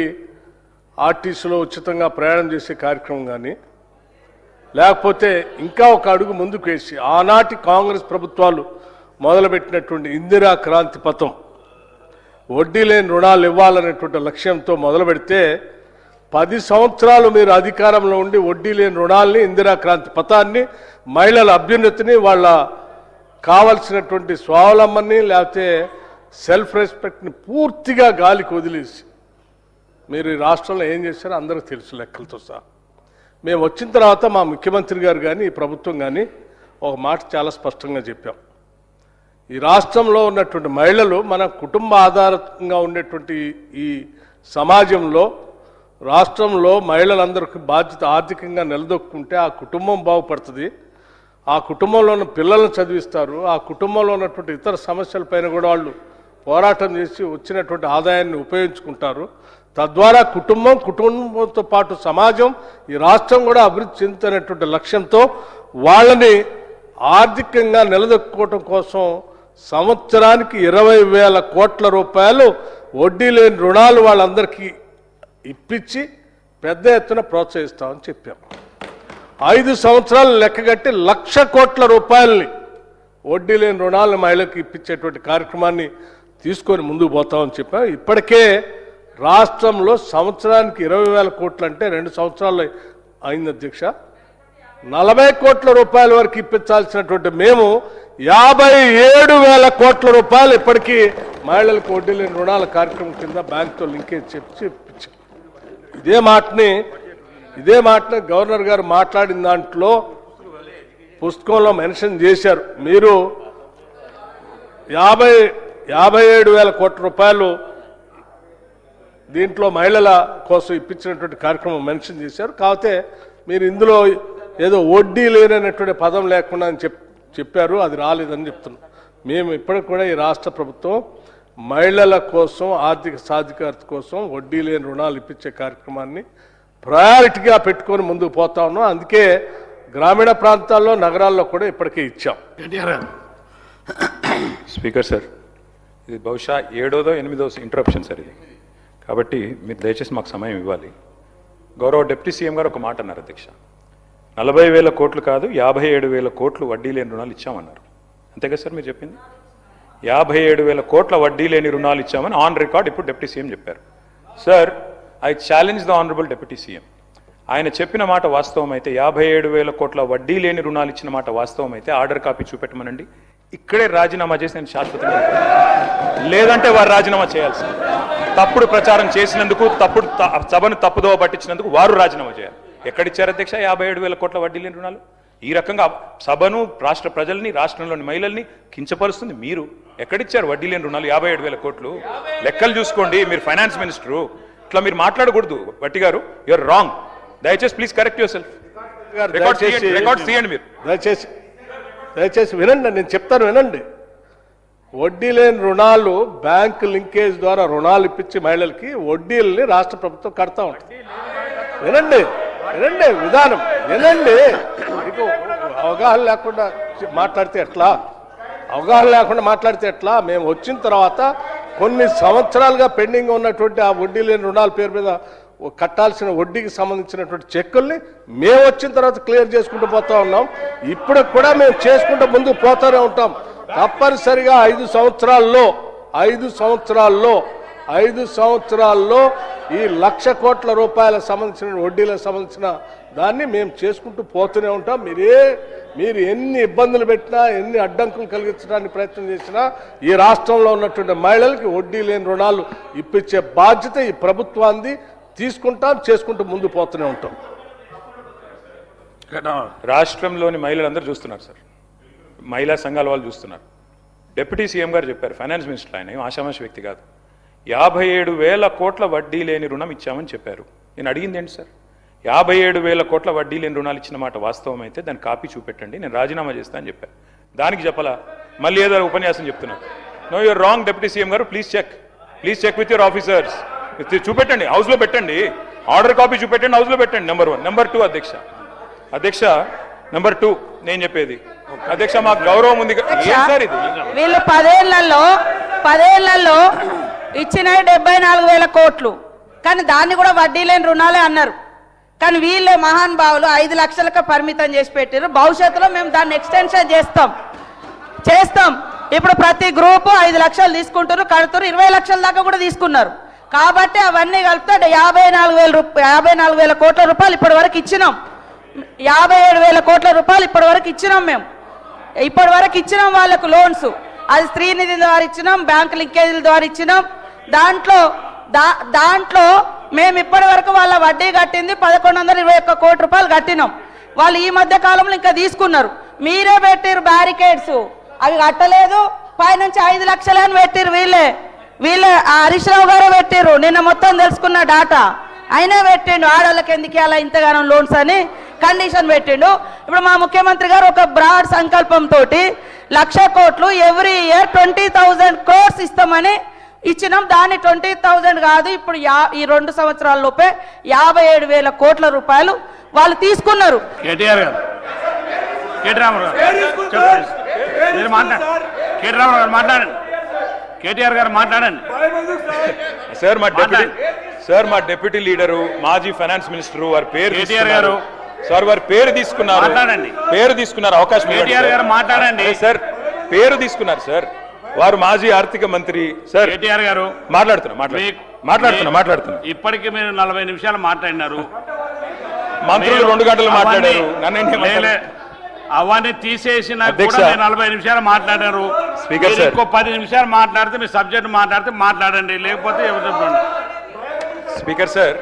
ఆర్టీసీలో ఉచితంగా ప్రయాణం చేసే కార్యక్రమం కానీ, లేకపోతే ఇంకా ఒక అడుగు ముందుకు వేసి ఆనాటి కాంగ్రెస్ ప్రభుత్వాలు మొదలుపెట్టినటువంటి ఇందిరా క్రాంతి పథం, వడ్డీ లేని రుణాలు ఇవ్వాలనేటువంటి లక్ష్యంతో మొదలు పెడితే 10 సంవత్సరాలు మీరు అధికారంలో ఉండి వడ్డీ లేని రుణాలని, ఇందిరా క్రాంతి పథాన్ని, మహిళల అభ్యున్నతిని, వాళ్ళ కావలసినటువంటి స్వావలంబనని లేకపోతే సెల్ఫ్ రెస్పెక్ట్ని పూర్తిగా గాలికి వదిలేసి మీరు ఈ రాష్ట్రంలో ఏం చేశారో అందరికీ తెలుసు లెక్కలతో సహా. మేము వచ్చిన తర్వాత మా ముఖ్యమంత్రి గారు కానీ ఈ ప్రభుత్వం కానీ ఒక మాట చాలా స్పష్టంగా చెప్పాం. ఈ రాష్ట్రంలో ఉన్నటువంటి మహిళలు మన కుటుంబ ఆధారంగా ఉండేటువంటి ఈ సమాజంలో, రాష్ట్రంలో మహిళలందరికీ బాధ్యత ఆర్థికంగా నిలదొక్కుంటే ఆ కుటుంబం బాగుపడుతుంది, ఆ కుటుంబంలో ఉన్న పిల్లలను చదివిస్తారు, ఆ కుటుంబంలో ఉన్నటువంటి ఇతర సమస్యలపైన కూడా వాళ్ళు పోరాటం చేసి వచ్చినటువంటి ఆదాయాన్ని ఉపయోగించుకుంటారు. తద్వారా కుటుంబంతో పాటు సమాజం, ఈ రాష్ట్రం కూడా అభివృద్ధి చెందుతున్నటువంటి లక్ష్యంతో వాళ్ళని ఆర్థికంగా నిలదొక్కుకోవటం కోసం సంవత్సరానికి 20,000 కోట్ల రూపాయలు వడ్డీ లేని రుణాలు వాళ్ళందరికీ ఇప్పించి పెద్ద ఎత్తున ప్రోత్సహిస్తామని చెప్పాం. 5 సంవత్సరాలు లెక్కగట్టి 1,00,000 కోట్ల రూపాయలని వడ్డీ లేని రుణాలను మహిళలకు ఇప్పించేటువంటి కార్యక్రమాన్ని తీసుకొని ముందుకు పోతామని చెప్పాం. ఇప్పటికే రాష్ట్రంలో సంవత్సరానికి 20,000 కోట్లు అంటే 2 సంవత్సరాలు అయింది అధ్యక్ష. 40 కోట్ల రూపాయల వరకు ఇప్పించాల్సినటువంటి మేము 57,000 కోట్ల రూపాయలు ఇప్పటికీ మహిళలకు వడ్డీ లేని రుణాల కార్యక్రమం కింద బ్యాంకుతో లింకేజ్ చెప్పి ఇప్పించాం. ఇదే మాటని గవర్నర్ గారు మాట్లాడిన దాంట్లో పుస్తకంలో మెన్షన్ చేశారు. మీరు 57,000 కోట్ల రూపాయలు దీంట్లో మహిళల కోసం ఇప్పించినటువంటి కార్యక్రమం మెన్షన్ చేశారు. కాకపోతే మీరు ఇందులో ఏదో వడ్డీ లేనటువంటి పదం లేకుండా అని చెప్పారు, అది రాలేదని చెప్తున్నాం. మేము ఇప్పటికి కూడా ఈ రాష్ట్ర ప్రభుత్వం మహిళల కోసం, ఆర్థిక సాధికారత కోసం వడ్డీ లేని రుణాలు ఇప్పించే కార్యక్రమాన్ని ప్రయారిటీగా పెట్టుకొని ముందుకు పోతా ఉన్నాం. అందుకే గ్రామీణ ప్రాంతాల్లో, నగరాల్లో కూడా ఇప్పటికే ఇచ్చాం. స్పీకర్ సార్, ఇది బహుశా 7వ 8వ ఇంటరప్షన్ సార్ ఇది, కాబట్టి మీరు దయచేసి మాకు సమయం ఇవ్వాలి. గౌరవ డిప్యూటీ సీఎం గారు ఒక మాట అన్నారు అధ్యక్ష, 40,000 కోట్లు కాదు 57,000 కోట్లు వడ్డీ లేని రుణాలు ఇచ్చామన్నారు. అంతేగా సార్ మీరు చెప్పింది? 57,000 కోట్ల వడ్డీ లేని రుణాలు ఇచ్చామని ఆన్ రికార్డ్ ఇప్పుడు డిప్యూటీ సీఎం చెప్పారు. Sir, I challenge the honourable deputy CM. ఆయన చెప్పిన మాట వాస్తవం అయితే, 57,000 కోట్ల వడ్డీ లేని రుణాలు ఇచ్చిన మాట వాస్తవం అయితే ఆర్డర్ కాపీ చూపెట్టమనండి. ఇక్కడే రాజీనామా చేసి నేను శాశ్వతంగా, లేదంటే వారు రాజీనామా చేయాల్సింది. తప్పుడు ప్రచారం చేసినందుకు, సభను తప్పుదోవ పట్టించినందుకు వారు రాజీనామా చేయాలి. ఎక్కడిచ్చారు అధ్యక్ష 57,000 కోట్ల వడ్డీ లేని రుణాలు? ఈ రకంగా సభను, రాష్ట్ర ప్రజల్ని, రాష్ట్రంలోని మహిళల్ని కించపరుస్తుంది మీరు. ఎక్కడిచ్చారు వడ్డీ లేని రుణాలు 57,000 కోట్లు? లెక్కలు చూసుకోండి, మీరు ఫైనాన్స్ మినిస్టరు, ఇట్లా మీరు మాట్లాడకూడదు. వట్టి గారు, యూఆర్ రాంగ్. దయచేసి please correct your self. Records తీయండి మీరు. దయచేసి వినండి, నేను చెప్తాను వినండి. వడ్డీ లేని రుణాలు బ్యాంక్ లింకేజ్ ద్వారా రుణాలు ఇప్పించి మహిళలకి వడ్డీలని రాష్ట్ర ప్రభుత్వం కడతా ఉంటుంది. వినండి విధానం వినండి. మీకు అవగాహన లేకుండా మాట్లాడితే ఎట్లా? మేము వచ్చిన తర్వాత కొన్ని సంవత్సరాలుగా పెండింగ్ ఉన్నటువంటి ఆ వడ్డీ లేని రుణాల పేరు మీద కట్టాల్సిన వడ్డీకి సంబంధించినటువంటి చెక్కుల్ని మేము వచ్చిన తర్వాత క్లియర్ చేసుకుంటూ పోతా ఉన్నాం. ఇప్పుడు కూడా మేము చేసుకుంటూ ముందుకు పోతూనే ఉంటాం. తప్పనిసరిగా 5 సంవత్సరాల్లో ఈ 1,00,000 కోట్ల రూపాయలకు సంబంధించిన వడ్డీలకు సంబంధించిన దాన్ని మేము చేసుకుంటూ పోతూనే ఉంటాం. మీరు ఎన్ని ఇబ్బందులు పెట్టినా, ఎన్ని అడ్డంకులు కలిగించడానికి ప్రయత్నం చేసినా ఈ రాష్ట్రంలో ఉన్నటువంటి మహిళలకి వడ్డీ లేని రుణాలు ఇప్పించే బాధ్యత ఈ ప్రభుత్వాన్ని తీసుకుంటాం, చేసుకుంటూ ముందు పోతూనే ఉంటాం. రాష్ట్రంలోని మహిళలందరూ చూస్తున్నారు సార్, మహిళా సంఘాల వాళ్ళు చూస్తున్నారు. డిప్యూటీ సీఎం గారు చెప్పారు, ఫైనాన్స్ మినిస్టర్, ఆయన ఏం ఆషామాషి వ్యక్తి కాదు. 57,000 కోట్ల వడ్డీ లేని రుణం ఇచ్చామని చెప్పారు. నేను అడిగింది ఏంటి సార్, 57,000 కోట్ల వడ్డీ లేని రుణాలు ఇచ్చిన మాట వాస్తవం అయితే దాని కాపీ చూపెట్టండి, నేను రాజీనామా చేస్తా అని చెప్పాను. దానికి చెప్పలా, మళ్ళీ ఏదో ఉపన్యాసం చెప్తున్నారు. No you're wrong deputy CM గారు, please check with your officers. చూపెట్టండి, హౌస్లో పెట్టండి, ఆర్డర్ కాపీ చూపెట్టండి, హౌస్లో పెట్టండి. నెంబర్ 1. నెంబర్ 2 అధ్యక్ష నెంబర్ 2 నేను చెప్పేది అధ్యక్ష, మాకు గౌరవం ఉంది. ఏం సార్ ఇది? వీళ్ళు 10 ఏళ్లలో ఇచ్చిన 74,000 కోట్లు, కానీ దాన్ని కూడా వడ్డీ లేని రుణాలే అన్నారు. కానీ వీళ్ళే మహానుభావులు 5 లక్షలకు పరిమితం చేసి పెట్టారు. భవిష్యత్తులో మేము దాన్ని ఎక్స్టెన్షన్ చేస్తాం. ఇప్పుడు ప్రతి గ్రూపు 5 లక్షలు తీసుకుంటారు, కడుతున్నారు, 20 లక్షల దాకా కూడా తీసుకున్నారు. కాబట్టి అవన్నీ కలిపితే 54,000 కోట్ల రూపాయలు ఇప్పటి వరకు ఇచ్చినాం. 57,000 కోట్ల రూపాయలు ఇప్పటి వరకు ఇచ్చినాం. మేము ఇప్పటి వరకు ఇచ్చినాం వాళ్ళకు లోన్స్. అది స్త్రీనిధి ద్వారా ఇచ్చినాం, బ్యాంక్ లింకేజీల ద్వారా ఇచ్చినాం. దాంట్లో మేము ఇప్పటి వరకు వాళ్ళ వడ్డీ కట్టింది 1,121 కోట్ల రూపాయలు కట్టినాం. వాళ్ళు ఈ మధ్య కాలంలో ఇంకా తీసుకున్నారు. మీరే పెట్టిరు బ్యారికేడ్స్, అవి కట్టలేదు. పైనుంచి 5 లక్షలు అని పెట్టిరు. వీళ్ళే హరీష్ రావు గారే పెట్టిరు. నిన్న మొత్తం తెలుసుకున్న డాటా అయినా పెట్టిండు. ఆడవాళ్ళకి ఎందుకు అలా ఇంతగానో లోన్స్ అని కండిషన్ పెట్టిండు. ఇప్పుడు మా ముఖ్యమంత్రి గారు ఒక బ్రాడ్ సంకల్పంతో 1,00,000 కోట్లు ఎవ్రీ ఇయర్ 20,000 crores ఇస్తామని ఇచ్చినాం. దాన్ని 20,000 కాదు, ఇప్పుడు ఈ 2 సంవత్సరాల లోపే 57,000 కోట్ల రూపాయలు వాళ్ళు తీసుకున్నారు. కేటీఆర్ గారు మాట్లాడండి. సార్ మా డిప్యూటీ లీడరు, మాజీ ఫైనాన్స్ మినిస్టర్ వారి పేరు కేటీఆర్ గారు సార్, వారి పేరు తీసుకున్నారు. అవకాశం కేటీఆర్ గారు మాట్లాడండి సార్. పేరు తీసుకున్నారు సార్, వారు మాజీ ఆర్థిక మంత్రి సార్. కేటీఆర్ గారు మాట్లాడుతున్నా. ఇప్పటికీ మీరు 40 నిమిషాలు మాట్లాడినారు. మంత్రులు 2 గంటలు మాట్లాడారు. అవన్నీ తీసేసిన 40 నిమిషాలు మాట్లాడారు. స్పీకర్ సార్, ఇంకో 10 నిమిషాలు మాట్లాడితే మీ సబ్జెక్ట్ మాట్లాడండి, లేకపోతే స్పీకర్ సార్,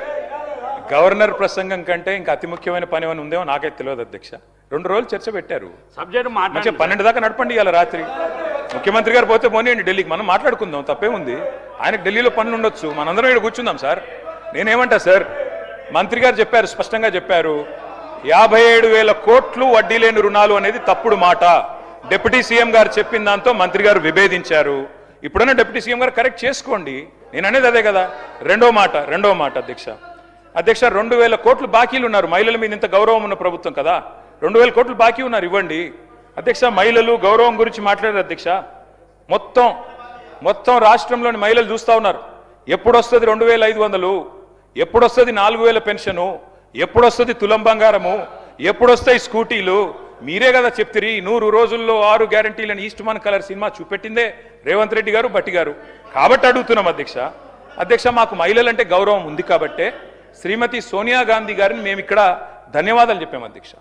గవర్నర్ ప్రసంగం కంటే ఇంకా అతి ముఖ్యమైన పని ఏమైనా ఉందేమో నాకైతే తెలియదు అధ్యక్ష. 2 రోజులు చర్చ పెట్టారు. సబ్జెక్ట్ మంచిగా 12 దాకా నడపండి. ఇవాళ రాత్రి ముఖ్యమంత్రి గారు పోతే పోనీయండి ఢిల్లీకి, మనం మాట్లాడుకుందాం, తప్పేముంది. ఆయనకు ఢిల్లీలో పనులు ఉండొచ్చు, మనందరం ఇక్కడ కూర్చుందాం సార్. నేనేమంటా సార్, మంత్రి గారు చెప్పారు, స్పష్టంగా చెప్పారు, 57,000 కోట్లు వడ్డీ లేని రుణాలు అనేది తప్పుడు మాట. డిప్యూటీ సీఎం గారు చెప్పిన దాంతో మంత్రి గారు విభేదించారు. ఇప్పుడైనా డిప్యూటీ సీఎం గారు కరెక్ట్ చేసుకోండి. నేను అనేది అదే కదా. రెండో మాట అధ్యక్ష 2,000 కోట్లు బాకీలు ఉన్నారు. మహిళల మీద ఇంత గౌరవం ఉన్న ప్రభుత్వం కదా, 2,000 కోట్లు బాకీ ఉన్నారు, ఇవ్వండి అధ్యక్ష. మహిళలు గౌరవం గురించి మాట్లాడారు అధ్యక్ష. మొత్తం రాష్ట్రంలోని మహిళలు చూస్తా ఉన్నారు. ఎప్పుడు వస్తుంది 2,500, ఎప్పుడు వస్తుంది 4,000 పెన్షను, ఎప్పుడు వస్తుంది తులం బంగారము, ఎప్పుడు వస్తాయి స్కూటీలు. మీరే కదా చెప్తిరి 100 రోజుల్లో 6 గ్యారంటీలను ఈస్ట్మన్ కలర్ సినిమా చూపెట్టిందే రేవంత్ రెడ్డి గారు, బట్టి గారు. కాబట్టి అడుగుతున్నాం అధ్యక్ష, మాకు మహిళలంటే గౌరవం ఉంది కాబట్టే శ్రీమతి సోనియా గాంధీ గారిని మేము ఇక్కడ ధన్యవాదాలు చెప్పాం అధ్యక్ష.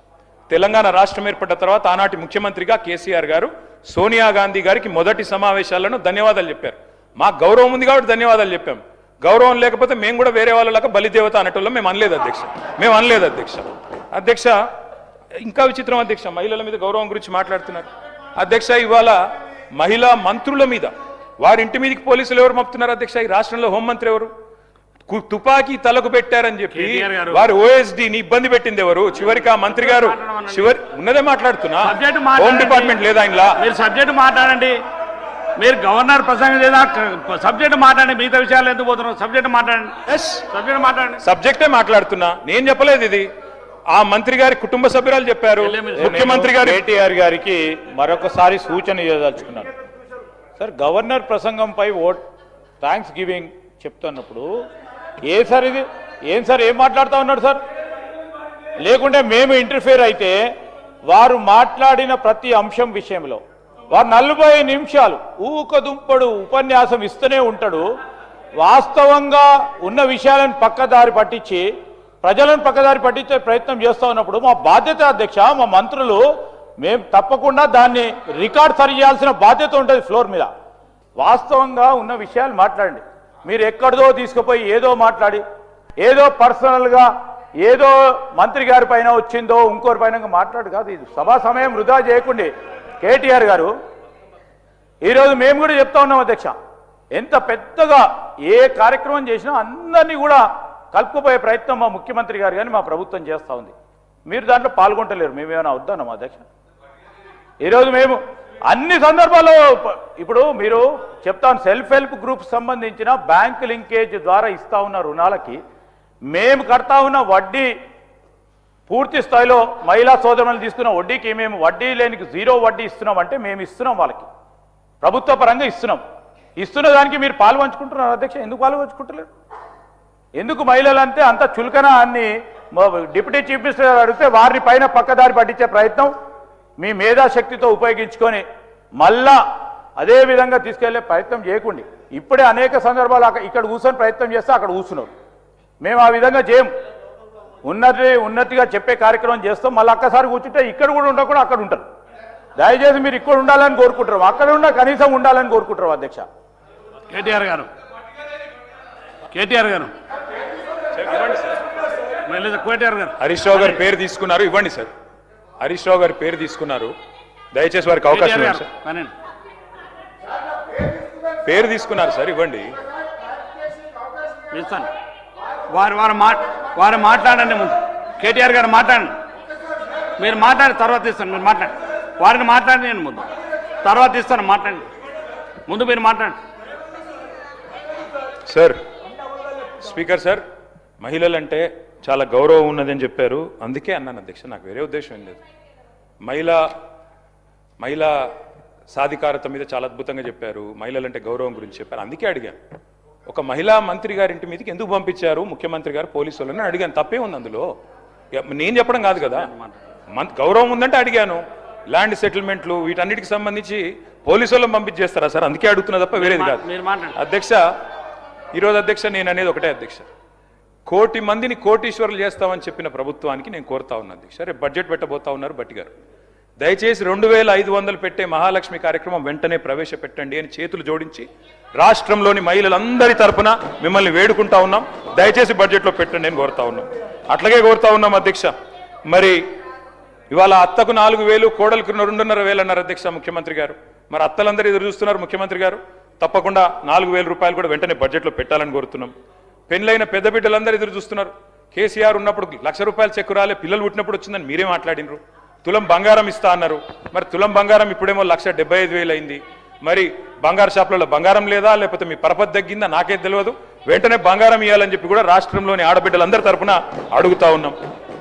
తెలంగాణ రాష్ట్రం ఏర్పడ్డ తర్వాత ఆనాటి ముఖ్యమంత్రిగా కేసీఆర్ గారు సోనియా గాంధీ గారికి మొదటి సమావేశాలను ధన్యవాదాలు చెప్పారు. మాకు గౌరవం ఉంది కాబట్టి ధన్యవాదాలు చెప్పాం. గౌరవం లేకపోతే మేము కూడా వేరే వాళ్ళలాగా బలిదేవత అనేటోళ్ళం మేము అనలేదు అధ్యక్ష. ఇంకా విచిత్రం అధ్యక్ష, మహిళల మీద గౌరవం గురించి మాట్లాడుతున్నారు అధ్యక్ష. ఇవాళ మహిళా మంత్రుల మీద వారి ఇంటి మీదకి పోలీసులు ఎవరు మప్పుతున్నారు అధ్యక్ష? ఈ రాష్ట్రంలో హోంమంత్రి ఎవరు? తుపాకీ తలకు పెట్టారని చెప్పి కేటీఆర్ గారు. వారి ఓఎస్డీని ఇబ్బంది పెట్టింది ఎవరు? చివరికి ఆ మంత్రి గారు ఉన్నదే మాట్లాడుతున్నా, సబ్జెక్ట్ హోమ్ మాట్లాడండి. డిపార్ట్మెంట్ లేదా ఆయనలా? మీరు సబ్జెక్ట్ మాట్లాడండి. మీరు గవర్నర్ ప్రసంగం లేదా సబ్జెక్ట్ మాట్లాడండి. మిగతా విషయాలు ఎందుకు పోతున్నారు? సబ్జెక్ట్ మాట్లాడండి. సబ్జెక్ట్ మాట్లాడండి. సబ్జెక్టే మాట్లాడుతున్నా, నేను చెప్పలేదు ఇది. ఆ మంత్రి గారి కుటుంబ సభ్యురాలు చెప్పారు. ముఖ్యమంత్రి గారు కేటీఆర్ గారికి మరొకసారి సూచన ఇవ్వదలుచుకున్నాను. సార్, గవర్నర్ ప్రసంగంపై థ్యాంక్స్ గివింగ్ చెప్తున్నప్పుడు ఏం సార్ ఏం మాట్లాడుతూ ఉన్నాడు సార్? లేకుంటే మేము ఇంటర్ఫియర్ అయితే వారు మాట్లాడిన ప్రతి అంశం విషయంలో వారు 40 నిమిషాలు ఊకదుంపడు ఉపన్యాసం ఇస్తూనే ఉంటాడు. వాస్తవంగా ఉన్న విషయాలను పక్కదారి పట్టించి ప్రజలను పక్కదారి పట్టించే ప్రయత్నం చేస్తూ ఉన్నప్పుడు మా బాధ్యత అధ్యక్ష, మా మంత్రులు మేము తప్పకుండా దాన్ని రికార్డ్ సరి చేయాల్సిన బాధ్యత ఉంటుంది ఫ్లోర్ మీద. వాస్తవంగా ఉన్న విషయాలు మాట్లాడండి. మీరు ఎక్కడిదో తీసుకుపోయి ఏదో మాట్లాడి ఏదో పర్సనల్గా ఏదో మంత్రి గారి పైన వచ్చిందో ఇంకోరి పైన మాట్లాడు కాదు. ఇది సభా సమయం వృధా చేయకుండా కేటీఆర్ గారు, ఈరోజు మేము కూడా చెప్తా ఉన్నాం అధ్యక్ష, ఎంత పెద్దగా ఏ కార్యక్రమం చేసినా అందరినీ కూడా కలుపుకుపోయే ప్రయత్నం మా ముఖ్యమంత్రి గారు కానీ మా ప్రభుత్వం చేస్తూ ఉంది. మీరు దాంట్లో పాల్గొంటలేరు. మేమేమైనా వద్దాం అధ్యక్ష? ఈరోజు మేము అన్ని సందర్భాల్లో ఇప్పుడు మీరు చెప్తాను, సెల్ఫ్ హెల్ప్ గ్రూప్ సంబంధించిన బ్యాంక్ లింకేజ్ ద్వారా ఇస్తా ఉన్న రుణాలకి మేము కడతా ఉన్న వడ్డీ పూర్తి స్థాయిలో మహిళా సోదరులను తీసుకున్న వడ్డీకి మేము వడ్డీ లేనికి 0 వడ్డీ ఇస్తున్నాం. అంటే మేము ఇస్తున్నాం, వాళ్ళకి ప్రభుత్వ పరంగా ఇస్తున్నాం. ఇస్తున్న దానికి మీరు పాలు పంచుకుంటున్నారు అధ్యక్ష. ఎందుకు పాలు పంచుకుంటలేరు? ఎందుకు మహిళలంటే అంత చులకన అని డిప్యూటీ చీఫ్ మినిస్టర్ గారు అడిగితే వారిని పైన పక్కదారి పట్టించే ప్రయత్నం మీ మేధాశక్తితో ఉపయోగించుకొని మళ్ళా అదే విధంగా తీసుకెళ్లే ప్రయత్నం చేయకండి. ఇప్పుడే అనేక సందర్భాలు ఇక్కడ కూర్చొని ప్రయత్నం చేస్తే అక్కడ కూర్చున్నారు. మేము ఆ విధంగా చేయం. ఉన్నతిగా చెప్పే కార్యక్రమం చేస్తాం. మళ్ళీ ఒక్కసారి కూర్చుంటే ఇక్కడ కూడా ఉండకుండా అక్కడ ఉంటారు. దయచేసి మీరు ఇక్కడ ఉండాలని కోరుకుంటారు, అక్కడ ఉన్న కనీసం ఉండాలని కోరుకుంటారు అధ్యక్ష. కేటీఆర్ గారు కేటీఆర్ గారు హరీష్ రావు గారి పేరు తీసుకున్నారు, ఇవ్వండి సార్. హరీష్ రావు గారి పేరు తీసుకున్నారు, దయచేసి వారికి అవకాశం ఇవ్వండి సార్. పేరు తీసుకున్నారు సార్, ఇవ్వండి. ఇస్తాను. వారు మాట్లాడండి. ముందు కేటీఆర్ గారు మాట్లాడండి. మీరు మాట్లాడి తర్వాత ఇస్తాను. మీరు మాట్లాడండి. వారిని మాట్లాడి నేను ముందు తర్వాత ఇస్తాను. మాట్లాడండి. ముందు మీరు మాట్లాడండి సార్. స్పీకర్ సార్, మహిళలంటే చాలా గౌరవం ఉన్నదని చెప్పారు, అందుకే అన్నాను అధ్యక్ష. నాకు వేరే ఉద్దేశం ఏం లేదు. మహిళా సాధికారత మీద చాలా అద్భుతంగా చెప్పారు, మహిళలంటే గౌరవం గురించి చెప్పారు, అందుకే అడిగాను. ఒక మహిళా మంత్రి గారింటి మీదకి ఎందుకు పంపించారు ముఖ్యమంత్రి గారు పోలీసు వాళ్ళని అడిగాను. తప్పే ఉంది అందులో, నేను చెప్పడం కాదు కదా. గౌరవం ఉందంటే అడిగాను. ల్యాండ్ సెటిల్మెంట్లు వీటన్నిటికి సంబంధించి పోలీసు వాళ్ళని పంపించేస్తారా సార్? అందుకే అడుగుతున్నా తప్ప వేరేది కాదు అధ్యక్ష. ఈరోజు అధ్యక్ష నేను అనేది ఒకటే అధ్యక్ష, 1 కోటి మందిని కోటీశ్వరులు చేస్తామని చెప్పిన ప్రభుత్వానికి నేను కోరుతా ఉన్నా అధ్యక్ష. రేపు బడ్జెట్ పెట్టబోతా ఉన్నారు బట్టి గారు, దయచేసి 2500 పెట్టే మహాలక్ష్మి కార్యక్రమం వెంటనే ప్రవేశపెట్టండి అని చేతులు జోడించి రాష్ట్రంలోని మహిళలందరి తరపున మిమ్మల్ని వేడుకుంటా ఉన్నాం. దయచేసి బడ్జెట్లో పెట్టండి అని కోరుతా ఉన్నాం. అట్లాగే కోరుతా ఉన్నాం అధ్యక్ష. మరి ఇవాళ అత్తకు 4000, కోడలకు 2,500 అన్నారు అధ్యక్ష ముఖ్యమంత్రి గారు. మరి అత్తలందరూ ఎదురు చూస్తున్నారు ముఖ్యమంత్రి గారు. తప్పకుండా 4,000 రూపాయలు కూడా వెంటనే బడ్జెట్లో పెట్టాలని కోరుతున్నాం. పెళ్ళైన పెద్ద బిడ్డలందరూ ఎదురు చూస్తున్నారు. కేసీఆర్ ఉన్నప్పుడు 1,00,000 రూపాయలు చెక్కు రాలే, పిల్లలు పుట్టినప్పుడు వచ్చిందని మీరే మాట్లాడినరు. తులం బంగారం ఇస్తా అన్నారు. మరి తులం బంగారం ఇప్పుడేమో 1,75,000 అయింది. మరి బంగారు షాపులలో బంగారం లేదా, లేకపోతే మీ పరపతి తగ్గిందా నాకేం తెలియదు. వెంటనే బంగారం ఇవ్వాలని చెప్పి కూడా రాష్ట్రంలోని ఆడబిడ్డలందరి తరపున అడుగుతా ఉన్నాం.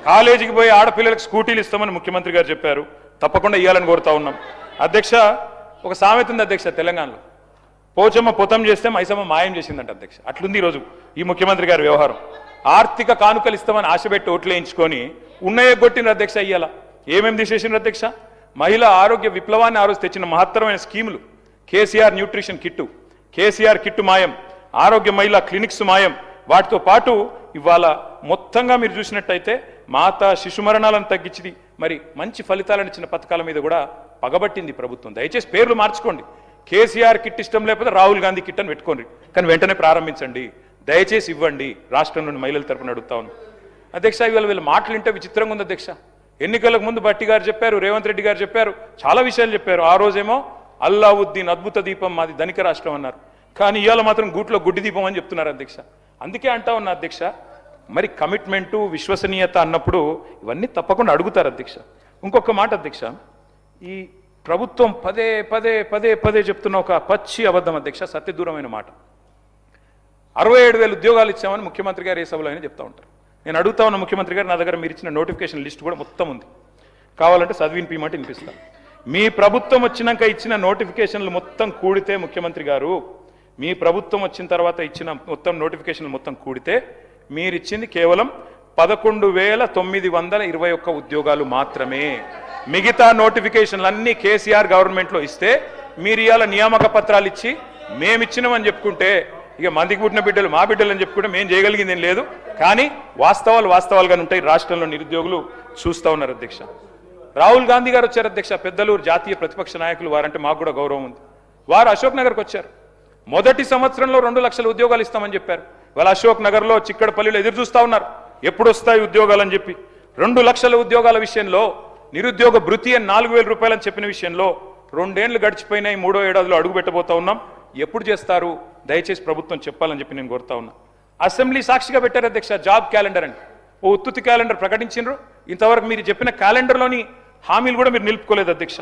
కాలేజీకి పోయి ఆడపిల్లలకు స్కూటీలు ఇస్తామని ముఖ్యమంత్రి గారు చెప్పారు, తప్పకుండా ఇవ్వాలని కోరుతా ఉన్నాం అధ్యక్ష. ఒక సామెత ఉంది అధ్యక్ష తెలంగాణలో, పోచమ్మ పొతం చేస్తే మైసమ్మ మాయం చేసిందంట అధ్యక్ష. అట్లుంది ఈరోజు ఈ ముఖ్యమంత్రి గారి వ్యవహారం. ఆర్థిక కానుకలు ఇస్తామని ఆశపెట్టి ఓట్లు వేయించుకొని ఉన్నయే కొట్టిన అధ్యక్ష. ఇయ్యాల ఏమేమి తీసేసిన అధ్యక్ష? మహిళా ఆరోగ్య విప్లవాన్ని ఆ రోజు తెచ్చిన మహత్తరమైన స్కీములు, KCR nutrition kit, KCR kit మాయం, ఆరోగ్య మహిళా క్లినిక్స్ మాయం. వాటితో పాటు ఇవాళ మొత్తంగా మీరు చూసినట్టయితే మాతా శిశు మరణాలను తగ్గించింది, మరి మంచి ఫలితాలను ఇచ్చిన పథకాల మీద కూడా పగబట్టింది ప్రభుత్వం. దయచేసి పేర్లు మార్చుకోండి. కేసీఆర్ కిట్ ఇష్టం లేకపోతే రాహుల్ గాంధీ కిట్ అని పెట్టుకోండి, కానీ వెంటనే ప్రారంభించండి. దయచేసి ఇవ్వండి. రాష్ట్రం నుండి మహిళల తరపున అడుగుతా ఉన్నాం అధ్యక్ష. ఇవాళ వీళ్ళ మాటలు వింటే విచిత్రంగా ఉంది అధ్యక్ష. ఎన్నికలకు ముందు భట్టి గారు చెప్పారు, రేవంత్ రెడ్డి గారు చెప్పారు, చాలా విషయాలు చెప్పారు. ఆ రోజేమో అల్లావుద్దీన్ అద్భుత దీపం మాది ధనిక రాష్ట్రం అన్నారు, కానీ ఇవాళ మాత్రం గూట్లో గుడ్డి దీపం అని చెప్తున్నారు అధ్యక్ష. అందుకే అంటా ఉన్నా అధ్యక్ష, మరి కమిట్మెంటు విశ్వసనీయత అన్నప్పుడు ఇవన్నీ తప్పకుండా అడుగుతారు అధ్యక్ష. ఇంకొక మాట అధ్యక్ష, ఈ ప్రభుత్వం పదే పదే పదే పదే చెప్తున్న ఒక పచ్చి అబద్ధం అధ్యక్ష, సత్యదూరమైన మాట. 67,000 ఉద్యోగాలు ఇచ్చామని ముఖ్యమంత్రి గారు ఏ సభలో అయినా చెప్తా ఉంటారు. నేను అడుగుతా ఉన్న ముఖ్యమంత్రి గారు, నా దగ్గర మీరు ఇచ్చిన నోటిఫికేషన్ లిస్ట్ కూడా మొత్తం ఉంది, కావాలంటే చదివినిపిమంటే వినిపిస్తాను. మీ ప్రభుత్వం వచ్చినాక ఇచ్చిన నోటిఫికేషన్లు మొత్తం కూడితే ముఖ్యమంత్రి గారు, మీ ప్రభుత్వం వచ్చిన తర్వాత ఇచ్చిన మొత్తం నోటిఫికేషన్లు మొత్తం కూడితే మీరు ఇచ్చింది కేవలం 11,921 ఉద్యోగాలు మాత్రమే. మిగతా నోటిఫికేషన్లు అన్నీ కేసీఆర్ గవర్నమెంట్లో ఇస్తే మీరు ఇవాళ నియామక పత్రాలు ఇచ్చి మేమిచ్చినామని చెప్పుకుంటే, ఇక మందికి పుట్టిన బిడ్డలు మా బిడ్డలు అని చెప్పుకుంటే మేము చేయగలిగింది ఏం లేదు. కానీ వాస్తవాలుగానే ఉంటాయి. రాష్ట్రంలో నిరుద్యోగులు చూస్తూ ఉన్నారు అధ్యక్ష. రాహుల్ గాంధీ గారు వచ్చారు అధ్యక్ష, పెద్దలు జాతీయ ప్రతిపక్ష నాయకులు, వారంటే మాకు కూడా గౌరవం ఉంది. వారు అశోక్ నగర్కి వచ్చారు. మొదటి సంవత్సరంలో 2 లక్షల ఉద్యోగాలు ఇస్తామని చెప్పారు. వాళ్ళ అశోక్ నగర్లో చిక్కడపల్లిలో ఎదురు చూస్తూ ఉన్నారు ఎప్పుడు వస్తాయి ఉద్యోగాలు అని చెప్పి. 2 లక్షల ఉద్యోగాల విషయంలో, నిరుద్యోగ భృతి అని 4,000 రూపాయలని చెప్పిన విషయంలో 2 ఏళ్లు గడిచిపోయినాయి, 3వ ఏడాదిలో అడుగు పెట్టబోతా ఉన్నాం. ఎప్పుడు చేస్తారు దయచేసి ప్రభుత్వం చెప్పాలని చెప్పి నేను కోరుతా ఉన్నా. అసెంబ్లీ సాక్షిగా పెట్టారు అధ్యక్ష జాబ్ క్యాలెండర్ అని, ఓ ఉత్తుతి క్యాలెండర్ ప్రకటించారు. ఇంతవరకు మీరు చెప్పిన క్యాలెండర్లోని హామీలు కూడా మీరు నిలుపుకోలేదు అధ్యక్ష.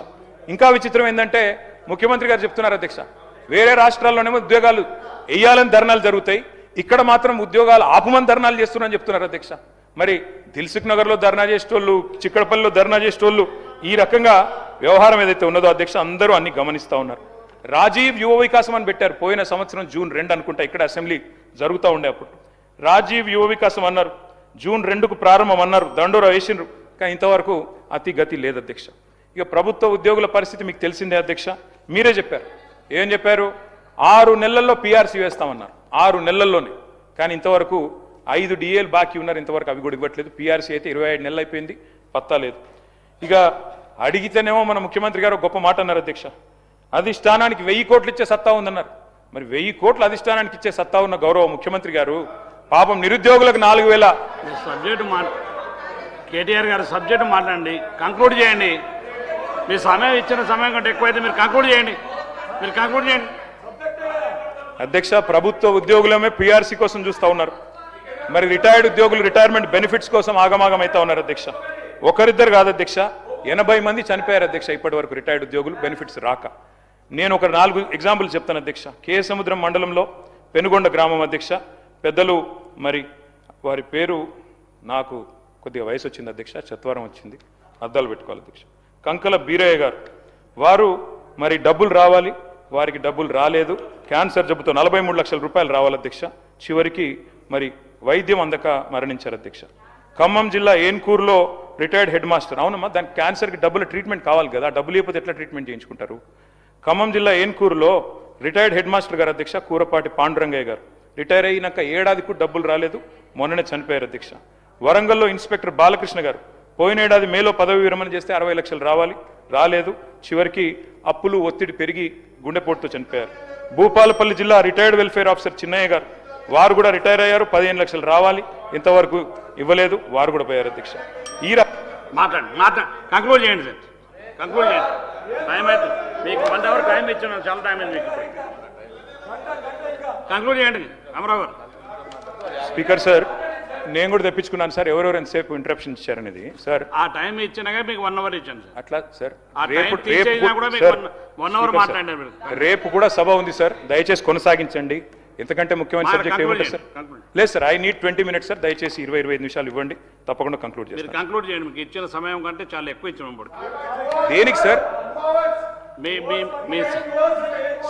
ఇంకా విచిత్రం ఏంటంటే ముఖ్యమంత్రి గారు చెప్తున్నారు అధ్యక్ష, వేరే రాష్ట్రాల్లోనేమో ఉద్యోగాలు వేయాలని ధర్నాలు జరుగుతాయి, ఇక్కడ మాత్రం ఉద్యోగాలు ఆపమని ధర్నాలు చేస్తున్నారని చెప్తున్నారు అధ్యక్ష. మరి దిల్సుఖ్ నగర్లో ధర్నా చేసేటోళ్ళు, చిక్కడపల్లిలో ధర్నా చేసేటోళ్ళు, ఈ రకంగా వ్యవహారం ఏదైతే ఉన్నదో అధ్యక్ష అందరూ అన్ని గమనిస్తూ ఉన్నారు. రాజీవ్ యువ వికాసం అని పెట్టారు, పోయిన సంవత్సరం జూన్ 2 అనుకుంటా ఇక్కడ అసెంబ్లీ జరుగుతూ ఉండే అప్పుడు. రాజీవ్ యువ వికాసం అన్నారు, జూన్ 2కు ప్రారంభం అన్నారు, దండోరా వేసిండ్రు, కానీ ఇంతవరకు అతి గతి లేదు అధ్యక్ష. ఇక ప్రభుత్వ ఉద్యోగుల పరిస్థితి మీకు తెలిసిందే అధ్యక్ష, మీరే చెప్పారు. ఏం చెప్పారు? 6 నెలల్లో పీఆర్సీ వేస్తామన్నారు, 6 నెలల్లోనే. కానీ ఇంతవరకు 5 డిఏలు బాకీ ఉన్నారు, ఇంతవరకు అవి కూడా ఇవ్వట్లేదు. పీఆర్సీ అయితే 25 నెలలు అయిపోయింది, పత్తా లేదు. ఇక అడిగితేనేమో మన ముఖ్యమంత్రి గారు గొప్ప మాట అన్నారు అధ్యక్ష, అధిష్టానానికి 1000 కోట్లు ఇచ్చే సత్తా ఉందన్నారు. మరి 1000 కోట్లు అధిష్టానానికి ఇచ్చే సత్తా ఉన్న గౌరవ ముఖ్యమంత్రి గారు పాపం నిరుద్యోగులకు 4,000 సబ్జెక్టు కేటీఆర్ గారు సబ్జెక్టు మాట్లాడండి, కంక్లూడ్ చేయండి. మీ సమయం ఇచ్చిన సమయం కంటే ఎక్కువైతే మీరు కంక్లూడ్ చేయండి. అధ్యక్ష, ప్రభుత్వ ఉద్యోగులమే పీఆర్సీ కోసం చూస్తూ ఉన్నారు, మరి రిటైర్డ్ ఉద్యోగులు రిటైర్మెంట్ బెనిఫిట్స్ కోసం ఆగమాగం అవుతా ఉన్నారు అధ్యక్ష. ఒకరిద్దరు కాదు అధ్యక్ష, 80 మంది చనిపోయారు అధ్యక్ష ఇప్పటి వరకు రిటైర్డ్ ఉద్యోగులు బెనిఫిట్స్ రాక. నేను ఒక 4 ఎగ్జాంపుల్ చెప్తాను అధ్యక్ష. కేసముద్రం మండలంలో పెనుగొండ గ్రామం అధ్యక్ష, పెద్దలు మరి వారి పేరు నాకు కొద్దిగా వయసు వచ్చింది అధ్యక్ష, చత్వారం వచ్చింది, అద్దాలు పెట్టుకోవాలి అధ్యక్ష. కంకల బీరయ్య గారు, వారు మరి డబ్బులు రావాలి, వారికి డబ్బులు రాలేదు. క్యాన్సర్ జబ్బుతో 43 లక్షల రూపాయలు రావాలి అధ్యక్ష, చివరికి మరి వైద్యం అందక మరణించారు అధ్యక్ష. ఖమ్మం జిల్లా ఏన్కూరులో రిటైర్డ్ హెడ్ మాస్టర్, అవునమ్మా దానికి క్యాన్సర్కి డబ్బులు ట్రీట్మెంట్ కావాలి కదా, డబ్బులు లేకపోతే ఎట్లా ట్రీట్మెంట్ చేయించుకుంటారు. ఖమ్మం జిల్లా ఏన్కూరులో రిటైర్డ్ హెడ్ మాస్టర్ గారు అధ్యక్ష, కూరపాటి పాండురంగయ్య గారు, రిటైర్ అయినాక ఏడాదికి డబ్బులు రాలేదు, మొన్ననే చనిపోయారు అధ్యక్ష. వరంగల్లో ఇన్స్పెక్టర్ బాలకృష్ణ గారు పోయిన ఏడాది మేలో పదవి విరమణ చేస్తే 60 లక్షలు రాలేదు, చివరికి అప్పులు ఒత్తిడి పెరిగి గుండెపోటుతో చనిపోయారు. భూపాలపల్లి జిల్లా రిటైర్డ్ వెల్ఫేర్ ఆఫీసర్ చిన్నయ్య గారు, వారు కూడా రిటైర్ అయ్యారు, 15 లక్షలు రావాలి, ఇంతవరకు ఇవ్వలేదు, వారు కూడా పోయారు అధ్యక్ష. కంక్లూడ్ చేయండి సార్, కంక్లూడ్ చేయండి. టైం అయితే మీకు 1 అవర్ టైం ఇచ్చాను, చాలా టైం అయింది మీకు. కంక్లూడ్ చేయండి అమరావు గారు. స్పీకర్ సార్, నేను కూడా తెప్పించుకున్నాను సార్, ఎవరెవరు ఎంతసేపు ఇంటరప్షన్ ఇచ్చారనేది సార్. ఆ టైం ఇచ్చినాక మీకు 1 అవర్ ఇచ్చాను సార్. అట్లా సార్, రేపు కూడా సభ ఉంది సార్, దయచేసి కొనసాగించండి. ఎంతకంటే ముఖ్యమైన సబ్జెక్ట్ ఏముంటుంది సార్? లేదు sir, I need 20 minutes sir, దయచేసి 20-25 నిమిషాలు ఇవ్వండి, తప్పకుండా కంక్లూడ్ చేస్తాను. కంక్లూడ్ చేయండి, మీకు ఇచ్చిన సమయం కంటే చాలా ఎక్కువ ఇచ్చాము. దేనికి సార్?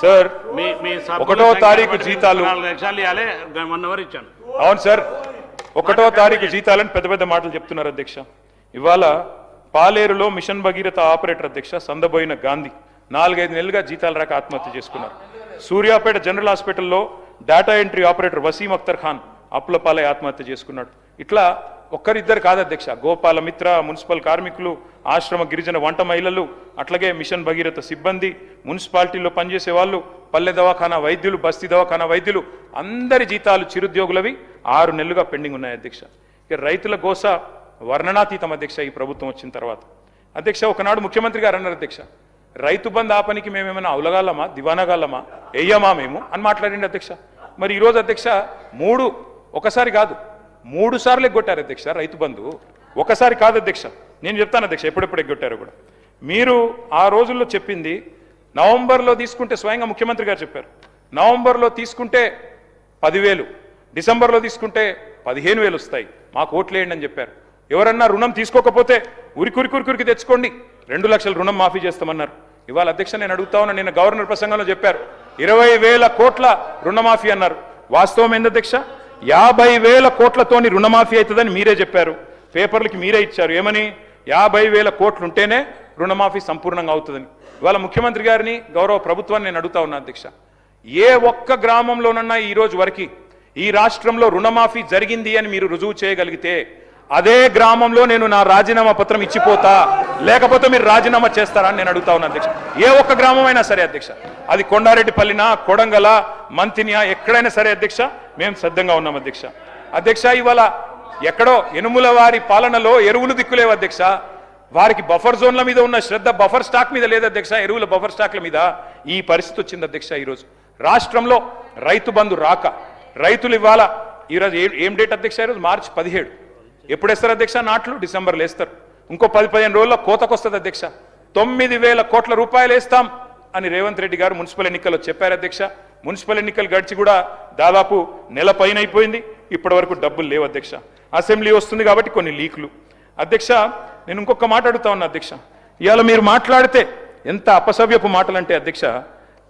సార్ 1వ తారీఖు జీతాలు 1 అవర్ ఇచ్చాను. అవును సార్, 1వ తారీఖు జీతాలని పెద్ద పెద్ద మాటలు చెప్తున్నారు అధ్యక్ష. ఇవాళ పాలేరులో మిషన్ భగీరథ ఆపరేటర్ అధ్యక్ష సందబోయిన గాంధీ 4-5 నెలలుగా జీతాలు రాక ఆత్మహత్య చేసుకున్నారు. సూర్యాపేట జనరల్ హాస్పిటల్లో data entry operator Wasim Akhtar Khan అప్పులపాలై ఆత్మహత్య చేసుకున్నాడు. ఇట్లా ఒక్కరిద్దరు కాదు అధ్యక్ష, గోపాల మిత్ర, మున్సిపల్ కార్మికులు, ఆశ్రమ గిరిజన వంట మహిళలు, అట్లాగే మిషన్ భగీరథ సిబ్బంది, మున్సిపాలిటీలో పనిచేసే వాళ్ళు, పల్లె దవాఖానా వైద్యులు, బస్తీ దవాఖానా వైద్యులు, అందరి జీతాలు చిరుద్యోగులవి 6 నెలలుగా పెండింగ్ ఉన్నాయి అధ్యక్ష. ఇక రైతుల గోస వర్ణనాతీతం అధ్యక్ష ఈ ప్రభుత్వం వచ్చిన తర్వాత. అధ్యక్ష, ఒకనాడు ముఖ్యమంత్రి గారు అన్నారు అధ్యక్ష, రైతు బంధు ఆపనికి మేమేమైనా అవులగాళ్ళమా, దివానగాళ్ళమా, వెయ్యమా మేము అని మాట్లాడింది అధ్యక్ష. మరి ఈరోజు అధ్యక్ష 3 ఒకసారి కాదు 3 సార్లు ఎగ్గొట్టారు అధ్యక్ష రైతు బంధు. ఒకసారి కాదు అధ్యక్ష, నేను చెప్తాను అధ్యక్ష ఎప్పుడెప్పుడు ఎగ్గొట్టారో కూడా. మీరు ఆ రోజుల్లో చెప్పింది నవంబర్లో తీసుకుంటే, స్వయంగా ముఖ్యమంత్రి గారు చెప్పారు, నవంబర్లో తీసుకుంటే 10,000, డిసెంబర్లో తీసుకుంటే 15,000 వస్తాయి, మాకు ఓట్లేయండి అని చెప్పారు. ఎవరన్నా రుణం తీసుకోకపోతే ఉరికి తెచ్చుకోండి, 2 లక్షల రుణం మాఫీ చేస్తామన్నారు. ఇవాళ అధ్యక్ష నేను అడుగుతా ఉన్నా, నిన్న గవర్నర్ ప్రసంగంలో చెప్పారు 20,000 కోట్ల రుణమాఫీ అన్నారు. వాస్తవం ఏంది అధ్యక్ష? 50,000 కోట్లతోని రుణమాఫీ అవుతుందని మీరే చెప్పారు, పేపర్లకి మీరే ఇచ్చారు. ఏమని? 50,000 కోట్లు ఉంటేనే రుణమాఫీ సంపూర్ణంగా అవుతుందని. ఇవాళ ముఖ్యమంత్రి గారిని, గౌరవ ప్రభుత్వాన్ని నేను అడుగుతా ఉన్నా అధ్యక్ష, ఏ ఒక్క గ్రామంలోనన్నా ఈ రోజు వరకు ఈ రాష్ట్రంలో రుణమాఫీ జరిగింది అని మీరు రుజువు చేయగలిగితే అదే గ్రామంలో నేను నా రాజీనామా పత్రం ఇచ్చిపోతా, లేకపోతే మీరు రాజీనామా చేస్తారా అని నేను అడుగుతా ఉన్నా అధ్యక్ష. ఏ ఒక్క గ్రామం అయినా సరే అధ్యక్ష, అది కొండారెడ్డిపల్లినా, కొడంగల, మంతినియా, ఎక్కడైనా సరే అధ్యక్ష, మేము సిద్ధంగా ఉన్నాం అధ్యక్ష. అధ్యక్ష ఇవాళ ఎక్కడో యనుముల వారి పాలనలో ఎరువులు దిక్కులేవు అధ్యక్ష. వారికి బఫర్ జోన్ల మీద ఉన్న శ్రద్ధ బఫర్ స్టాక్ మీద లేదు అధ్యక్ష, ఎరువుల బఫర్ స్టాక్ల మీద. ఈ పరిస్థితి వచ్చింది అధ్యక్ష. ఈరోజు రాష్ట్రంలో రైతు బంధు రాక రైతులు ఇవాళ ఈరోజు ఏం డేట్ అధ్యక్ష? ఈరోజు మార్చి 17. ఎప్పుడు వేస్తారు అధ్యక్ష నాట్లు? డిసెంబర్లో వేస్తారు. ఇంకో 10-15 రోజుల్లో కోతకు వస్తుంది అధ్యక్ష. 9,000 కోట్ల రూపాయలు వేస్తాం అని రేవంత్ రెడ్డి గారు మున్సిపల్ ఎన్నికల్లో చెప్పారు అధ్యక్ష. మున్సిపల్ ఎన్నికలు గడిచి కూడా దాదాపు నెల పైన అయిపోయింది, ఇప్పటి వరకు డబ్బులు లేవు అధ్యక్ష. అసెంబ్లీ వస్తుంది కాబట్టి కొన్ని లీకులు. అధ్యక్ష నేను ఇంకొక మాట అడుగుతా ఉన్నా అధ్యక్ష, ఇవాళ మీరు మాట్లాడితే ఎంత అపసవ్యపు మాటలంటే అధ్యక్ష,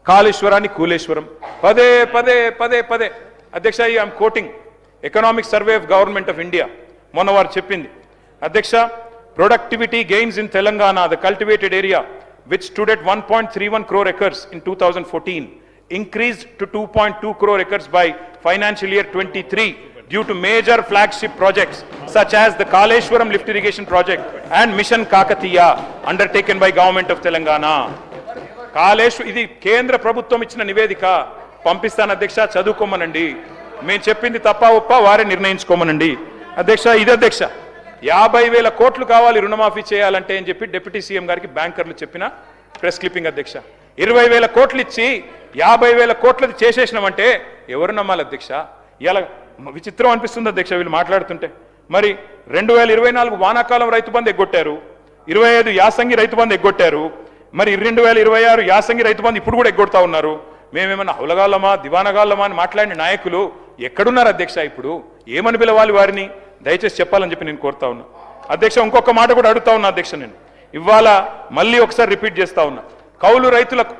కాళేశ్వరాన్ని కూలేశ్వరం పదే పదే పదే పదే అధ్యక్ష. I'm quoting economic survey of government of India, మొన్న వారు చెప్పింది అధ్యక్ష, productivity gains in Telangana, the cultivated area which stood at 1.31 crore acres in 2014 increased to 2.2 crore acres by financial year 23 due to major flagship projects such as the Kaleshwaram lift irrigation project and Mission Kakatiya undertaken by government of Telangana. ఇది కేంద్ర ప్రభుత్వం ఇచ్చిన నివేదిక, పంపిస్తాను అధ్యక్ష, చదువుకోమనండి. మేము చెప్పింది తప్ప ఒప్ప వారే నిర్ణయించుకోమనండి అధ్యక్ష. ఇది అధ్యక్ష 50,000 కోట్లు కావాలి రుణమాఫీ చేయాలంటే అని చెప్పి డిప్యూటీ సీఎం గారికి బ్యాంకర్లు చెప్పిన ప్రెస్ క్లిప్పింగ్ అధ్యక్ష. 20,000 కోట్లు ఇచ్చి 50,000 కోట్లది చేసేసినామంటే ఎవరు నమ్మాలి అధ్యక్ష? ఇలా విచిత్రం అనిపిస్తుంది అధ్యక్ష వీళ్ళు మాట్లాడుతుంటే. మరి 2024 వానాకాలం రైతు బంధు ఎగ్గొట్టారు, 25 యాసంగి రైతు బంధు ఎగ్గొట్టారు, మరి 2026 యాసంగి రైతు బంధు ఇప్పుడు కూడా ఎగ్గొడతా ఉన్నారు. మేమేమన్నా హులగాళ్ళమా దివానగాళ్ళమా అని మాట్లాడిన నాయకులు ఎక్కడున్నారు అధ్యక్ష? ఇప్పుడు ఏమని పిలవాలి వారిని? దయచేసి చెప్పాలని చెప్పి నేను కోరుతా ఉన్నా అధ్యక్ష. ఇంకొక మాట కూడా అడుగుతా ఉన్నా అధ్యక్ష, నేను ఇవాళ మళ్ళీ ఒకసారి రిపీట్ చేస్తా ఉన్నా. కౌలు రైతులకు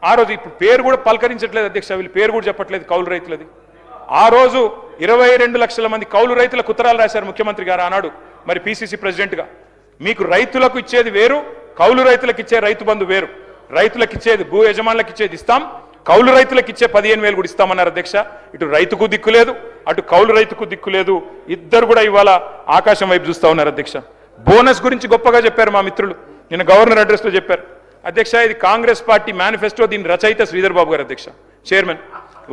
ఆ రోజు, ఇప్పుడు పేరు కూడా పలకరించట్లేదు అధ్యక్ష, వీళ్ళు పేరు కూడా చెప్పట్లేదు కౌలు రైతులది. ఆ రోజు 22 లక్షల మంది కౌలు రైతులకు ఉత్తరాలు రాశారు ముఖ్యమంత్రి గారు ఆనాడు, మరి పిసిసి ప్రెసిడెంట్గా. మీకు రైతులకు ఇచ్చేది వేరు, కౌలు రైతులకు ఇచ్చే రైతు బంధు వేరు. రైతులకు ఇచ్చేది, భూ యజమానులకు ఇచ్చేది ఇస్తాం, కౌలు రైతులకు ఇచ్చే 15,000 కూడా ఇస్తామన్నారు అధ్యక్ష. ఇటు రైతుకు దిక్కు లేదు, అటు కౌలు రైతుకు దిక్కు లేదు, ఇద్దరు కూడా ఇవాళ ఆకాశం వైపు చూస్తా ఉన్నారు అధ్యక్ష. బోనస్ గురించి గొప్పగా చెప్పారు మా మిత్రులు, నిన్న గవర్నర్ అడ్రస్లో చెప్పారు అధ్యక్ష. ఇది కాంగ్రెస్ పార్టీ మేనిఫెస్టో, దీని రచయిత శ్రీధర్ బాబు గారు అధ్యక్ష, చైర్మన్.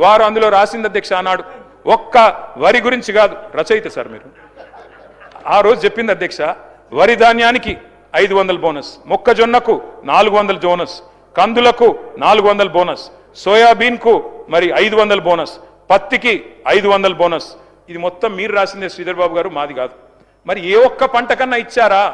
వారు అందులో రాసింది అధ్యక్ష ఆనాడు, ఒక్క వరి గురించి కాదు, రచయిత సార్ మీరు. ఆ రోజు చెప్పింది అధ్యక్ష, వరి ధాన్యానికి 500 బోనస్, మొక్కజొన్నకు 400 బోనస్, కందులకు 400 బోనస్, సోయాబీన్కు మరి 500 బోనస్, పత్తికి 500 బోనస్. ఇది మొత్తం మీరు రాసిందే శ్రీధర్ బాబు గారు, మాది కాదు. మరి ఏ ఒక్క పంట కన్నా ఇచ్చారా?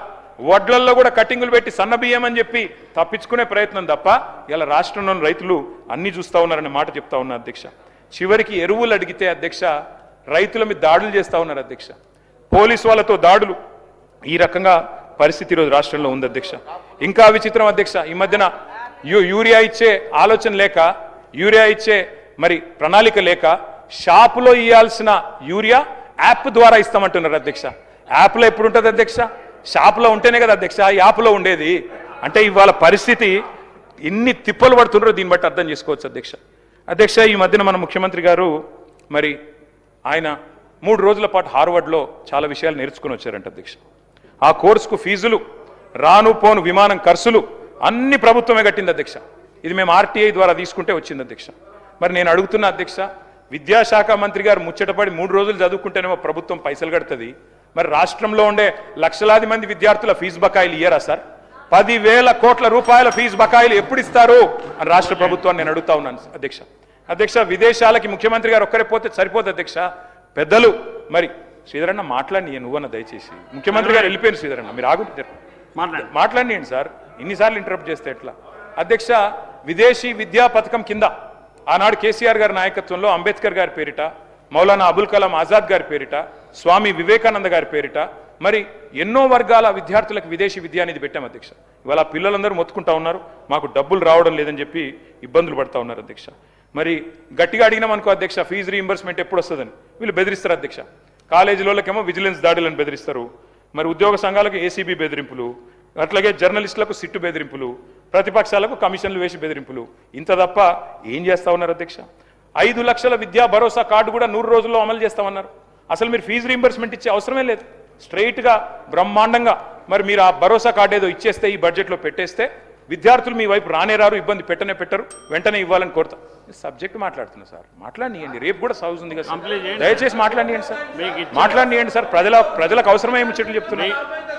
వడ్లల్లో కూడా కటింగులు పెట్టి సన్న బియ్యం అని చెప్పి తప్పించుకునే ప్రయత్నం తప్ప ఇలా రాష్ట్రంలోని రైతులు అన్ని చూస్తా ఉన్నారనే మాట చెప్తా ఉన్నా అధ్యక్ష. చివరికి ఎరువులు అడిగితే అధ్యక్ష రైతుల మీద దాడులు చేస్తా ఉన్నారు అధ్యక్ష, పోలీసు వాళ్ళతో దాడులు. ఈ రకంగా పరిస్థితి ఈరోజు రాష్ట్రంలో ఉంది అధ్యక్ష. ఇంకా విచిత్రం అధ్యక్ష, ఈ మధ్యన యూరియా ఇచ్చే ఆలోచన లేక, యూరియా ఇచ్చే మరి ప్రణాళిక లేక, షాపులో ఇవ్వాల్సిన యూరియా యాప్ ద్వారా ఇస్తామంటున్నారు అధ్యక్ష. యాప్లో ఎప్పుడు ఉంటుంది అధ్యక్ష? షాపులో ఉంటేనే కదా అధ్యక్ష యాప్లో ఉండేది. అంటే ఇవాళ పరిస్థితి ఎన్ని తిప్పలు పడుతున్నారో దీన్ని బట్టి అర్థం చేసుకోవచ్చు అధ్యక్ష. అధ్యక్ష ఈ మధ్యన మన ముఖ్యమంత్రి గారు మరి ఆయన 3 రోజుల పాటు హార్వర్డ్లో చాలా విషయాలు నేర్చుకుని వచ్చారంట అధ్యక్ష. ఆ కోర్సుకు ఫీజులు, రాను పోను విమానం ఖర్చులు అన్ని ప్రభుత్వమే కట్టింది అధ్యక్ష. ఇది మేము ఆర్టీఐ ద్వారా తీసుకుంటే వచ్చింది అధ్యక్ష. మరి నేను అడుగుతున్నా అధ్యక్ష, విద్యాశాఖ మంత్రి గారు ముచ్చటపడి 3 రోజులు చదువుకుంటేనేమో ప్రభుత్వం పైసలు కడుతుంది, మరి రాష్ట్రంలో ఉండే లక్షలాది మంది విద్యార్థుల ఫీజు బకాయిలు ఇయ్యరా సార్? 10,000 కోట్ల రూపాయల ఫీజు బకాయిలు ఎప్పుడు ఇస్తారు అని రాష్ట్ర ప్రభుత్వాన్ని నేను అడుగుతా ఉన్నాను అధ్యక్ష. అధ్యక్ష విదేశాలకి ముఖ్యమంత్రి గారు ఒక్కరే పోతే సరిపోదు అధ్యక్ష, పెద్దలు మరి శ్రీధరన్న మాట్లాడి నువ్వన్న దయచేసి ముఖ్యమంత్రి గారు వెళ్ళిపోయారు శ్రీధరన్న మీరు ఆగు మాట్లాడియండి సార్ ఇన్నిసార్లు ఇంటరప్ట్ చేస్తే ఎట్లా అధ్యక్ష విదేశీ విద్యా పథకం కింద ఆనాడు కేసీఆర్ గారి నాయకత్వంలో అంబేద్కర్ గారి పేరిట మౌలానా అబుల్ కలాం ఆజాద్ గారి పేరిట స్వామి వివేకానంద గారి పేరిట మరి ఎన్నో వర్గాల విద్యార్థులకు విదేశీ విద్య అనేది పెట్టాం అధ్యక్ష ఇవాళ పిల్లలందరూ మొత్తుకుంటా ఉన్నారు మాకు డబ్బులు రావడం లేదని చెప్పి ఇబ్బందులు పడతా ఉన్నారు అధ్యక్ష మరి గట్టిగా అడిగినాం అనుకో అధ్యక్ష ఫీజు రీయింబర్స్మెంట్ ఎప్పుడు వస్తుందని వీళ్ళు బెదిరిస్తారు అధ్యక్ష కాలేజీలోకేమో విజిలెన్స్ దాడులను బెదిరిస్తారు మరి ఉద్యోగ సంఘాలకు ఏసీబీ బెదిరింపులు అట్లాగే జర్నలిస్టులకు సిట్టు బెదిరింపులు ప్రతిపక్షాలకు కమిషన్లు వేసి బెదిరింపులు ఇంత తప్ప ఏం చేస్తా ఉన్నారు అధ్యక్ష 5 లక్షల విద్యా భరోసా కార్డు కూడా 100 రోజుల్లో అమలు చేస్తామన్నారు అసలు మీరు ఫీజు రీయింబర్స్మెంట్ ఇచ్చే అవసరమే లేదు స్ట్రైట్గా బ్రహ్మాండంగా మరి మీరు ఆ భరోసా కార్డు ఏదో ఇచ్చేస్తే ఈ బడ్జెట్లో పెట్టేస్తే విద్యార్థులు మీ వైపు రానేరారు ఇబ్బంది పెట్టరు వెంటనే ఇవ్వాలని కోరుతా సబ్జెక్ట్ మాట్లాడుతున్నా సార్ మాట్లాడియండి రేపు కూడా సౌజ్ ఉంది కదా దయచేసి మాట్లాడియండి సార్ మాట్లాడియండి సార్ ప్రజలకు అవసరమే ముచ్చట్లు చెప్తున్నాయి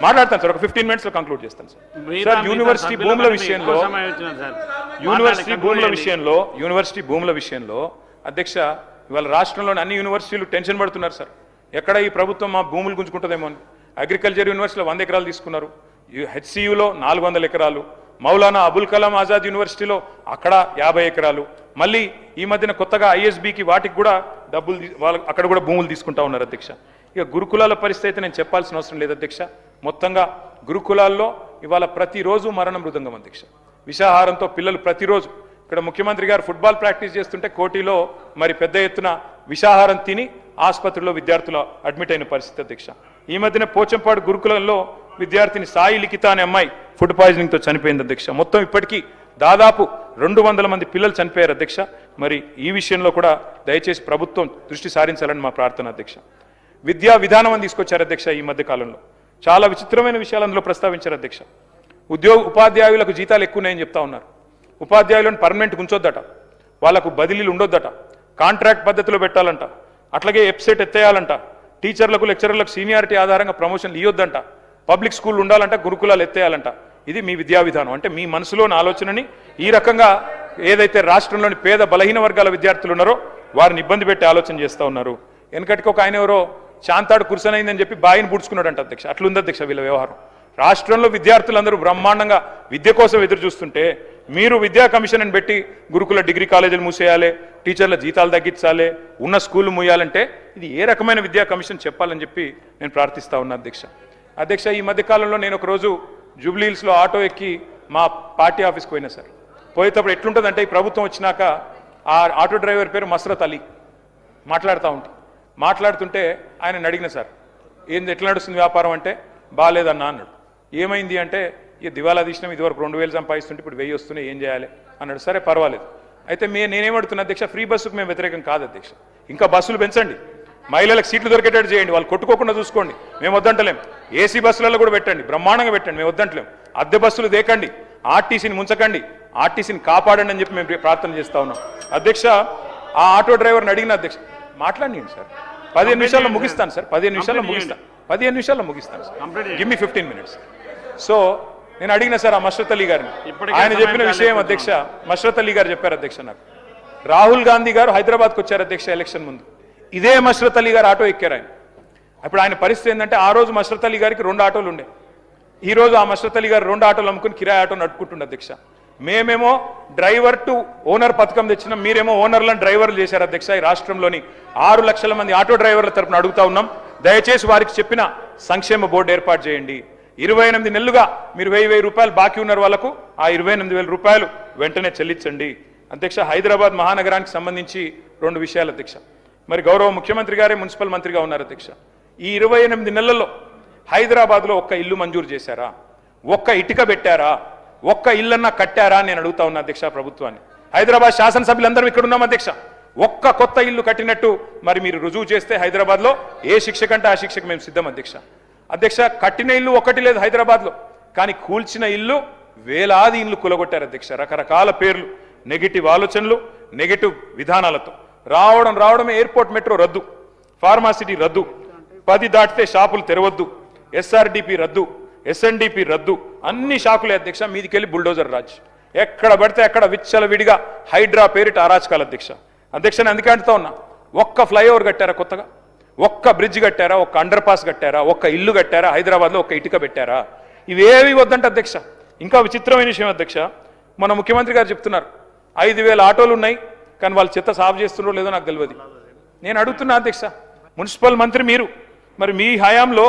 మాట్లాడతాను సార్ ఒక 15 minutes లో కంక్లూడ్ చేస్తాను సార్ యూనివర్సిటీ భూముల విషయంలో అధ్యక్ష ఇవాళ రాష్ట్రంలోని అన్ని యూనివర్సిటీలు టెన్షన్ పడుతున్నారు సార్ ఎక్కడ ఈ ప్రభుత్వం మా భూములు గుంజుకుంటుందేమో అని అగ్రికల్చర్ యూనివర్సిటీలో 100 ఎకరాలు తీసుకున్నారు హెచ్సియులో 400 ఎకరాలు మౌలానా అబుల్ కలాం ఆజాద్ యూనివర్సిటీలో అక్కడ 50 ఎకరాలు మళ్ళీ ఈ మధ్యన కొత్తగా ఐఎస్బికి వాటికి కూడా డబ్బులు అక్కడ కూడా భూములు తీసుకుంటా ఉన్నారు అధ్యక్ష ఇక గురుకులాల పరిస్థితి నేను చెప్పాల్సిన అవసరం లేదు అధ్యక్ష మొత్తంగా గురుకులాల్లో ఇవాళ ప్రతిరోజు మరణ మృదంగం అధ్యక్ష విషాహారంతో పిల్లలు ప్రతిరోజు ఇక్కడ ముఖ్యమంత్రి గారు ఫుట్బాల్ ప్రాక్టీస్ చేస్తుంటే కోటిలో మరి పెద్ద ఎత్తున విషాహారం తిని ఆసుపత్రిలో విద్యార్థులు అడ్మిట్ అయిన పరిస్థితి అధ్యక్ష ఈ మధ్యన పోచంపాడు గురుకులంలో విద్యార్థిని సాయి లిఖిత అనే అమ్మాయి ఫుడ్ పాయిజనింగ్తో చనిపోయింది అధ్యక్ష మొత్తం ఇప్పటికీ దాదాపు 200 మంది పిల్లలు చనిపోయారు అధ్యక్ష మరి ఈ విషయంలో కూడా దయచేసి ప్రభుత్వం దృష్టి సారించాలని మా ప్రార్థన అధ్యక్ష విద్యా విధానం అని తీసుకొచ్చారు అధ్యక్ష ఈ మధ్య కాలంలో చాలా విచిత్రమైన విషయాలు అందులో ప్రస్తావించారు అధ్యక్ష ఉపాధ్యాయులకు జీతాలు ఎక్కువన్నాయని చెప్తా ఉన్నారు ఉపాధ్యాయులను పర్మనెంట్ ఉంచొద్దట వాళ్లకు బదిలీలు ఉండొద్దట కాంట్రాక్ట్ పద్ధతిలో పెట్టాలంట అట్లాగే వెబ్సైట్ ఎత్తేయాలంట టీచర్లకు లెక్చరర్లకు సీనియారిటీ ఆధారంగా ప్రమోషన్లు ఇవ్వొద్దంట పబ్లిక్ స్కూల్ ఉండాలంట గురుకులాలు ఎత్తేయాలంట ఇది మీ విద్యా విధానం అంటే మీ మనసులోని ఆలోచనని ఈ రకంగా ఏదైతే రాష్ట్రంలోని పేద బలహీన వర్గాల విద్యార్థులు ఉన్నారో వారిని ఇబ్బంది పెట్టి ఆలోచన చేస్తూ ఉన్నారు వెనకటికి ఒక ఆయన ఎవరో శాంతాడు కుర్సనైందని చెప్పి బాయిని పుడుచుకున్నాడంట అధ్యక్ష అట్లుంది అధ్యక్ష వీళ్ళ వ్యవహారం రాష్ట్రంలో విద్యార్థులందరూ బ్రహ్మాండంగా విద్య కోసం ఎదురు చూస్తుంటే మీరు విద్యా కమిషన్ అని పెట్టి గురుకుల డిగ్రీ కాలేజీలు మూసేయాలి టీచర్ల జీతాలు తగ్గించాలి ఉన్న స్కూళ్ళు మూయాలంటే ఇది ఏ రకమైన విద్యా కమిషన్ చెప్పాలని చెప్పి నేను ప్రార్థిస్తా ఉన్నా అధ్యక్ష ఈ మధ్యకాలంలో నేను ఒకరోజు జూబ్లీహిల్స్లో ఆటో ఎక్కి మా పార్టీ ఆఫీస్కి పోయినా సార్ పోయేటప్పుడు ఎట్లుంటుందంటే ఈ ప్రభుత్వం వచ్చినాక ఆ ఆటో డ్రైవర్ పేరు మస్రత్ అలీ మాట్లాడుతుంటే ఆయన అడిగిన సార్ ఏంది ఎట్లా నడుస్తుంది వ్యాపారం అంటే బాగాలేదన్నా అన్నాడు ఏమైంది అంటే ఇక దివాలా తీసినాం ఇదివరకు 2000 సంపాదిస్తుంటే ఇప్పుడు 1000 వస్తున్నాయి ఏం చేయాలి అన్నాడు సరే పర్వాలేదు అయితే నేనేమడుతున్నా అధ్యక్ష ఫ్రీ బస్సుకు మేము వ్యతిరేకం కాదు అధ్యక్ష ఇంకా బస్సులు పెంచండి మహిళలకు సీట్లు దొరికేటట్టు చేయండి వాళ్ళు కొట్టుకోకుండా చూసుకోండి మేము వద్దంటలేం ఏసీ బస్సులలో కూడా పెట్టండి బ్రహ్మాండంగా పెట్టండి మేము వద్దంటలేం అద్దె బస్సులు దేకండి ఆర్టీసీని ముంచకండి ఆర్టీసీని కాపాడండి అని చెప్పి మేము ప్రార్థన చేస్తా ఉన్నాం అధ్యక్ష ఆ ఆటో డ్రైవర్ని అడిగిన అధ్యక్ష మాట్లాడండి సార్ 15 నిమిషాల్లో ముగిస్తాను సార్ 15 నిమిషాల్లో ముగిస్తాను sir give me 15 minutes so నేను అడిగిన సార్ ఆ మష్రత్ అలీ గారిని ఆయన చెప్పిన విషయం అధ్యక్ష మష్రత్ అలీ గారు చెప్పారు అధ్యక్ష నాకు రాహుల్ గాంధీ గారు హైదరాబాద్కి వచ్చారు అధ్యక్ష ఎలక్షన్ ముందు ఇదే మష్రత్ అలీ గారు ఆటో ఎక్కారు ఆయన అప్పుడు ఆయన పరిస్థితి ఏంటంటే ఆ రోజు మష్రత్ అలీ గారికి 2 ఆటోలు ఉండే ఈ రోజు ఆ మష్రత్ అలీ గారు 2 ఆటోలు అమ్ముకుని కిరాయి ఆటో నడుపుకుంటుండే అధ్యక్ష మేమేమో డ్రైవర్ టు ఓనర్ పథకం తెచ్చినాం మీరేమో ఓనర్లను డ్రైవర్లు చేశారు అధ్యక్ష ఈ రాష్ట్రంలోని 6 లక్షల మంది ఆటో డ్రైవర్ల తరపున అడుగుతా ఉన్నాం దయచేసి వారికి చెప్పిన సంక్షేమ బోర్డు ఏర్పాటు చేయండి 28 నెలలుగా మీరు 1000 రూపాయలు బాకీ ఉన్నారు వాళ్ళకు ఆ 28,000 రూపాయలు వెంటనే చెల్లించండి అధ్యక్ష హైదరాబాద్ మహానగరానికి సంబంధించి 2 విషయాలు అధ్యక్ష మరి గౌరవ ముఖ్యమంత్రి గారే మున్సిపల్ మంత్రిగా ఉన్నారు అధ్యక్ష ఈ 28 నెలల్లో హైదరాబాద్లో ఒక్క ఇల్లు మంజూరు చేశారా ఒక్క ఇటుక పెట్టారా ఒక్క ఇల్లన్నా కట్టారా నేను అడుగుతా ఉన్నా అధ్యక్ష ప్రభుత్వాన్ని హైదరాబాద్ శాసనసభ్యులందరూ ఇక్కడ ఉన్నాం అధ్యక్ష ఒక్క కొత్త ఇల్లు కట్టినట్టు మరి మీరు రుజువు చేస్తే హైదరాబాద్లో ఏ శిక్ష కంటే ఆ శిక్షకు మేము సిద్ధం అధ్యక్ష కట్టిన ఇల్లు ఒకటి లేదు హైదరాబాద్లో కానీ కూల్చిన ఇల్లు వేలాది ఇల్లు కూలగొట్టారు అధ్యక్ష రకరకాల పేర్లు నెగిటివ్ ఆలోచనలు నెగిటివ్ విధానాలతో రావడమే ఎయిర్పోర్ట్ మెట్రో రద్దు ఫార్మాసిటీ రద్దు 10 దాటితే షాపులు తెరవద్దు ఎస్ఆర్డిపి రద్దు ఎస్ఎన్డిపి రద్దు అన్ని షాకులే అధ్యక్ష మీదికెళ్ళి బుల్డోజర్ రాజ్ ఎక్కడ పడితే అక్కడ విచ్చలవిడిగా హైడ్రా పేరిట అరాచకాలు అధ్యక్ష నేను అందుకే అంటుతా ఉన్నా ఒక్క ఫ్లైఓవర్ కట్టారా కొత్తగా ఒక్క బ్రిడ్జ్ కట్టారా, ఒక్క అండర్ పాస్ కట్టారా, ఒక్క ఇల్లు కట్టారా, హైదరాబాద్లో ఒక్క ఇటుక పెట్టారా? ఇవేవి వద్దంట అధ్యక్ష. ఇంకా విచిత్రమైన విషయం అధ్యక్ష, మన ముఖ్యమంత్రి గారు చెప్తున్నారు 5,000 ఆటోలు ఉన్నాయి, కానీ వాళ్ళు చెత్త సాగు చేస్తున్నారో లేదో నాకు తెలియదు. నేను అడుగుతున్నా అధ్యక్ష, మున్సిపల్ మంత్రి మీరు, మరి మీ హయాంలో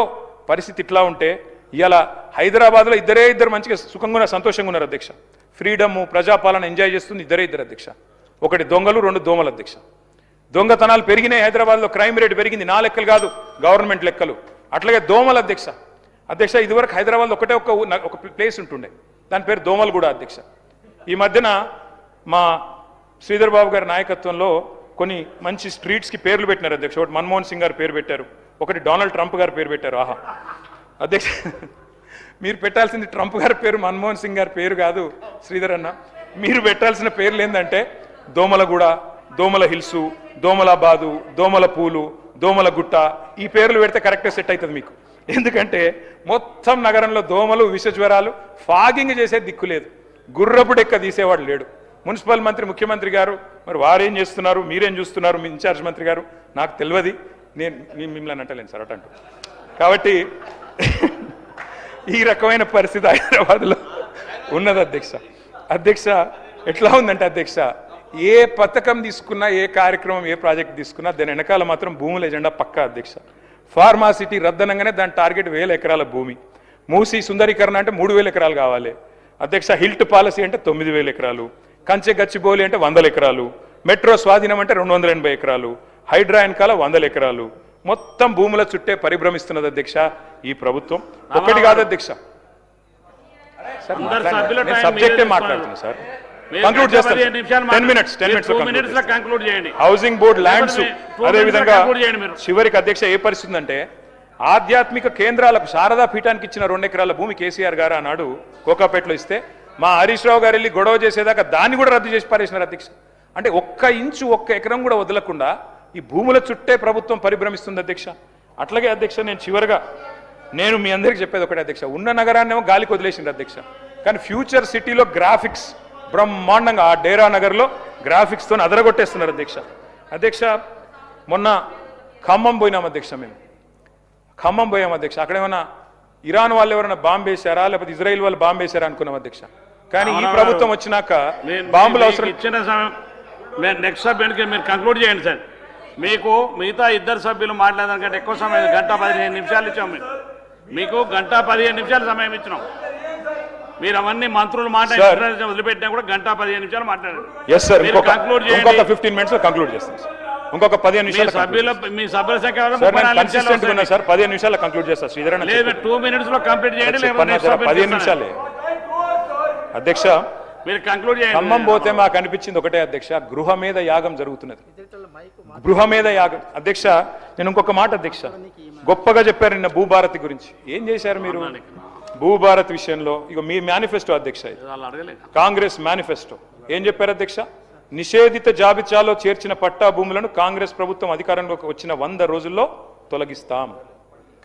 పరిస్థితి ఇట్లా ఉంటే ఇవాళ హైదరాబాద్లో ఇద్దరు మంచిగా సుఖంగా సంతోషంగా ఉన్నారు అధ్యక్ష. ఫ్రీడమ్, ప్రజాపాలన ఎంజాయ్ చేస్తుంది ఇద్దరు అధ్యక్ష. ఒకటి దొంగలు, 2 దోమలు అధ్యక్ష. దొంగతనాలు పెరిగినాయి హైదరాబాద్లో, క్రైమ్ రేట్ పెరిగింది. నా లెక్కలు కాదు, గవర్నమెంట్ లెక్కలు. అట్లాగే దోమలు అధ్యక్ష. ఇదివరకు హైదరాబాద్లో ఒకటే ఒక ప్లేస్ ఉంటుండే, దాని పేరు దోమలగూడ అధ్యక్ష. ఈ మధ్యన మా శ్రీధర్ బాబు గారి నాయకత్వంలో కొన్ని మంచి స్ట్రీట్స్కి పేర్లు పెట్టినారు అధ్యక్ష. ఒకటి మన్మోహన్ సింగ్ గారు పేరు పెట్టారు, ఒకటి డొనాల్డ్ ట్రంప్ గారు పేరు పెట్టారు. ఆహా అధ్యక్ష, మీరు పెట్టాల్సింది ట్రంప్ గారి పేరు, మన్మోహన్ సింగ్ గారి పేరు కాదు శ్రీధర్ అన్న. మీరు పెట్టాల్సిన పేర్లు ఏంటంటే దోమలగూడ, దోమల హిల్సు, దోమలాబాదు, దోమల పూలు, దోమల గుట్ట. ఈ పేర్లు పెడితే కరెక్ట్గా సెట్ అవుతుంది మీకు. ఎందుకంటే మొత్తం నగరంలో దోమలు, విష జ్వరాలు, ఫాగింగ్ చేసే దిక్కు లేదు, గుర్రపు డెక్క తీసేవాడు లేడు. మున్సిపల్ మంత్రి, ముఖ్యమంత్రి గారు మరి వారేం చేస్తున్నారు, మీరేం చూస్తున్నారు, మీ ఇన్ఛార్జ్ మంత్రి గారు, నాకు తెలియదు. నేను మిమ్మల్ని అంటలేను సార్ అటంటూ. కాబట్టి ఈ రకమైన పరిస్థితి హైదరాబాద్లో ఉన్నది అధ్యక్ష. ఎట్లా ఉందంటే అధ్యక్ష, ఏ పథకం తీసుకున్నా, ఏ కార్యక్రమం, ఏ ప్రాజెక్ట్ తీసుకున్నా దాని వెనకాల మాత్రం భూముల ఎజెండా పక్కా అధ్యక్ష. ఫార్మాసిటీ రద్దనంగానే దాని టార్గెట్ 1000 ఎకరాల భూమి. మూసి సుందరీకరణ అంటే 3000 ఎకరాలు కావాలి అధ్యక్ష. హిల్ట్ పాలసీ అంటే 9000 ఎకరాలు. కంచె గచ్చిబౌలి అంటే 100 ఎకరాలు. మెట్రో స్వాధీనం అంటే 280 ఎకరాలు. హైడ్రా వెనకాల 100 ఎకరాలు. మొత్తం భూముల చుట్టే పరిభ్రమిస్తున్నది అధ్యక్ష ఈ ప్రభుత్వం. ఒకటి కాదు అధ్యక్ష. సబ్జెక్టే మాట్లాడుతున్నా సార్. కంక్లూడ్ చేస్తాను. 10 minutes కంక్లూడ్ చేయండి. హౌసింగ్ బోర్డ్ ల్యాండ్స్, అదే విధంగా చివరికి అధ్యక్ష ఏ పరిస్థితి అంటే ఆధ్యాత్మిక కేంద్రాలకు శారదా పీఠానికి ఇచ్చిన 2 ఎకరాల భూమి కేసీఆర్ గారు ఆనాడు కోకాపేటలో ఇస్తే మా హరీష్ రావు గారు వెళ్ళి గొడవ చేసేదాకా దాన్ని కూడా రద్దు చేసి పారేసినారు అధ్యక్ష. అంటే 1 ఇంచు 1 ఎకరం కూడా వదలకుండా ఈ భూముల చుట్టే ప్రభుత్వం పరిభ్రమిస్తుంది అధ్యక్ష. అట్లాగే అధ్యక్ష, నేను మీ అందరికీ చెప్పేది ఒకటే అధ్యక్ష, ఉన్న నగరాన్నేమో గాలికి వదిలేసింది అధ్యక్ష, కానీ ఫ్యూచర్ సిటీలో గ్రాఫిక్స్ బ్రహ్మాండంగా ఆ డేరా నగర్లో గ్రాఫిక్స్తో అదరగొట్టేస్తున్నారు అధ్యక్ష. మొన్న ఖమ్మం పోయినాం అధ్యక్ష. మేము ఖమ్మం పోయాం అధ్యక్ష. అక్కడ ఏమన్నా ఇరాన్ వాళ్ళు ఎవరైనా బాంబు వేశారా, లేకపోతే ఇజ్రాయిల్ వాళ్ళు బాంబు వేశారా అనుకున్నాం అధ్యక్ష. కానీ ఈ ప్రభుత్వం వచ్చినాక బాంబులు అవసరం. ఇచ్చిన సమయం నెక్స్ట్ సబ్జెక్ట్కి మీరు కంక్లూడ్ చేయండి సార్. మీకు మిగతా 2 సభ్యులు మాట్లాడడానికంటే ఎక్కువ సమయం, 1:15 ఇచ్చాం. మీకు 1:15 సమయం ఇచ్చినాం. మీరు అవన్నీ మంత్రులు మాట్లాడి వదిలిపెట్టినా కూడా 1:15 మాట్లాడారు. కంక్లూడ్ చేయండి. ఇంకొక 15 minutes కంక్లూడ్ చేస్తాం సార్. ఇంకొక 15 నిమిషాలు మీ సభ్యుల సంఖ్య సార్ 15 నిమిషాలు కంక్లూడ్ చేస్తారు. శ్రీధర్ అన్న 2 minutes లో కంప్లీట్ చేయండి. 15 నిమిషాలే అధ్యక్ష. మీరు కంక్లూడ్ చేయండి. ఖమ్మం పోతే మాకు అనిపించింది ఒకటే అధ్యక్ష, గృహ మీద యాగం జరుగుతున్నది. గృహ మీద యాగం అధ్యక్ష. నేను ఇంకొక మాట అధ్యక్ష, గొప్పగా చెప్పారు నిన్న భూభారతి గురించి. ఏం చేశారు మీరు భూభారత్ విషయంలో? ఇక మీ మేనిఫెస్టో అధ్యక్ష, కాంగ్రెస్ మేనిఫెస్టో ఏం చెప్పారు అధ్యక్ష? నిషేధిత జాబితాలో చేర్చిన పట్టా భూములను కాంగ్రెస్ ప్రభుత్వం అధికారంలోకి వచ్చిన 100 రోజుల్లో తొలగిస్తాం.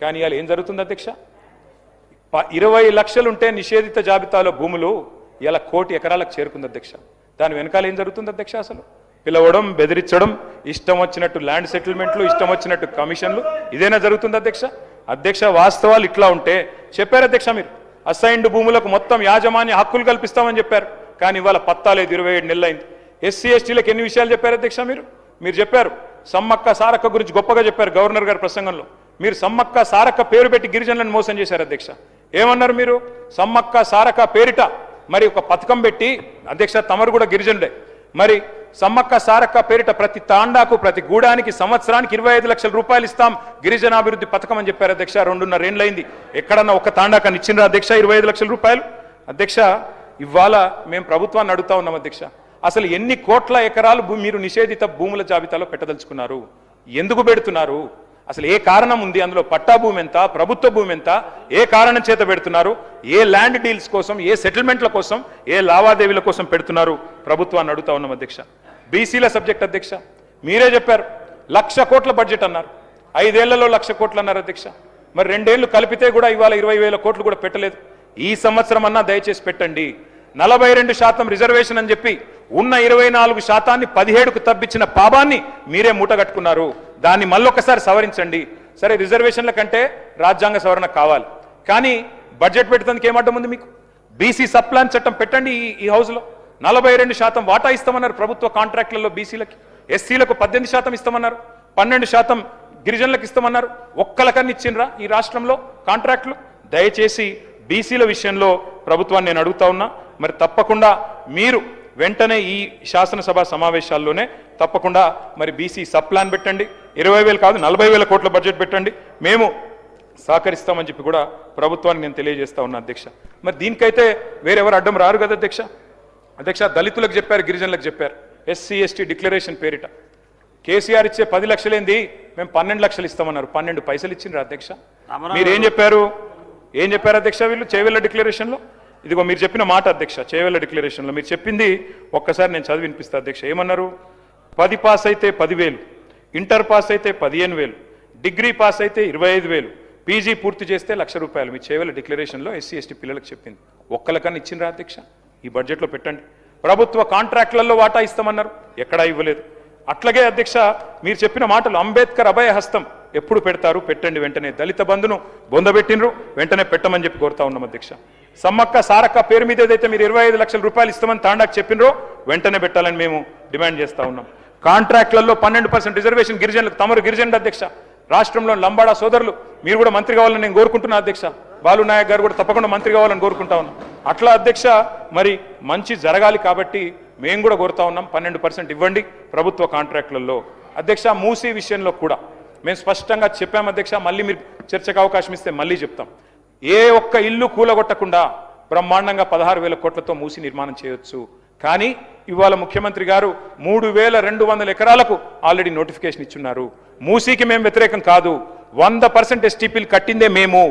కానీ ఇవాళ ఏం జరుగుతుంది అధ్యక్ష? 20 లక్షలుంటే నిషేధిత జాబితాలో భూములు ఇలా 1 కోటి ఎకరాలకు చేరుకుంది అధ్యక్ష. దాని వెనకాల ఏం జరుగుతుంది అధ్యక్ష? అసలు పిలవడం, బెదిరించడం, ఇష్టం వచ్చినట్టు ల్యాండ్ సెటిల్మెంట్లు, ఇష్టం వచ్చినట్టు కమిషన్లు, ఇదేనా జరుగుతుంది అధ్యక్ష? వాస్తవాలు ఇట్లా ఉంటే చెప్పారు అధ్యక్ష. మీరు అసైన్డ్ భూములకు మొత్తం యాజమాన్య హక్కులు కల్పిస్తామని చెప్పారు, కానీ ఇవాళ పత్తా లేదు. 27 నెలలైంది. ఎస్సీ ఎస్టీలకు ఎన్ని విషయాలు చెప్పారు అధ్యక్ష? మీరు చెప్పారు సమ్మక్క సారక్క గురించి గొప్పగా చెప్పారు గవర్నర్ గారి ప్రసంగంలో. మీరు సమ్మక్క సారక్క పేరు పెట్టి గిరిజనులను మోసం చేశారు అధ్యక్ష. ఏమన్నారు మీరు? సమ్మక్క సారక్క పేరిట మరి ఒక పథకం పెట్టి అధ్యక్ష, తమరు కూడా గిరిజనుడే, మరి సమ్మక్క సారక్క పేరిట ప్రతి తాండాకు, ప్రతి గూడానికి సంవత్సరానికి 25 లక్షల రూపాయలు ఇస్తాం గిరిజనాభివృద్ధి పథకం అని చెప్పారు అధ్యక్ష. 2.5 ఏళ్ళైంది. ఎక్కడన్నా ఒక తాండాకని ఇచ్చిండ్రా అధ్యక్ష 25 లక్షల రూపాయలు? అధ్యక్ష, ఇవాళ మేము ప్రభుత్వాన్ని అడుగుతా ఉన్నాం అధ్యక్ష, అసలు ఎన్ని కోట్ల ఎకరాలు మీరు నిషేధిత భూముల జాబితాలో పెట్టదలుచుకున్నారు? ఎందుకు పెడుతున్నారు? అసలు ఏ కారణం ఉంది అందులో? పట్టా భూమి ఎంత, ప్రభుత్వ భూమి ఎంత, ఏ కారణం చేత పెడుతున్నారు? ఏ ల్యాండ్ డీల్స్ కోసం, ఏ సెటిల్మెంట్ల కోసం, ఏ లావాదేవీల కోసం పెడుతున్నారు? ప్రభుత్వాన్ని అడుగుతా ఉన్నాం అధ్యక్ష. బీసీల సబ్జెక్ట్ అధ్యక్ష, మీరే చెప్పారు 1,00,000 కోట్ల బడ్జెట్ అన్నారు. 5 ఏళ్లలో 1,00,000 కోట్లు అన్నారు అధ్యక్ష. మరి 2 ఏళ్లు కలిపితే కూడా ఇవాళ 20,000 కోట్లు కూడా పెట్టలేదు. ఈ సంవత్సరం అన్నా దయచేసి పెట్టండి. 42% రిజర్వేషన్ అని చెప్పి ఉన్న 24% 17కు తప్పించిన పాపాన్ని మీరే మూటగట్టుకున్నారు. దాన్ని మళ్ళొకసారి సవరించండి. సరే, రిజర్వేషన్ల కంటే రాజ్యాంగ సవరణ కావాలి, కానీ బడ్జెట్ పెట్టడానికి ఏమడ్డం ఉంది మీకు? బీసీ సప్లాన్ చట్టం పెట్టండి. ఈ హౌస్లో 42% వాటా ఇస్తామన్నారు ప్రభుత్వ కాంట్రాక్టులలో బీసీలకి. ఎస్సీలకు 18% ఇస్తామన్నారు, 12% గిరిజనులకు ఇస్తామన్నారు. ఒక్కలకన్నా ఇచ్చిండ్రా ఈ రాష్ట్రంలో కాంట్రాక్టులు? దయచేసి బీసీల విషయంలో ప్రభుత్వాన్ని నేను అడుగుతా ఉన్నా. మరి తప్పకుండా మీరు వెంటనే ఈ శాసనసభ సమావేశాల్లోనే తప్పకుండా మరి బీసీ సప్లాన్ పెట్టండి. 20,000 కాదు 40,000 కోట్ల బడ్జెట్ పెట్టండి. మేము సహకరిస్తామని చెప్పి కూడా ప్రభుత్వానికి నేను తెలియజేస్తా ఉన్నా అధ్యక్ష. మరి దీనికైతే వేరెవరు అడ్డం రారు కదా అధ్యక్ష. దళితులకు చెప్పారు, గిరిజనులకు చెప్పారు. ఎస్సీ ఎస్టీ డిక్లరేషన్ పేరిట కేసీఆర్ ఇచ్చే 10 లక్షలేంది, మేము 12 లక్షలు ఇస్తామన్నారు. 12 పైసలు ఇచ్చిండ్రు అధ్యక్ష. మీరేం చెప్పారు? ఏం చెప్పారు అధ్యక్ష వీళ్ళు చేవెళ్ళ డిక్లరేషన్లో? ఇదిగో మీరు చెప్పిన మాట అధ్యక్ష, చేవెళ్ళ డిక్లరేషన్లో మీరు చెప్పింది ఒక్కసారి నేను చదివి వినిపిస్తా అధ్యక్ష. ఏమన్నారు? 10 పాస్ అయితే 10,000, ఇంటర్ పాస్ అయితే 15,000, డిగ్రీ పాస్ అయితే 25,000, పీజీ పూర్తి చేస్తే ₹1,00,000. మీ చేవెళ్ళ డిక్లరేషన్లో ఎస్సీ ఎస్టీ పిల్లలకు చెప్పింది. ఒక్కలకన్నా ఇచ్చిండ్రా అధ్యక్ష? ఈ బడ్జెట్లో పెట్టండి. ప్రభుత్వ కాంట్రాక్టులలో వాటా ఇస్తామన్నారు, ఎక్కడా ఇవ్వలేదు. అట్లాగే అధ్యక్ష మీరు చెప్పిన మాటలు అంబేద్కర్ అభయ హస్తం ఎప్పుడు పెడతారు? పెట్టండి వెంటనే. దళిత బంధును బొందబెట్టినరు, వెంటనే పెట్టమని చెప్పి కోరుతా ఉన్నాం అధ్యక్ష. సమ్మక్క సారక్క పేరు మీద ఏదైతే మీరు 25 లక్షల రూపాయలు ఇస్తామని తాండాకు చెప్పినరో వెంటనే పెట్టాలని మేము డిమాండ్ చేస్తా ఉన్నాం. కాంట్రాక్టులలో 12% రిజర్వేషన్ గిరిజనులకు. తమరు గిరిజనుడు అధ్యక్ష, రాష్ట్రంలో లంబాడా సోదరులు మీరు కూడా మంత్రి కావాలని నేను కోరుకుంటున్నా అధ్యక్ష. బాలు నాయక్ గారు కూడా తప్పకుండా మంత్రి కావాలని కోరుకుంటా ఉన్నాం. అట్లా అధ్యక్ష మరి మంచి జరగాలి కాబట్టి మేము కూడా కోరుతా ఉన్నాం. 12% ఇవ్వండి ప్రభుత్వ కాంట్రాక్టులలో. అధ్యక్ష మూసీ విషయంలో కూడా మేము స్పష్టంగా చెప్పాం అధ్యక్ష. మళ్ళీ మీరు చర్చకు అవకాశం ఇస్తే మళ్ళీ చెప్తాం. ఏ ఒక్క ఇల్లు కూలగొట్టకుండా బ్రహ్మాండంగా 16,000 కోట్లతో మూసీ నిర్మాణం చేయొచ్చు. కానీ ఇవాళ ముఖ్యమంత్రి గారు 3,200 ఎకరాలకు ఆల్రెడీ నోటిఫికేషన్ ఇచ్చున్నారు. మూసీకి మేము వ్యతిరేకం కాదు. 100% ఎస్టీపీలు కట్టిందే మేము.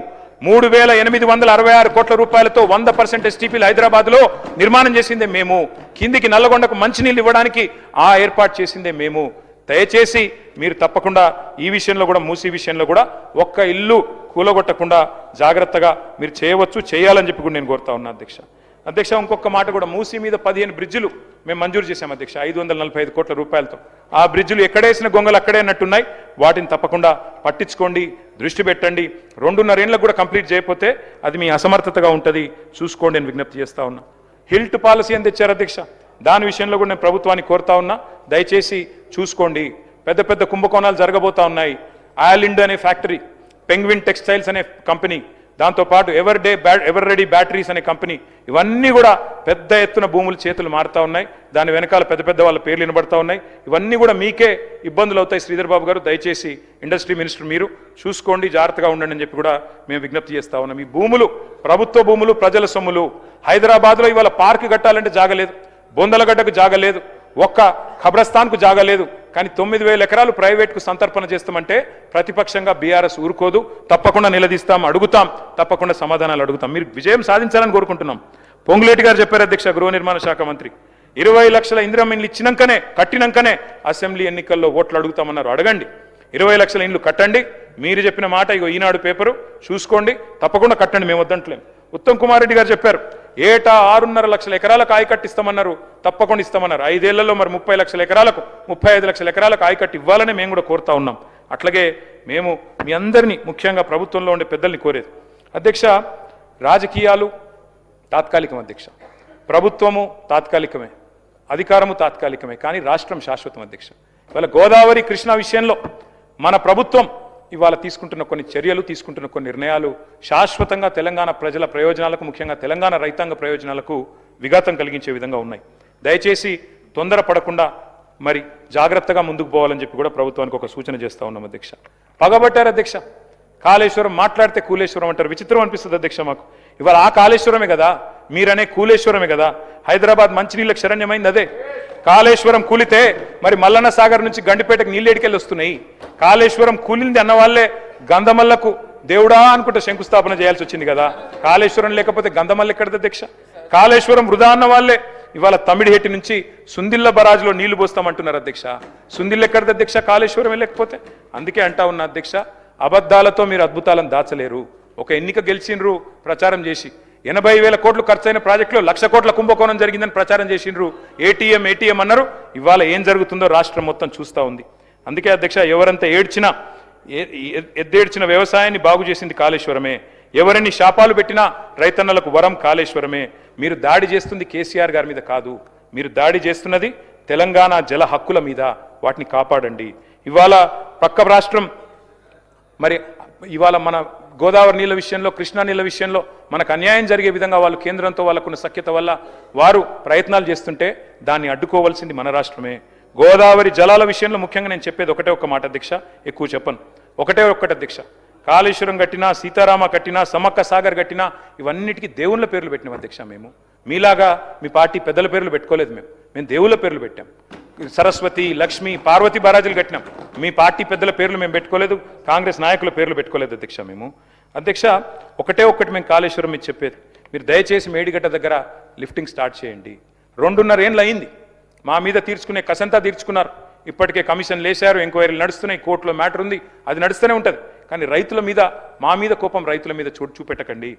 3,866 కోట్ల రూపాయలతో 100% ఎస్టీపీలు హైదరాబాద్లో నిర్మాణం చేసిందే మేము. కిందికి నల్లగొండకు మంచినీళ్ళు ఇవ్వడానికి ఆ ఏర్పాటు చేసిందే మేము. దయచేసి మీరు తప్పకుండా ఈ విషయంలో కూడా, మూసీ విషయంలో కూడా ఒక్క ఇల్లు కూలగొట్టకుండా జాగ్రత్తగా మీరు చేయవచ్చు, చేయాలని చెప్పి కూడా నేను కోరుతా ఉన్నా అధ్యక్ష. అధ్యక్ష ఇంకొక మాట కూడా, మూసీ మీద 15 బ్రిడ్జిలు మేము మంజూరు చేశాం అధ్యక్ష 545 కోట్ల రూపాయలతో. ఆ బ్రిడ్జిలు ఎక్కడేసిన గొంగలు అక్కడే అన్నట్టున్నాయి. వాటిని తప్పకుండా పట్టించుకోండి, దృష్టి పెట్టండి. 2.5 ఏళ్ళకు కూడా కంప్లీట్ చేయకపోతే అది మీ అసమర్థతగా ఉంటుంది, చూసుకోండి అని విజ్ఞప్తి చేస్తా ఉన్నా. హిల్ట్ పాలసీ అని తెచ్చారు అధ్యక్ష, దాని విషయంలో కూడా నేను ప్రభుత్వాన్ని కోరుతా ఉన్నా, దయచేసి చూసుకోండి. పెద్ద పెద్ద కుంభకోణాలు జరగబోతా ఉన్నాయి. ఆయిల్ అనే ఫ్యాక్టరీ, పెంగ్విన్ టెక్స్టైల్స్ అనే కంపెనీ, దాంతోపాటు ఎవర్ రెడీ బ్యాటరీస్ అనే కంపెనీ, ఇవన్నీ కూడా పెద్ద ఎత్తున భూములు చేతులు మారుతా ఉన్నాయి. దాని వెనకాల పెద్ద పెద్ద వాళ్ళ పేర్లు వినబడతా ఉన్నాయి. ఇవన్నీ కూడా మీకే ఇబ్బందులు అవుతాయి శ్రీధర్ బాబు గారు. దయచేసి ఇండస్ట్రీ మినిస్టర్ మీరు చూసుకోండి, జాగ్రత్తగా ఉండండి అని చెప్పి కూడా మేము విజ్ఞప్తి చేస్తా ఉన్నాం. ఈ భూములు ప్రభుత్వ భూములు, ప్రజల సొమ్ములు. హైదరాబాద్లో ఇవాళ పార్క్ కట్టాలంటే జాగలేదు, బొందలగడ్డకు జాగలేదు, ఒక్క ఖబ్రస్థాన్కు జాగలేదు. కానీ 9,000 ఎకరాలు ప్రైవేట్కు సంతర్పణ చేస్తామంటే ప్రతిపక్షంగా బీఆర్ఎస్ ఊరుకోదు. తప్పకుండా నిలదీస్తాం, అడుగుతాం, తప్పకుండా సమాధానాలు అడుగుతాం. మీరు విజయం సాధించాలని కోరుకుంటున్నాం. పొంగులేటి గారు చెప్పారు అధ్యక్ష, గృహ నిర్మాణ శాఖ మంత్రి, 20 లక్షల ఇందిరమ్మ ఇండ్లు ఇచ్చినాకనే, కట్టినాకనే అసెంబ్లీ ఎన్నికల్లో ఓట్లు అడుగుతామన్నారు. అడగండి, 20 లక్షల ఇండ్లు కట్టండి. మీరు చెప్పిన మాట ఇగో ఈనాడు పేపరు చూసుకోండి, తప్పకుండా కట్టండి, మేము వద్దంటలేం. ఉత్తమ్ కుమార్ రెడ్డి గారు చెప్పారు, ఏటా 6.5 లక్షల ఎకరాలకు ఆయకట్టు ఇస్తామన్నారు. తప్పకుండా ఇస్తామన్నారు. 5 ఏళ్లలో మరి 30 లక్షల ఎకరాలకు, 35 లక్షల ఎకరాలకు ఆయకట్టు ఇవ్వాలని మేము కూడా కోరుతా ఉన్నాం. అట్లాగే మేము మీ అందరినీ, ముఖ్యంగా ప్రభుత్వంలో ఉండే పెద్దల్ని కోరేది అధ్యక్ష, రాజకీయాలు తాత్కాలికం అధ్యక్ష, ప్రభుత్వము తాత్కాలికమే, అధికారము తాత్కాలికమే, కానీ రాష్ట్రం శాశ్వతం అధ్యక్ష. ఇవాళ గోదావరి కృష్ణా విషయంలో మన ప్రభుత్వం ఇవాళ తీసుకుంటున్న కొన్ని చర్యలు, తీసుకుంటున్న కొన్ని నిర్ణయాలు శాశ్వతంగా తెలంగాణ ప్రజల ప్రయోజనాలకు, ముఖ్యంగా తెలంగాణ రైతాంగ ప్రయోజనాలకు విఘాతం కలిగించే విధంగా ఉన్నాయి. దయచేసి తొందరపడకుండా మరి జాగ్రత్తగా ముందుకు పోవాలని చెప్పి కూడా ప్రభుత్వానికి ఒక సూచన చేస్తా ఉన్నాం అధ్యక్ష. పగబట్టారు అధ్యక్ష, కాళేశ్వరం మాట్లాడితే కూలేశ్వరం అంటారు. విచిత్రం అనిపిస్తుంది అధ్యక్ష మాకు. ఇవాళ ఆ కాళేశ్వరమే కదా, మీరనే కూలేశ్వరమే కదా. హైదరాబాద్ మంచినీళ్ళకి శరణ్యమైంది అదే. కాళేశ్వరం కూలితే మరి మల్లన్న సాగర్ నుంచి గండిపేటకు నీళ్ళేడికెళ్ళి వస్తున్నాయి. కాళేశ్వరం కూలింది అన్న వాళ్ళే గంధమల్లకు దేవుడా అనుకుంటే శంకుస్థాపన చేయాల్సి వచ్చింది కదా. కాళేశ్వరం లేకపోతే గంధమల్ల ఎక్కడది అధ్యక్ష? కాళేశ్వరం వృధా అన్న వాళ్ళే ఇవాళ తమిడిహేటి నుంచి సుందిల్ల బరాజ్లో నీళ్లు పోస్తామంటున్నారు అధ్యక్ష. సుందిల్ ఎక్కడది అధ్యక్ష? కాళేశ్వరం వెళ్ళకపోతే. అందుకే అంటా ఉన్నా అధ్యక్ష, అబద్ధాలతో మీరు అద్భుతాలను దాచలేరు. ఒక ఎన్నిక గెలిచినరు ప్రచారం చేసి, 80,000 కోట్లు ఖర్చైన ప్రాజెక్టులో 1,00,000 కోట్ల కుంభకోణం జరిగిందని ప్రచారం చేసిండ్రు. ఏటీఎం అన్నారు. ఇవాళ ఏం జరుగుతుందో రాష్ట్రం మొత్తం చూస్తూ ఉంది. అందుకే అధ్యక్ష, ఎవరంతా ఏడ్చినా ఎద్దేడ్చిన వ్యవసాయాన్ని బాగు చేసింది కాళేశ్వరమే. ఎవరిని శాపాలు పెట్టినా రైతన్నలకు వరం కాళేశ్వరమే. మీరు దాడి చేస్తుంది కేసీఆర్ గారి మీద కాదు, మీరు దాడి చేస్తున్నది తెలంగాణ జల హక్కుల మీద. వాటిని కాపాడండి. ఇవాళ పక్క రాష్ట్రం మరి ఇవాళ మన గోదావరి నీళ్ళ విషయంలో, కృష్ణా నీళ్ళ విషయంలో మనకు అన్యాయం జరిగే విధంగా వాళ్ళు కేంద్రంతో వాళ్ళకున్న సఖ్యత వల్ల వారు ప్రయత్నాలు చేస్తుంటే దాన్ని అడ్డుకోవాల్సింది మన రాష్ట్రమే. గోదావరి జలాల విషయంలో ముఖ్యంగా నేను చెప్పేది ఒకటే ఒక్క మాట అధ్యక్ష, ఎక్కువ చెప్పను. ఒకటే ఒక్కటి అధ్యక్ష, కాళేశ్వరం కట్టినా, సీతారామ కట్టినా, సమ్మక్క సాగర్ కట్టినా ఇవన్నిటికీ దేవుళ్ళ పేర్లు పెట్టినాం అధ్యక్ష. మేము మీలాగా మీ పార్టీ పెద్దల పేర్లు పెట్టుకోలేదు. మేము దేవుళ్ళ పేర్లు పెట్టాం. సరస్వతి, లక్ష్మి, పార్వతి బారాజులు కట్టినాం. మీ పార్టీ పెద్దల పేర్లు మేము పెట్టుకోలేదు, కాంగ్రెస్ నాయకుల పేర్లు పెట్టుకోలేదు అధ్యక్ష. మేము అధ్యక్ష ఒకటే ఒక్కటి మేము కాళేశ్వరం మీద చెప్పేది, మీరు దయచేసి మేడిగడ్డ దగ్గర లిఫ్టింగ్ స్టార్ట్ చేయండి. 2.5 ఏళ్ళు అయింది. మా మీద తీర్చుకునే కసంతా తీర్చుకున్నారు. ఇప్పటికే కమిషన్లు వేశారు, ఎంక్వైరీలు నడుస్తున్నాయి, కోర్టులో మ్యాటర్ ఉంది, అది నడుస్తూనే ఉంటుంది. కానీ రైతుల మీద, మా మీద కోపం రైతుల మీద చూపెట్టకండి.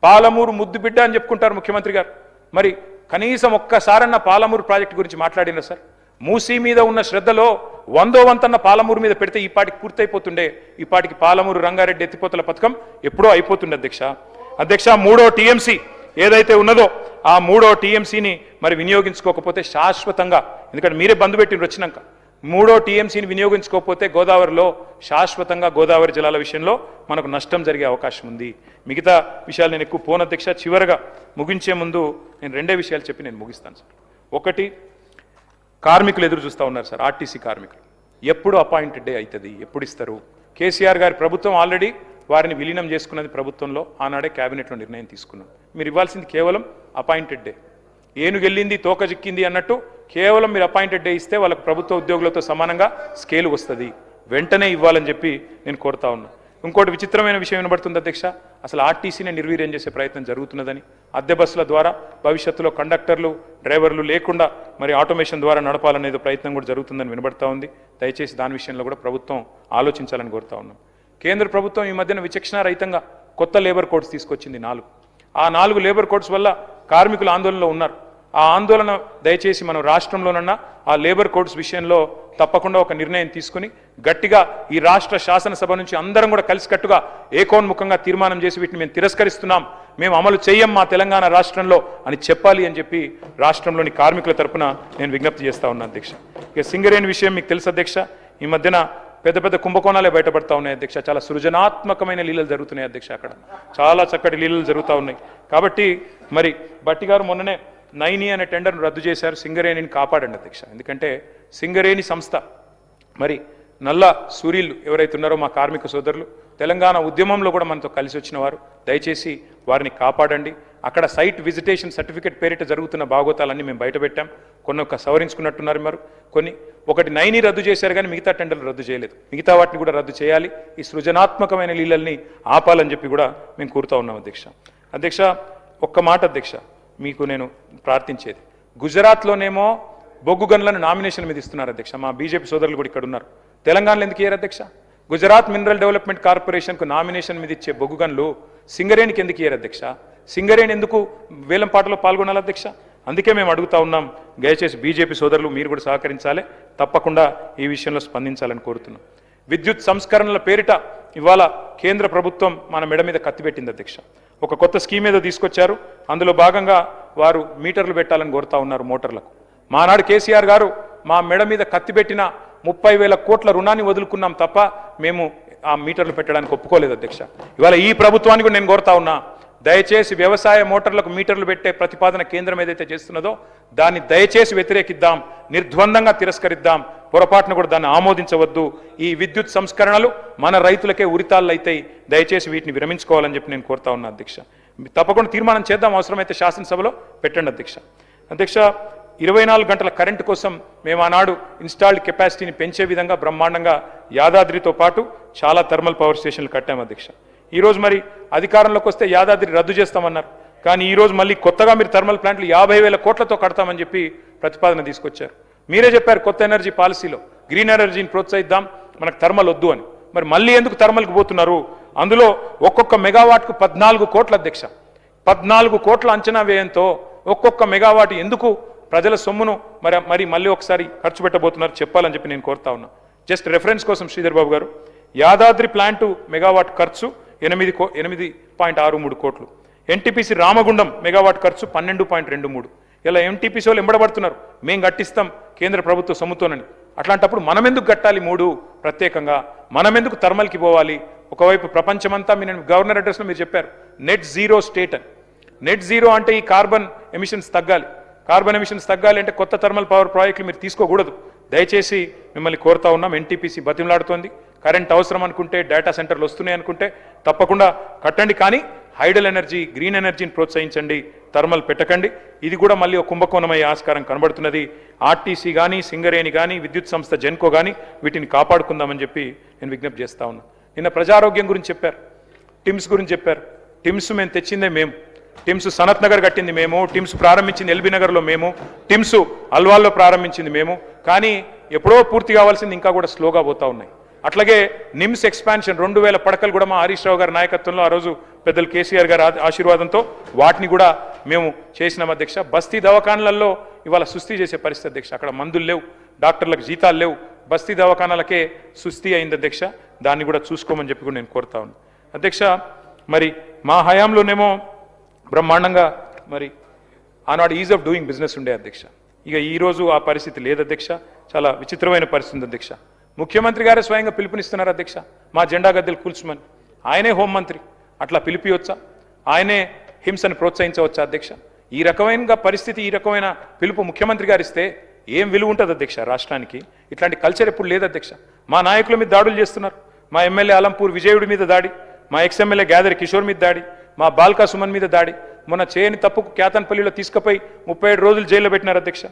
పాలమూరు ముద్దు బిడ్డ అని చెప్పుకుంటారు ముఖ్యమంత్రి గారు. మరి కనీసం ఒక్కసారన్న పాలమూరు ప్రాజెక్టు గురించి మాట్లాడినా సార్? మూసీ మీద ఉన్న శ్రద్ధలో 100వ వంతన్న పాలమూరు మీద పెడితే ఈ పాటికి పూర్తయిపోతుండే. ఈ పాటికి పాలమూరు రంగారెడ్డి ఎత్తిపోతల పథకం ఎప్పుడో అయిపోతుండే అధ్యక్ష. 3వ టీఎంసీ ఏదైతే ఉన్నదో ఆ 3వ టీఎంసీని మరి వినియోగించుకోకపోతే శాశ్వతంగా, ఎందుకంటే మీరే బంద్ పెట్టిన వచ్చినాక, 3వ టీఎంసీని వినియోగించుకోకపోతే గోదావరిలో శాశ్వతంగా గోదావరి జలాల విషయంలో మనకు నష్టం జరిగే అవకాశం ఉంది. మిగతా విషయాలు నేను ఎక్కువ పోను అధ్యక్ష. చివరగా ముగించే ముందు నేను 2 విషయాలు చెప్పి నేను ముగిస్తాను సార్. ఒకటి, కార్మికులు ఎదురు చూస్తూ ఉన్నారు సార్. ఆర్టీసీ కార్మికులు ఎప్పుడు అపాయింటెడ్ డే అవుతుంది, ఎప్పుడు ఇస్తారు? కేసీఆర్ గారి ప్రభుత్వం ఆల్రెడీ వారిని విలీనం చేసుకున్నది ప్రభుత్వంలో, ఆనాడే క్యాబినెట్లో నిర్ణయం తీసుకున్నాం. మీరు ఇవ్వాల్సింది కేవలం అపాయింటెడ్ డే. ఏనుగెళ్ళింది తోక చిక్కింది అన్నట్టు కేవలం మీరు అపాయింటెడ్ డే ఇస్తే వాళ్ళకు ప్రభుత్వ ఉద్యోగులతో సమానంగా స్కేల్ వస్తుంది. వెంటనే ఇవ్వాలని చెప్పి నేను కోరుతా ఉన్నా. ఇంకోటి విచిత్రమైన విషయం వినబడుతుంది అధ్యక్ష, అసలు ఆర్టీసీని నిర్వీర్యం చేసే ప్రయత్నం జరుగుతున్నదని. అద్దె బస్సుల ద్వారా భవిష్యత్తులో కండక్టర్లు, డ్రైవర్లు లేకుండా మరి ఆటోమేషన్ ద్వారా నడపాలనేది ప్రయత్నం కూడా జరుగుతుందని వినబడతా ఉంది. దయచేసి దాని విషయంలో కూడా ప్రభుత్వం ఆలోచించాలని కోరుతా ఉన్నాం. కేంద్ర ప్రభుత్వం ఈ మధ్యన విచక్షణారహితంగా కొత్త లేబర్ కోడ్స్ తీసుకొచ్చింది 4. ఆ 4 లేబర్ కోడ్స్ వల్ల కార్మికులు ఆందోళనలో ఉన్నారు. ఆ ఆందోళన దయచేసి మనం రాష్ట్రంలోనన్నా ఆ లేబర్ కోడ్స్ విషయంలో తప్పకుండా ఒక నిర్ణయం తీసుకుని గట్టిగా ఈ రాష్ట్ర శాసనసభ నుంచి అందరం కూడా కలిసికట్టుగా ఏకోన్ముఖంగా తీర్మానం చేసి వీటిని మేము తిరస్కరిస్తున్నాం, మేము అమలు చేయం మా తెలంగాణ రాష్ట్రంలో అని చెప్పాలి అని చెప్పి రాష్ట్రంలోని కార్మికుల తరపున నేను విజ్ఞప్తి చేస్తా ఉన్నా అధ్యక్ష. ఇక సింగరేణి విషయం మీకు తెలుసు అధ్యక్ష, ఈ మధ్యన పెద్ద పెద్ద కుంభకోణాలే బయటపడతా ఉన్నాయి అధ్యక్ష. చాలా సృజనాత్మకమైన లీలలు జరుగుతున్నాయి అధ్యక్ష. అక్కడ చాలా చక్కటి లీలలు జరుగుతూ ఉన్నాయి. కాబట్టి మరి భట్టి గారు మొన్ననే 9E అనే టెండర్ను రద్దు చేశారు. సింగరేణిని కాపాడండి అధ్యక్ష. ఎందుకంటే సింగరేణి సంస్థ మరి నల్ల సూర్యులు ఎవరైతే ఉన్నారో మా కార్మిక సోదరులు తెలంగాణ ఉద్యమంలో కూడా మనతో కలిసి వచ్చిన వారు, దయచేసి వారిని కాపాడండి. అక్కడ సైట్ విజిటేషన్ సర్టిఫికేట్ పేరిట జరుగుతున్న భాగోతాలన్నీ మేము బయటపెట్టాం. కొన్ని సవరించుకున్నట్టున్నారు మరి ఒకటి 9E రద్దు చేశారు కానీ మిగతా టెండర్లు రద్దు చేయలేదు. మిగతా వాటిని కూడా రద్దు చేయాలి. ఈ సృజనాత్మకమైన లీలల్ని ఆపాలని చెప్పి కూడా మేము కోరుతా ఉన్నాం అధ్యక్ష. ఒక్క మాట అధ్యక్ష, మీకు నేను ప్రార్థించేది, గుజరాత్లోనేమో బొగ్గు గన్లను నామినేషన్ మీద ఇస్తున్నారు అధ్యక్ష. మా బీజేపీ సోదరులు కూడా ఇక్కడ ఉన్నారు. తెలంగాణలో ఎందుకు ఇయ్యారు అధ్యక్ష? గుజరాత్ మినరల్ డెవలప్మెంట్ కార్పొరేషన్కు నామినేషన్ మీద ఇచ్చే బొగ్గు గన్లు సింగరేణికి ఎందుకు ఇయ్యారు అధ్యక్ష? సింగరేణి ఎందుకు వేలంపాటలో పాల్గొనాలి అధ్యక్ష? అందుకే మేము అడుగుతా ఉన్నాం, దయచేసి బీజేపీ సోదరులు మీరు కూడా సహకరించాలి, తప్పకుండా ఈ విషయంలో స్పందించాలని కోరుతున్నాం. విద్యుత్ సంస్కరణల పేరిట ఇవాళ కేంద్ర ప్రభుత్వం మన మెడ మీద కత్తిపెట్టింది అధ్యక్ష. ఒక కొత్త స్కీమ్ ఏదో తీసుకొచ్చారు. అందులో భాగంగా వారు మీటర్లు పెట్టాలని కోరుతా ఉన్నారు మోటార్లకు. మానాడు కేసీఆర్ గారు మా మెడ మీద కత్తిపెట్టిన 30,000 కోట్ల రుణాన్ని వదులుకున్నాం తప్ప మేము ఆ మీటర్లు పెట్టడానికి ఒప్పుకోలేదు అధ్యక్ష. ఇవాళ ఈ ప్రభుత్వాన్ని కూడా నేను కోరుతా ఉన్నా, దయచేసి వ్యవసాయ మోటార్లకు మీటర్లు పెట్టే ప్రతిపాదన కేంద్రం ఏదైతే చేస్తున్నదో దాన్ని దయచేసి వ్యతిరేకిద్దాం, నిర్ద్వందంగా తిరస్కరిద్దాం. పొరపాటును కూడా దాన్ని ఆమోదించవద్దు. ఈ విద్యుత్ సంస్కరణలు మన రైతులకే ఉరితాళ్ళు అవుతాయి. దయచేసి వీటిని విరమించుకోవాలని చెప్పి నేను కోరుతా ఉన్నా అధ్యక్ష. తప్పకుండా తీర్మానం చేద్దాం, అవసరమైతే శాసనసభలో పెట్టండి అధ్యక్ష. 24 గంటల కరెంటు కోసం మేము ఆనాడు ఇన్స్టాల్డ్ కెపాసిటీని పెంచే విధంగా బ్రహ్మాండంగా యాదాద్రితో పాటు చాలా థర్మల్ పవర్ స్టేషన్లు కట్టాం అధ్యక్ష. ఈరోజు మరి అధికారంలోకి వస్తే యాదాద్రి రద్దు చేస్తామన్నారు. కానీ ఈరోజు మళ్ళీ కొత్తగా మీరు థర్మల్ ప్లాంట్లు 50,000 కోట్లతో కడతామని చెప్పి ప్రతిపాదన తీసుకొచ్చారు. మీరే చెప్పారు కొత్త ఎనర్జీ పాలసీలో గ్రీన్ ఎనర్జీని ప్రోత్సహిద్దాం, మనకు థర్మల్ వద్దు అని. మరి మళ్ళీ ఎందుకు థర్మల్కి పోతున్నారు? అందులో ఒక్కొక్క మెగావాట్కు 14 కోట్ల అధ్యక్ష. 14 కోట్ల అంచనా వ్యయంతో ఒక్కొక్క మెగావాట్ ఎందుకు ప్రజల సొమ్మును మళ్ళీ ఒకసారి ఖర్చు పెట్టబోతున్నారు చెప్పాలని చెప్పి నేను కోరుతా ఉన్నా. జస్ట్ రెఫరెన్స్ కోసం శ్రీధర్ బాబు గారు, యాదాద్రి ప్లాంటు మెగావాట్ ఖర్చు 8.63 కోట్లు, ఎన్టీపీసీ రామగుండం మెగావాట్ ఖర్చు 12.23. ఇలా ఎంటీపీసీ వాళ్ళు ఎంబడబడుతున్నారు, మేము కట్టిస్తాం కేంద్ర ప్రభుత్వ సొమ్ముతోనని. అట్లాంటప్పుడు మనం ఎందుకు కట్టాలి 3 ప్రత్యేకంగా? మనం ఎందుకు థర్మల్కి పోవాలి? ఒకవైపు ప్రపంచమంతా నేను గవర్నర్ అడ్రస్లో మీరు చెప్పారు నెట్ జీరో స్టేట్ అని. నెట్ జీరో అంటే ఈ కార్బన్ ఎమిషన్స్ తగ్గాలి. కార్బన్ ఎమిషన్స్ తగ్గాలి అంటే కొత్త థర్మల్ పవర్ ప్రాజెక్టులు మీరు తీసుకోకూడదు. దయచేసి మిమ్మల్ని కోరుతా ఉన్నాం, ఎన్టీపీసీ బతిమలాడుతోంది. కరెంట్ అవసరం అనుకుంటే, డేటా సెంటర్లు వస్తున్నాయి అనుకుంటే తప్పకుండా కట్టండి. కానీ హైడల్ ఎనర్జీ, గ్రీన్ ఎనర్జీని ప్రోత్సహించండి, థర్మల్ పెట్టకండి. ఇది కూడా మళ్ళీ ఒక కుంభకోణమయ్యే ఆస్కారం కనబడుతున్నది. ఆర్టీసీ కానీ, సింగరేణి కానీ, విద్యుత్ సంస్థ జెన్కో కానీ వీటిని కాపాడుకుందామని చెప్పి నేను విజ్ఞప్తి చేస్తా ఉన్నా. నిన్న ప్రజారోగ్యం గురించి చెప్పారు, టిమ్స్ గురించి చెప్పారు. టిమ్స్ మేము తెచ్చిందే మేము, టిమ్స్ సనత్ నగర్ కట్టింది మేము, టిమ్స్ ప్రారంభించింది ఎల్బీ నగర్లో మేము, టిమ్స్ అల్వాల్లో ప్రారంభించింది మేము. కానీ ఎప్పుడో పూర్తి కావాల్సింది ఇంకా కూడా స్లోగా పోతా ఉన్నాయి. అట్లాగే నిమ్స్ ఎక్స్పాన్షన్ 2000 పడకలు కూడా మా హరీష్ రావు గారి నాయకత్వంలో ఆ రోజు పెద్దలు కేసీఆర్ గారి ఆశీర్వాదంతో వాటిని కూడా మేము చేసినాం అధ్యక్ష. బస్తీ దవాఖానాలలో ఇవాళ సుస్థి చేసే పరిస్థితి అధ్యక్ష. అక్కడ మందులు లేవు, డాక్టర్లకు జీతాలు లేవు, బస్తీ దవాఖానాలకే సుస్థి అయింది అధ్యక్ష. దాన్ని కూడా చూసుకోమని చెప్పి కూడా నేను కోరుతా ఉన్నాను అధ్యక్ష. మరి మా హయాంలోనేమో బ్రహ్మాండంగా మరి ఆనాడు ఈజ్ ఆఫ్ డూయింగ్ బిజినెస్ ఉండే అధ్యక్ష. ఇక ఈరోజు ఆ పరిస్థితి లేదు అధ్యక్ష. చాలా విచిత్రమైన పరిస్థితి అధ్యక్ష. ముఖ్యమంత్రి గారే స్వయంగా పిలుపునిస్తున్నారు అధ్యక్ష, మా జెండా గద్దెలు కూల్చమని. ఆయనే హోంమంత్రి, అట్లా పిలిపియొచ్చా? ఆయనే హింసను ప్రోత్సహించవచ్చా అధ్యక్ష? ఈ రకమైన పరిస్థితి, ఈ రకమైన పిలుపు ముఖ్యమంత్రి గారు ఇస్తే ఏం విలువ ఉంటుంది అధ్యక్ష రాష్ట్రానికి? ఇట్లాంటి కల్చర్ ఎప్పుడు లేదు అధ్యక్ష. మా నాయకుల మీద దాడులు చేస్తున్నారు. మా ఎమ్మెల్యే అలంపూర్ విజయుడి మీద దాడి, మా ఎక్స్ఎమ్మెల్యే గ్యాదరి కిషోర్ మీద దాడి, మా బాల్కా సుమన్ మీద దాడి, మొన్న చేయని తప్పుకు కేతన్పల్లిలో తీసుకుపోయి 37 రోజులు జైల్లో పెట్టినారు అధ్యక్ష.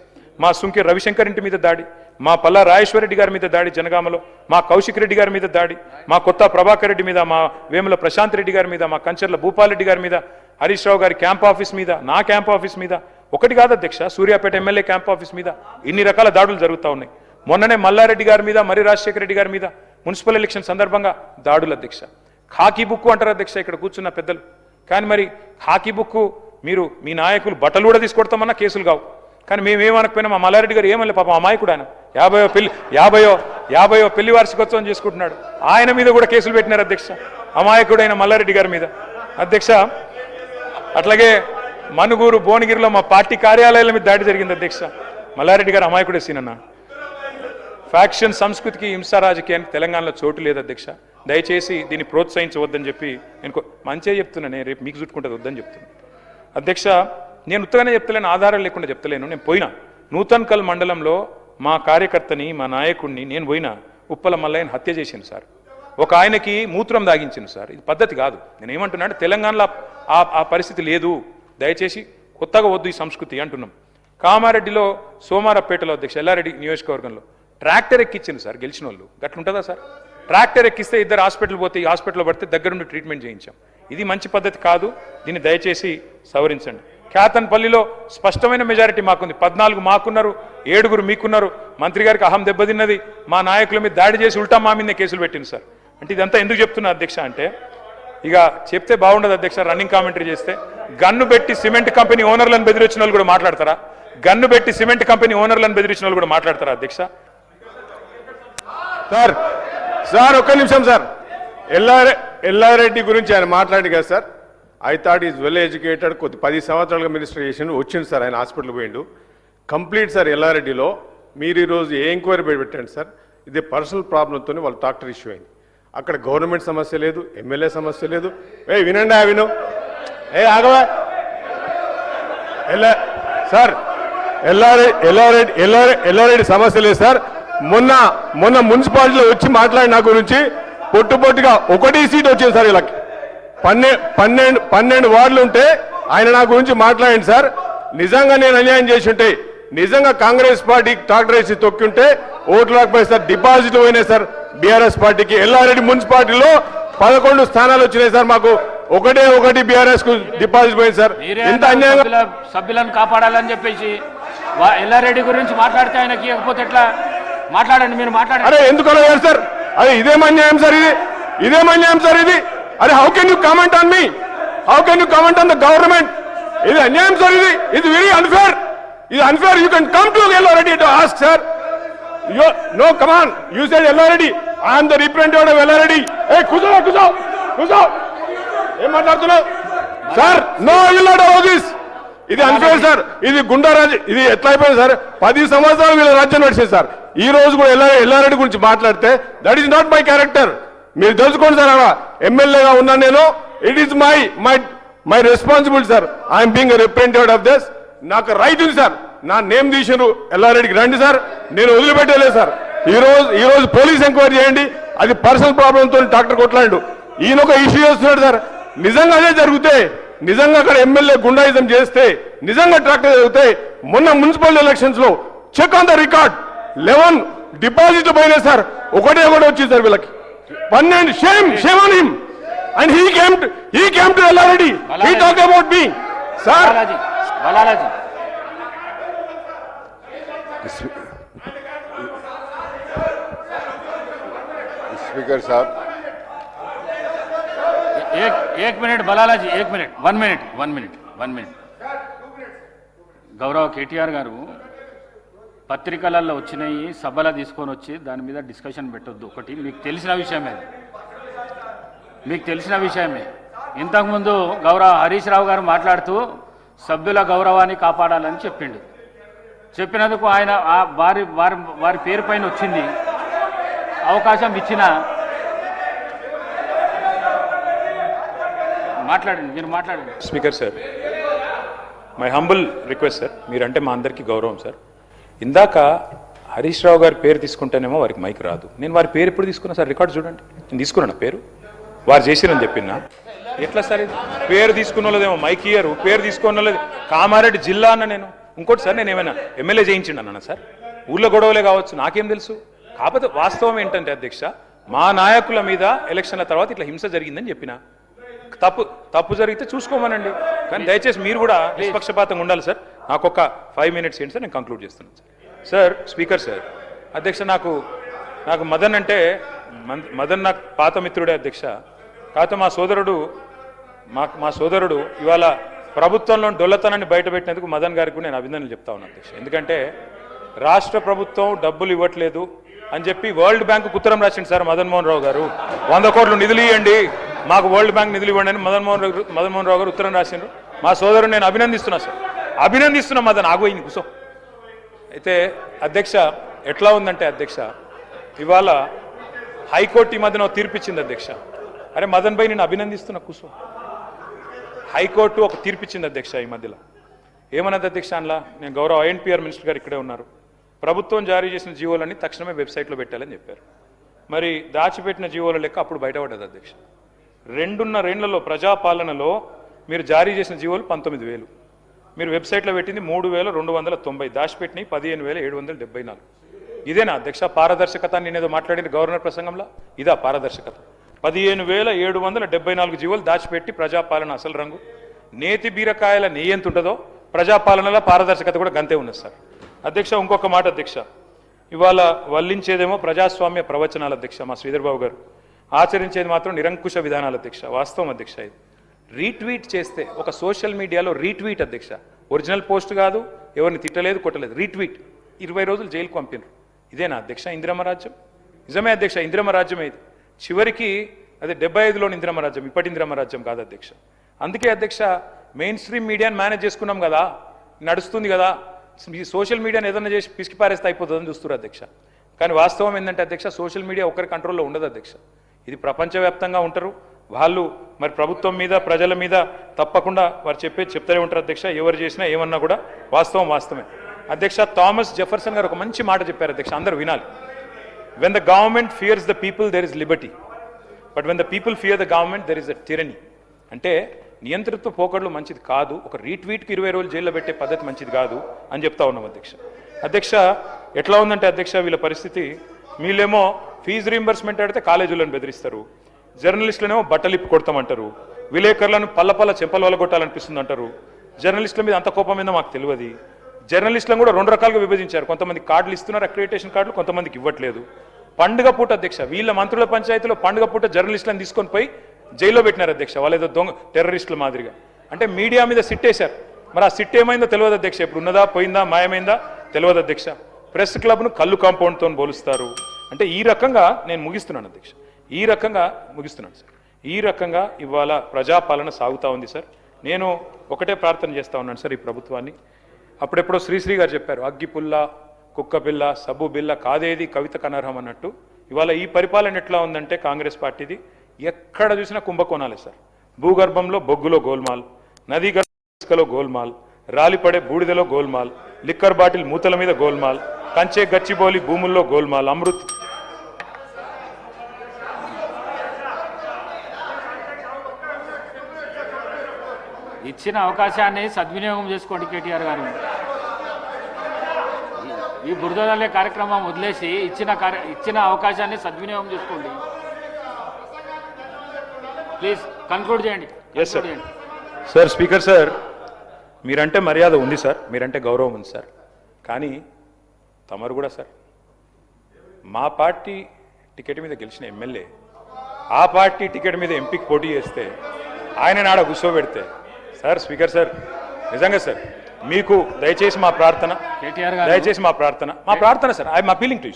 మా సుంకి రవిశంకర్ ఇంటి మీద దాడి, మా పల్లా రాజేశ్వరరెడ్డి గారి మీద దాడి జనగామలో, మా కౌశిక్ రెడ్డి గారి మీద దాడి, మా కొత్త ప్రభాకర్ రెడ్డి మీద, మా వేముల ప్రశాంత్ రెడ్డి గారి మీద, మా కంచర్ల భూపాల్ రెడ్డి గారి మీద, హరీష్ రావు గారి క్యాంప్ ఆఫీస్ మీద, నా క్యాంప్ ఆఫీస్ మీద, ఒకటి కాదు అధ్యక్ష, సూర్యాపేట ఎమ్మెల్యే క్యాంప్ ఆఫీస్ మీద ఇన్ని రకాల దాడులు జరుగుతూ ఉన్నాయి. మొన్ననే మల్లారెడ్డి గారి మీద, మరి రాజశేఖర రెడ్డి గారి మీద మున్సిపల్ ఎలక్షన్ సందర్భంగా దాడులు అధ్యక్ష. ఖాకీ బుక్కు అంటారు అధ్యక్ష ఇక్కడ కూర్చున్న పెద్దలు. కానీ మరి ఖాకీ బుక్కు మీరు మీ నాయకులు బట్టలు కూడా తీసుకొడతామన్నా కేసులు కావు. కానీ మేమేమనకపోయినా మా మల్లారెడ్డి గారు ఏమలే పాపం అమాయకుడు ఆయన, 50వ పెళ్లి వార్షికోత్సవం చేసుకుంటున్నాడు, ఆయన మీద కూడా కేసులు పెట్టినారు అధ్యక్ష, అమాయకుడైన మల్లారెడ్డి గారి మీద అధ్యక్ష. అట్లాగే మనుగూరు భువనగిరిలో మా పార్టీ కార్యాలయాల మీద దాడి జరిగింది అధ్యక్ష. మల్లారెడ్డి గారు అమాయకుడే సీనన్న. ఫ్యాక్షన్ సంస్కృతికి, హింసా రాజకీయానికి తెలంగాణలో చోటు లేదు అధ్యక్ష. దయచేసి దీన్ని ప్రోత్సహించవద్దని చెప్పి నేను మంచిగా చెప్తున్నాను, రేపు మీకు చుట్టుకుంటుంది వద్దని చెప్తున్నాను అధ్యక్ష. నేను ఉత్తగానే చెప్తలేను, ఆధారాలు లేకుండా చెప్తలేను. నేను పోయినా నూతన్కల్ మండలంలో మా కార్యకర్తని, మా నాయకుడిని నేను పోయినా ఉప్పల మల్లయ్యని హత్య చేసింది సార్. ఒక ఆయనకి మూత్రం దాగించింది సార్. ఇది పద్ధతి కాదు. నేను ఏమంటున్నా అంటే తెలంగాణలో ఆ పరిస్థితి లేదు. దయచేసి కొత్తగా వద్దు ఈ సంస్కృతి అంటున్నాం. కామారెడ్డిలో సోమారపేటలో అధ్యక్ష ఎల్లారెడ్డి నియోజకవర్గంలో ట్రాక్టర్ ఎక్కించింది సార్ గెలిచిన వాళ్ళు. గట్లుంటుందా సార్? ట్రాక్టర్ ఎక్కిస్తే ఇద్దరు హాస్పిటల్ పోతే, ఈ హాస్పిటల్లో పడితే దగ్గరుండి ట్రీట్మెంట్ చేయించాం. ఇది మంచి పద్ధతి కాదు. దీన్ని దయచేసి సవరించండి. కేతన్పల్లిలో స్పష్టమైన మెజారిటీ మాకుంది, 14 మాకున్నారు, 7 మీకున్నారు. మంత్రి గారికి అహం దెబ్బతిన్నది, మా నాయకుల మీద దాడి చేసి ఉల్టా మా మీదే కేసులు పెట్టింది సార్. అంటే ఇదంతా ఎందుకు చెప్తున్నా అధ్యక్ష అంటే, ఇక చెప్తే బాగుండదు అధ్యక్ష, రన్నింగ్ కామెంటరీ చేస్తే. గన్ను పెట్టి సిమెంట్ కంపెనీ ఓనర్లను బెదిరించిన వాళ్ళు కూడా మాట్లాడతారా? గన్ను పెట్టి సిమెంట్ కంపెనీ ఓనర్లను బెదిరించిన వాళ్ళు కూడా మాట్లాడతారా అధ్యక్ష? సార్ ఒక్క నిమిషం సార్. ఎల్లారెడ్డి గురించి ఆయన మాట్లాడి కదా sir. I thought is well educated, 10 సంవత్సరాలుగా మినిస్టర్ చేసిండు, వచ్చిండు సార్, ఆయన హాస్పిటల్ పోయిండు కంప్లీట్ సార్. ఎల్లారెడ్డిలో మీరు ఈరోజు ఏ ఎంక్వైరీ పెట్టండి సార్. ఇది పర్సనల్ ప్రాబ్లంతో వాళ్ళ డాక్టర్ ఇష్యూ అయింది. అక్కడ గవర్నమెంట్ సమస్య లేదు, ఎమ్మెల్యే సమస్య లేదు. వినండి విను, ఆగవా సార్. ఎల్లారెడ్డి సమస్య లేదు సార్. మొన్న మున్సిపాలిటీలో వచ్చి మాట్లాడి నా గురించి పొట్టుగా 1 సీట్ వచ్చింది సార్. వీళ్ళకి 12 వార్డులు ఉంటే ఆయన నా గురించి మాట్లాడండి సార్. నిజంగా నేను అన్యాయం చేసి ఉంటే, నిజంగా కాంగ్రెస్ పార్టీకి ట్రాక్టర్ వేసి తొక్కింటే ఓట్లు రాకపోయి సార్, డిపాజిట్లు పోయినాయి సార్ బీఆర్ఎస్ పార్టీకి. ఎల్లారెడ్డి మున్సిపాలిటీలో 11 స్థానాలు వచ్చినాయి సార్. మాకు ఒకటి బీఆర్ఎస్ కు డిపాజిట్ పోయింది సార్. ఇంత అన్యాయంగా సభ్యులను కాపాడాలని చెప్పేసి ఎల్లారెడ్డి గురించి మాట్లాడితే ఆయనకి ఇవ్వకపోతే ఎట్లా? మాట్లాడండి, మీరు మాట్లాడండి. అరే ఎందుకు అలా సార్? అదే ఇదేం అన్యాయం సార్, ఇదేం అన్యాయం సార్ ఇది. అరే how can you comment on me? How can you comment on the government? ఇది అన్యాయం సార్, ఇది వెరీ అన్ఫేర్. ఇది unfair. You can come to Yellareddy to ask sir. No come on, you said Yellareddy, I'm the representative of Yellareddy. ఏ కూర్చో ఏం మాట్లాడుతున్నావు sir? No, you not allow this. ఇది unfair sir. ఇది గుండా రాజ్యం. ఇది ఎట్లా అయిపోయింది సార్? 10 సంవత్సరాలు వీళ్ళ రాజ్యం నడిచేది సార్. ఈ రోజు కూడా ఎల్లారెడ్డి గురించి మాట్లాడితే that is not my character. మీరు తెలుసుకోండి సార్, అలా ఎమ్మెల్యేగా ఉన్నాను నేను. It is my responsibility sir. I'm being representative of this. నాకు రైట్ ఉంది సార్. నా నేమ్ తీసినారు, ఎల్లారెడ్డికి రండి సార్, నేను వదిలిపెట్టలేదు సార్. ఈ రోజు పోలీస్ ఎంక్వైరీ చేయండి. అది పర్సనల్ ప్రాబ్లంతో డాక్టర్ కొట్లాడు. ఈయన ఒక ఇష్యూ చేస్తున్నాడు సార్. నిజంగా అదే జరిగితే, నిజంగా అక్కడ ఎమ్మెల్యే గుండాయిజం చేస్తే, నిజంగా ట్రాక్టర్ జరిగితే, మొన్న మున్సిపల్ ఎలక్షన్స్ లో చెక్ ఆన్ ద రికార్డ్ 11 డిపాజిట్లు పోయినాయి సార్. ఒకటే వచ్చింది సార్ వీళ్ళకి. 12 shame on him. And he came to Yellareddy. He talked about me. Sir Balaji speaker साहब, एक मिनट बलालाजी, 1 मिनट. గౌరవ కేటీఆర్ గారు పత్రికలలో వచ్చినాయి, సభలో తీసుకొని వచ్చి దాని మీద డిస్కషన్ పెట్టొద్దు. ఒకటి మీకు తెలిసిన విషయమే. ఇంతకుముందు గౌరవ హరీష్ రావు గారు మాట్లాడుతూ సభ్యుల గౌరవాన్ని కాపాడాలని చెప్పినందుకు ఆయన వారి పేరు పైన వచ్చింది. అవకాశం ఇచ్చిన మీరు మాట్లాడండి. Speaker sir, my humble request sir, మీరంటే మా అందరికీ గౌరవం సార్. ఇందాక హరీష్ రావు గారి పేరు తీసుకుంటేనేమో వారికి మైక్ రాదు. నేను వారి పేరు ఎప్పుడు తీసుకున్నా సార్? రికార్డు చూడండి. నేను తీసుకున్నా పేరు, వారు చేసిరని చెప్పినా. ఎట్లా సార్ ఇది? పేరు తీసుకున్న వాళ్ళదేమో మైక్ ఇయ్యరు, పేరు తీసుకున్న వాళ్ళది కామారెడ్డి జిల్లా అన్న. నేను ఇంకోటి సార్, నేను ఏమైనా ఎమ్మెల్యే చేయించిండు అన్న సార్? ఊళ్ళో గొడవలే కావచ్చు, నాకేం తెలుసు. కాకపోతే వాస్తవం ఏంటంటే అధ్యక్ష, మా నాయకుల మీద ఎలక్షన్ల తర్వాత ఇట్లా హింస జరిగిందని చెప్పిన. తప్పు జరిగితే చూసుకోమనండి, కానీ దయచేసి మీరు కూడా నిష్పక్షపాతంగా ఉండాలి సార్. నాకు ఒక 5 minutes ఏంటి సార్, నేను కంక్లూడ్ చేస్తున్నాను సార్. స్పీకర్ సార్, అధ్యక్ష, నాకు మదన్ అంటే నాకు పాత మిత్రుడే అధ్యక్ష. కాకపోతే మా సోదరుడు ఇవాళ ప్రభుత్వంలో డొల్లతనాన్ని బయటపెట్టినందుకు మదన్ గారికి నేను అభినందనలు చెప్తా ఉన్నాను అధ్యక్ష. ఎందుకంటే రాష్ట్ర ప్రభుత్వం డబ్బులు ఇవ్వట్లేదు అని చెప్పి వరల్డ్ బ్యాంకు ఉత్తరం రాసింది సార్ మదన్ మోహన్ రావు గారు. 100 కోట్లు నిధులు ఇవ్వండి, మాకు వరల్డ్ బ్యాంక్ నిధులు ఇవ్వండి అని మదన్ మోహన్ రావు గారు ఉత్తరం రాసిండ్రు. మా సోదరుడు నేను అభినందిస్తున్నా సార్, అభినందిస్తున్నా. మదన్ ఆగోయింది కూసో. అయితే అధ్యక్ష, ఎట్లా ఉందంటే అధ్యక్ష, ఇవాళ హైకోర్టు ఈ మధ్యన తీర్పిచ్చింది అధ్యక్ష. అరే మదన్ భాయ్, నేను అభినందిస్తున్నా, కూసో. హైకోర్టు ఒక తీర్పిచ్చింది అధ్యక్ష ఈ మధ్యలో. ఏమన్నది అధ్యక్ష? అందులో నేను గౌరవ INPR మినిస్టర్ గారు ఇక్కడే ఉన్నారు. ప్రభుత్వం జారీ చేసిన జీవోలన్నీ తక్షణమే వెబ్సైట్లో పెట్టాలని చెప్పారు. మరి దాచిపెట్టిన జీవోల లెక్క అప్పుడు బయటపడ్డది అధ్యక్ష. 2.5 ఏళ్లలో ప్రజాపాలనలో మీరు జారీ చేసిన జీవోలు 19,000, మీరు వెబ్సైట్లో పెట్టింది 3,290, దాచిపెట్టినవి 15,774. ఇదేనా అధ్యక్ష పారదర్శకత? నేనేదో మాట్లాడిన గవర్నర్ ప్రసంగంలో ఇదా పారదర్శకత? 15,774 జీవోలు దాచిపెట్టి ప్రజాపాలన అసలు రంగు. నేతి బీరకాయల నెయ్యి ఎంత ఉంటుందో ప్రజాపాలనలో పారదర్శకత కూడా గంతే ఉన్నది సార్. అధ్యక్ష, ఇంకొక మాట అధ్యక్ష, ఇవాళ వల్లించేదేమో ప్రజాస్వామ్య ప్రవచనాలు అధ్యక్ష మా శ్రీధర్ బాబు గారు, ఆచరించేది మాత్రం నిరంకుశ విధానాలు అధ్యక్ష. వాస్తవం అధ్యక్ష. ఇది రీట్వీట్ చేస్తే ఒక సోషల్ మీడియాలో రీట్వీట్ అధ్యక్ష, ఒరిజినల్ పోస్ట్ కాదు, ఎవరిని తిట్టలేదు కొట్టలేదు, రీట్వీట్ 20 రోజులు జైలుకు పంపినారు. ఇదేనా అధ్యక్ష ఇందిరమ్మ రాజ్యం? నిజమే అధ్యక్ష, ఇందిరమ్మ రాజ్యం ఇది. చివరికి అదే 75లోని ఇందిరమ్మ రాజ్యం, ఇప్పటి ఇందిరమ్మ రాజ్యం కాదు అధ్యక్ష. అందుకే అధ్యక్ష మెయిన్ స్ట్రీమ్ మీడియాని మేనేజ్ చేసుకున్నాం కదా, నడుస్తుంది కదా, ఈ సోషల్ మీడియాని ఏదైనా చేసి పిసికి పారేస్తే అయిపోతుందని చూస్తున్నారు అధ్యక్ష. కానీ వాస్తవం ఏంటంటే అధ్యక్ష, సోషల్ మీడియా ఒకరి కంట్రోల్లో ఉండదు అధ్యక్ష. ఇది ప్రపంచవ్యాప్తంగా ఉంటారు వాళ్ళు. మరి ప్రభుత్వం మీద ప్రజల మీద తప్పకుండా వారు చెప్తూనే ఉంటారు అధ్యక్ష. ఎవరు చేసినా ఏమన్నా కూడా వాస్తవం వాస్తవమే అధ్యక్ష. థామస్ జెఫర్సన్ గారు ఒక మంచి మాట చెప్పారు అధ్యక్ష, అందరూ వినాలి. When the government fears the people there is liberty, but when the people fear the government there is the tyranny. అంటే నియంత్రిత్వ పోకడలు మంచిది కాదు, ఒక రీట్వీట్కి 20 రోజులు జైల్లో పెట్టే పద్ధతి మంచిది కాదు అని చెప్తా ఉన్నాం అధ్యక్ష. అధ్యక్ష, ఎట్లా ఉందంటే అధ్యక్ష వీళ్ళ పరిస్థితి, వీళ్ళేమో ఫీజు రీంబర్స్మెంట్ అడితే కాలేజీలను బెదిరిస్తారు, జర్నలిస్టులనేమో బట్టలిప్పి కొడతామంటారు, విలేకరులను పల్ల చెంపల వల్ల కొట్టాలనిపిస్తుంది అంటారు. జర్నలిస్టుల మీద అంత కోపం మీద మాకు తెలియదు. జర్నలిస్టులను కూడా 2 రకాలుగా విభజించారు. కొంతమంది కార్డులు ఇస్తున్నారు, అక్రిడిటేషన్ కార్డులు, కొంతమందికి ఇవ్వట్లేదు. పండుగ పూట అధ్యక్ష వీళ్ళ మంత్రుల పంచాయతీలో పండుగ పూట జర్నలిస్టులను తీసుకొని పోయి జైల్లో పెట్టినారు అధ్యక్ష, వాళ్ళు ఏదో దొంగ టెర్రరిస్టుల మాదిరిగా. అంటే మీడియా మీద సిట్ వేశారు. మరి ఆ సిట్ ఏమైందో తెలియదు అధ్యక్ష, ఇప్పుడు ఉన్నదా పోయిందా మాయమైందా తెలియదు అధ్యక్ష. ప్రెస్ క్లబ్ను కళ్ళు కాంపౌండ్తో పోలుస్తారు. అంటే ఈ రకంగా నేను ముగిస్తున్నాను అధ్యక్ష, ఈ రకంగా ముగిస్తున్నాను సార్. ఈ రకంగా ఇవాళ ప్రజాపాలన సాగుతూ ఉంది సార్. నేను ఒకటే ప్రార్థన చేస్తూ ఉన్నాను సార్ ఈ ప్రభుత్వాన్ని. అప్పుడెప్పుడో శ్రీశ్రీ గారు చెప్పారు, అగ్గిపుల్ల కుక్కపిల్ల సబ్బు బిల్ల కాదేది కవితకు అనర్హం అన్నట్టు. ఇవాళ ఈ పరిపాలన ఎట్లా ఉందంటే కాంగ్రెస్ పార్టీది, ఎక్కడ చూసినా కుంభకోణాలే సార్. భూగర్భంలో బొగ్గులో గోల్మాల్, నదీ గర్భలో గోల్మాల్, రాలిపడే బూడిదలో గోల్మాల్, లిక్కర్ బాటిల్ మూతల మీద గోల్మాల్, కంచే గచ్చిబౌలి భూముల్లో గోల్మాల్, అమృత్ ఇచ్చిన అవకాశాన్ని సద్వినియోగం చేసుకోండి కేటీఆర్ గారు. ఈ బురదలే కార్యక్రమం వదిలేసి ఇచ్చిన అవకాశాన్ని సద్వినియోగం చేసుకోండి. ప్లీజ్ కన్క్లూడ్ చేయండి. Yes sir. Sir speaker sir, మీరంటే మర్యాద ఉంది సార్, మీరంటే గౌరవం ఉంది సార్. కానీ తమరు కూడా సార్ మా పార్టీ టికెట్ మీద గెలిచిన ఎమ్మెల్యే ఆ పార్టీ టికెట్ మీద ఎంపీకి పోటీ చేస్తే ఆయన నాడ కూర్చోబెడితే సార్ స్పీకర్ సార్, నిజంగా సార్ మీకు దయచేసి మా ప్రార్థన, దయచేసి మా ప్రార్థన sir. I'm appealing to you.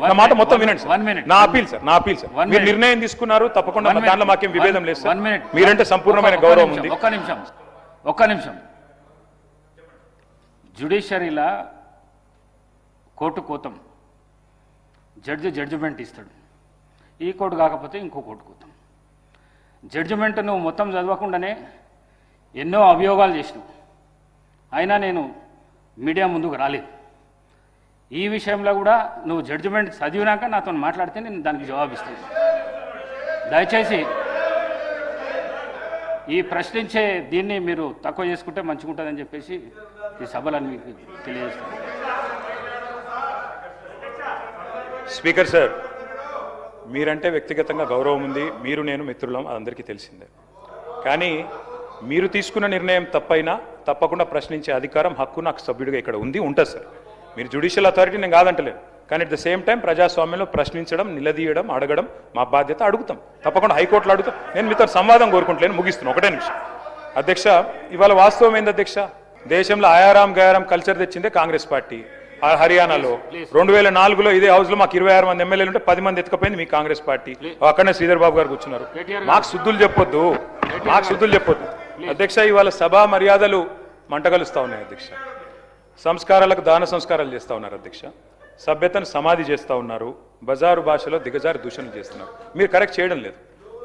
నా మాట మొత్తం వినండి సార్. నా అపీల్ సార్, నా అపీల్ సార్. మీరు నిర్ణయం తీసుకున్నారు, తప్పకుండా దాంట్లో మాకేం విభేదం లేదు సార్. మీరంటే సంపూర్ణమైన గౌరవం ఉంది. ఒక్క నిమిషం. జ్యుడిషియరీలా కోర్టు కోతాం, జడ్జిమెంట్ ఇస్తాడు. ఈ కోర్టు కాకపోతే ఇంకో కోర్టు కోతాం. జడ్జిమెంట్ నువ్వు మొత్తం చదవకుండానే ఎన్నో అభియోగాలు చేసినావు, అయినా నేను మీడియా ముందుకు రాలేదు. ఈ విషయంలో కూడా నువ్వు జడ్జిమెంట్ చదివినాక నాతో మాట్లాడితే నేను దానికి జవాబిస్తాను. దయచేసి ఈ ప్రశ్నించే దీన్ని మీరు తక్కువ చేసుకుంటే మంచిగా ఉంటుందని చెప్పేసి ఈ సభలను మీకు తెలియజేస్తాను. స్పీకర్ సార్, మీరంటే వ్యక్తిగతంగా గౌరవం ఉంది, మీరు నేను మిత్రులం, అదందరికీ తెలిసిందే. కానీ మీరు తీసుకున్న నిర్ణయం తప్పైనా తప్పకుండా ప్రశ్నించే అధికారం, హక్కు నాకు సభ్యుడిగా ఇక్కడ ఉంటుంది సార్. మీరు జ్యుడిషియల్ అథారిటీ నేను కాదంటలేదు, కానీ అట్ ద సేమ్ టైం ప్రజాస్వామ్యంలో ప్రశ్నించడం, నిలదీయడం, అడగడం మా బాధ్యత. అడుగుతాం, తప్పకుండా హైకోర్టులో అడుగుతాం. నేను మీతో సంవాదం కోరుకుంటలేను, ముగిస్తున్నాను. ఒకటే నిమిషం అధ్యక్ష. ఇవాళ వాస్తవం ఏంది అధ్యక్ష, దేశంలో ఆయారాం గయారాం కల్చర్ తెచ్చిందే కాంగ్రెస్ పార్టీ. హర్యానాలో 2004లో ఇదే హౌస్లో మాకు 26 మంది ఎమ్మెల్యేలు ఉంటే 10 మంది ఎత్తుకపోయింది మీ కాంగ్రెస్ పార్టీ. అక్కడనే శ్రీధర్ బాబు గారు కూర్చున్నారు. మాకు శుద్ధులు చెప్పొద్దు, మాకు శుద్ధులు చెప్పొద్దు అధ్యక్ష. ఇవాళ సభా మర్యాదలు మంటగలుస్తూ ఉన్నాయి అధ్యక్ష. సంస్కారాలకు దాన సంస్కారాలు చేస్తూ ఉన్నారు అధ్యక్ష. సభ్యతను సమాధి చేస్తూ ఉన్నారు. బజారు భాషలో దిగజారి దూషణలు చేస్తున్నారు. మీరు కరెక్ట్ చేయడం లేదు.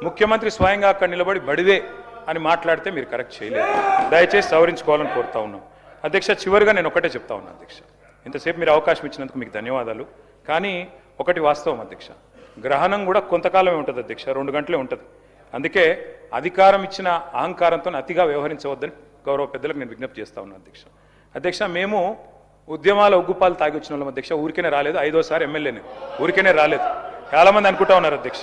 ముఖ్యమంత్రి స్వయంగా అక్కడ నిలబడి బడివే అని మాట్లాడితే మీరు కరెక్ట్ చేయలేదు. దయచేసి సవరించుకోవాలని కోరుతా ఉన్నాం అధ్యక్ష. చివరిగా నేను ఒకటే చెప్తా ఉన్నాను అధ్యక్ష, ఇంతసేపు మీరు అవకాశం ఇచ్చినందుకు మీకు ధన్యవాదాలు. కానీ ఒకటి వాస్తవం అధ్యక్ష, గ్రహణం కూడా కొంతకాలమే ఉంటుంది అధ్యక్ష, 2 గంటలే ఉంటుంది. అందుకే అధికారం ఇచ్చిన అహంకారంతో అతిగా వ్యవహరించవద్దని గౌరవ పెద్దలకు నేను విజ్ఞప్తి చేస్తా ఉన్నాను అధ్యక్ష. అధ్యక్ష, మేము ఉద్యమాల ఉగ్గుపాలు తాగి వచ్చిన వాళ్ళం అధ్యక్ష. ఊరికేనే రాలేదు, 5వ సారి ఎమ్మెల్యేని, ఊరికేనే రాలేదు. చాలామంది అనుకుంటా ఉన్నారు అధ్యక్ష.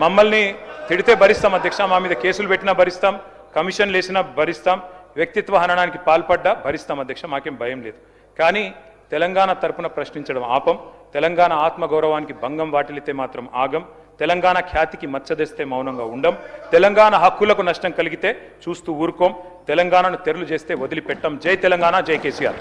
మమ్మల్ని తిడితే భరిస్తాం అధ్యక్ష, మా మీద కేసులు పెట్టినా భరిస్తాం, కమిషన్లు వేసినా భరిస్తాం, వ్యక్తిత్వ హననానికి పాల్పడ్డా భరిస్తాం అధ్యక్ష. మాకేం భయం లేదు. కానీ తెలంగాణ తరపున ప్రశ్నించడం ఆపం, తెలంగాణ ఆత్మగౌరవానికి భంగం వాటిల్లితే మాత్రం ఆగం, తెలంగాణ ఖ్యాతికి మచ్చదెస్తే మౌనంగా ఉండం, తెలంగాణ హక్కులకు నష్టం కలిగితే చూస్తూ ఊరుకోం, తెలంగాణను తెరలు చేస్తే వదిలిపెట్టం. జై తెలంగాణ, జై కేసీఆర్.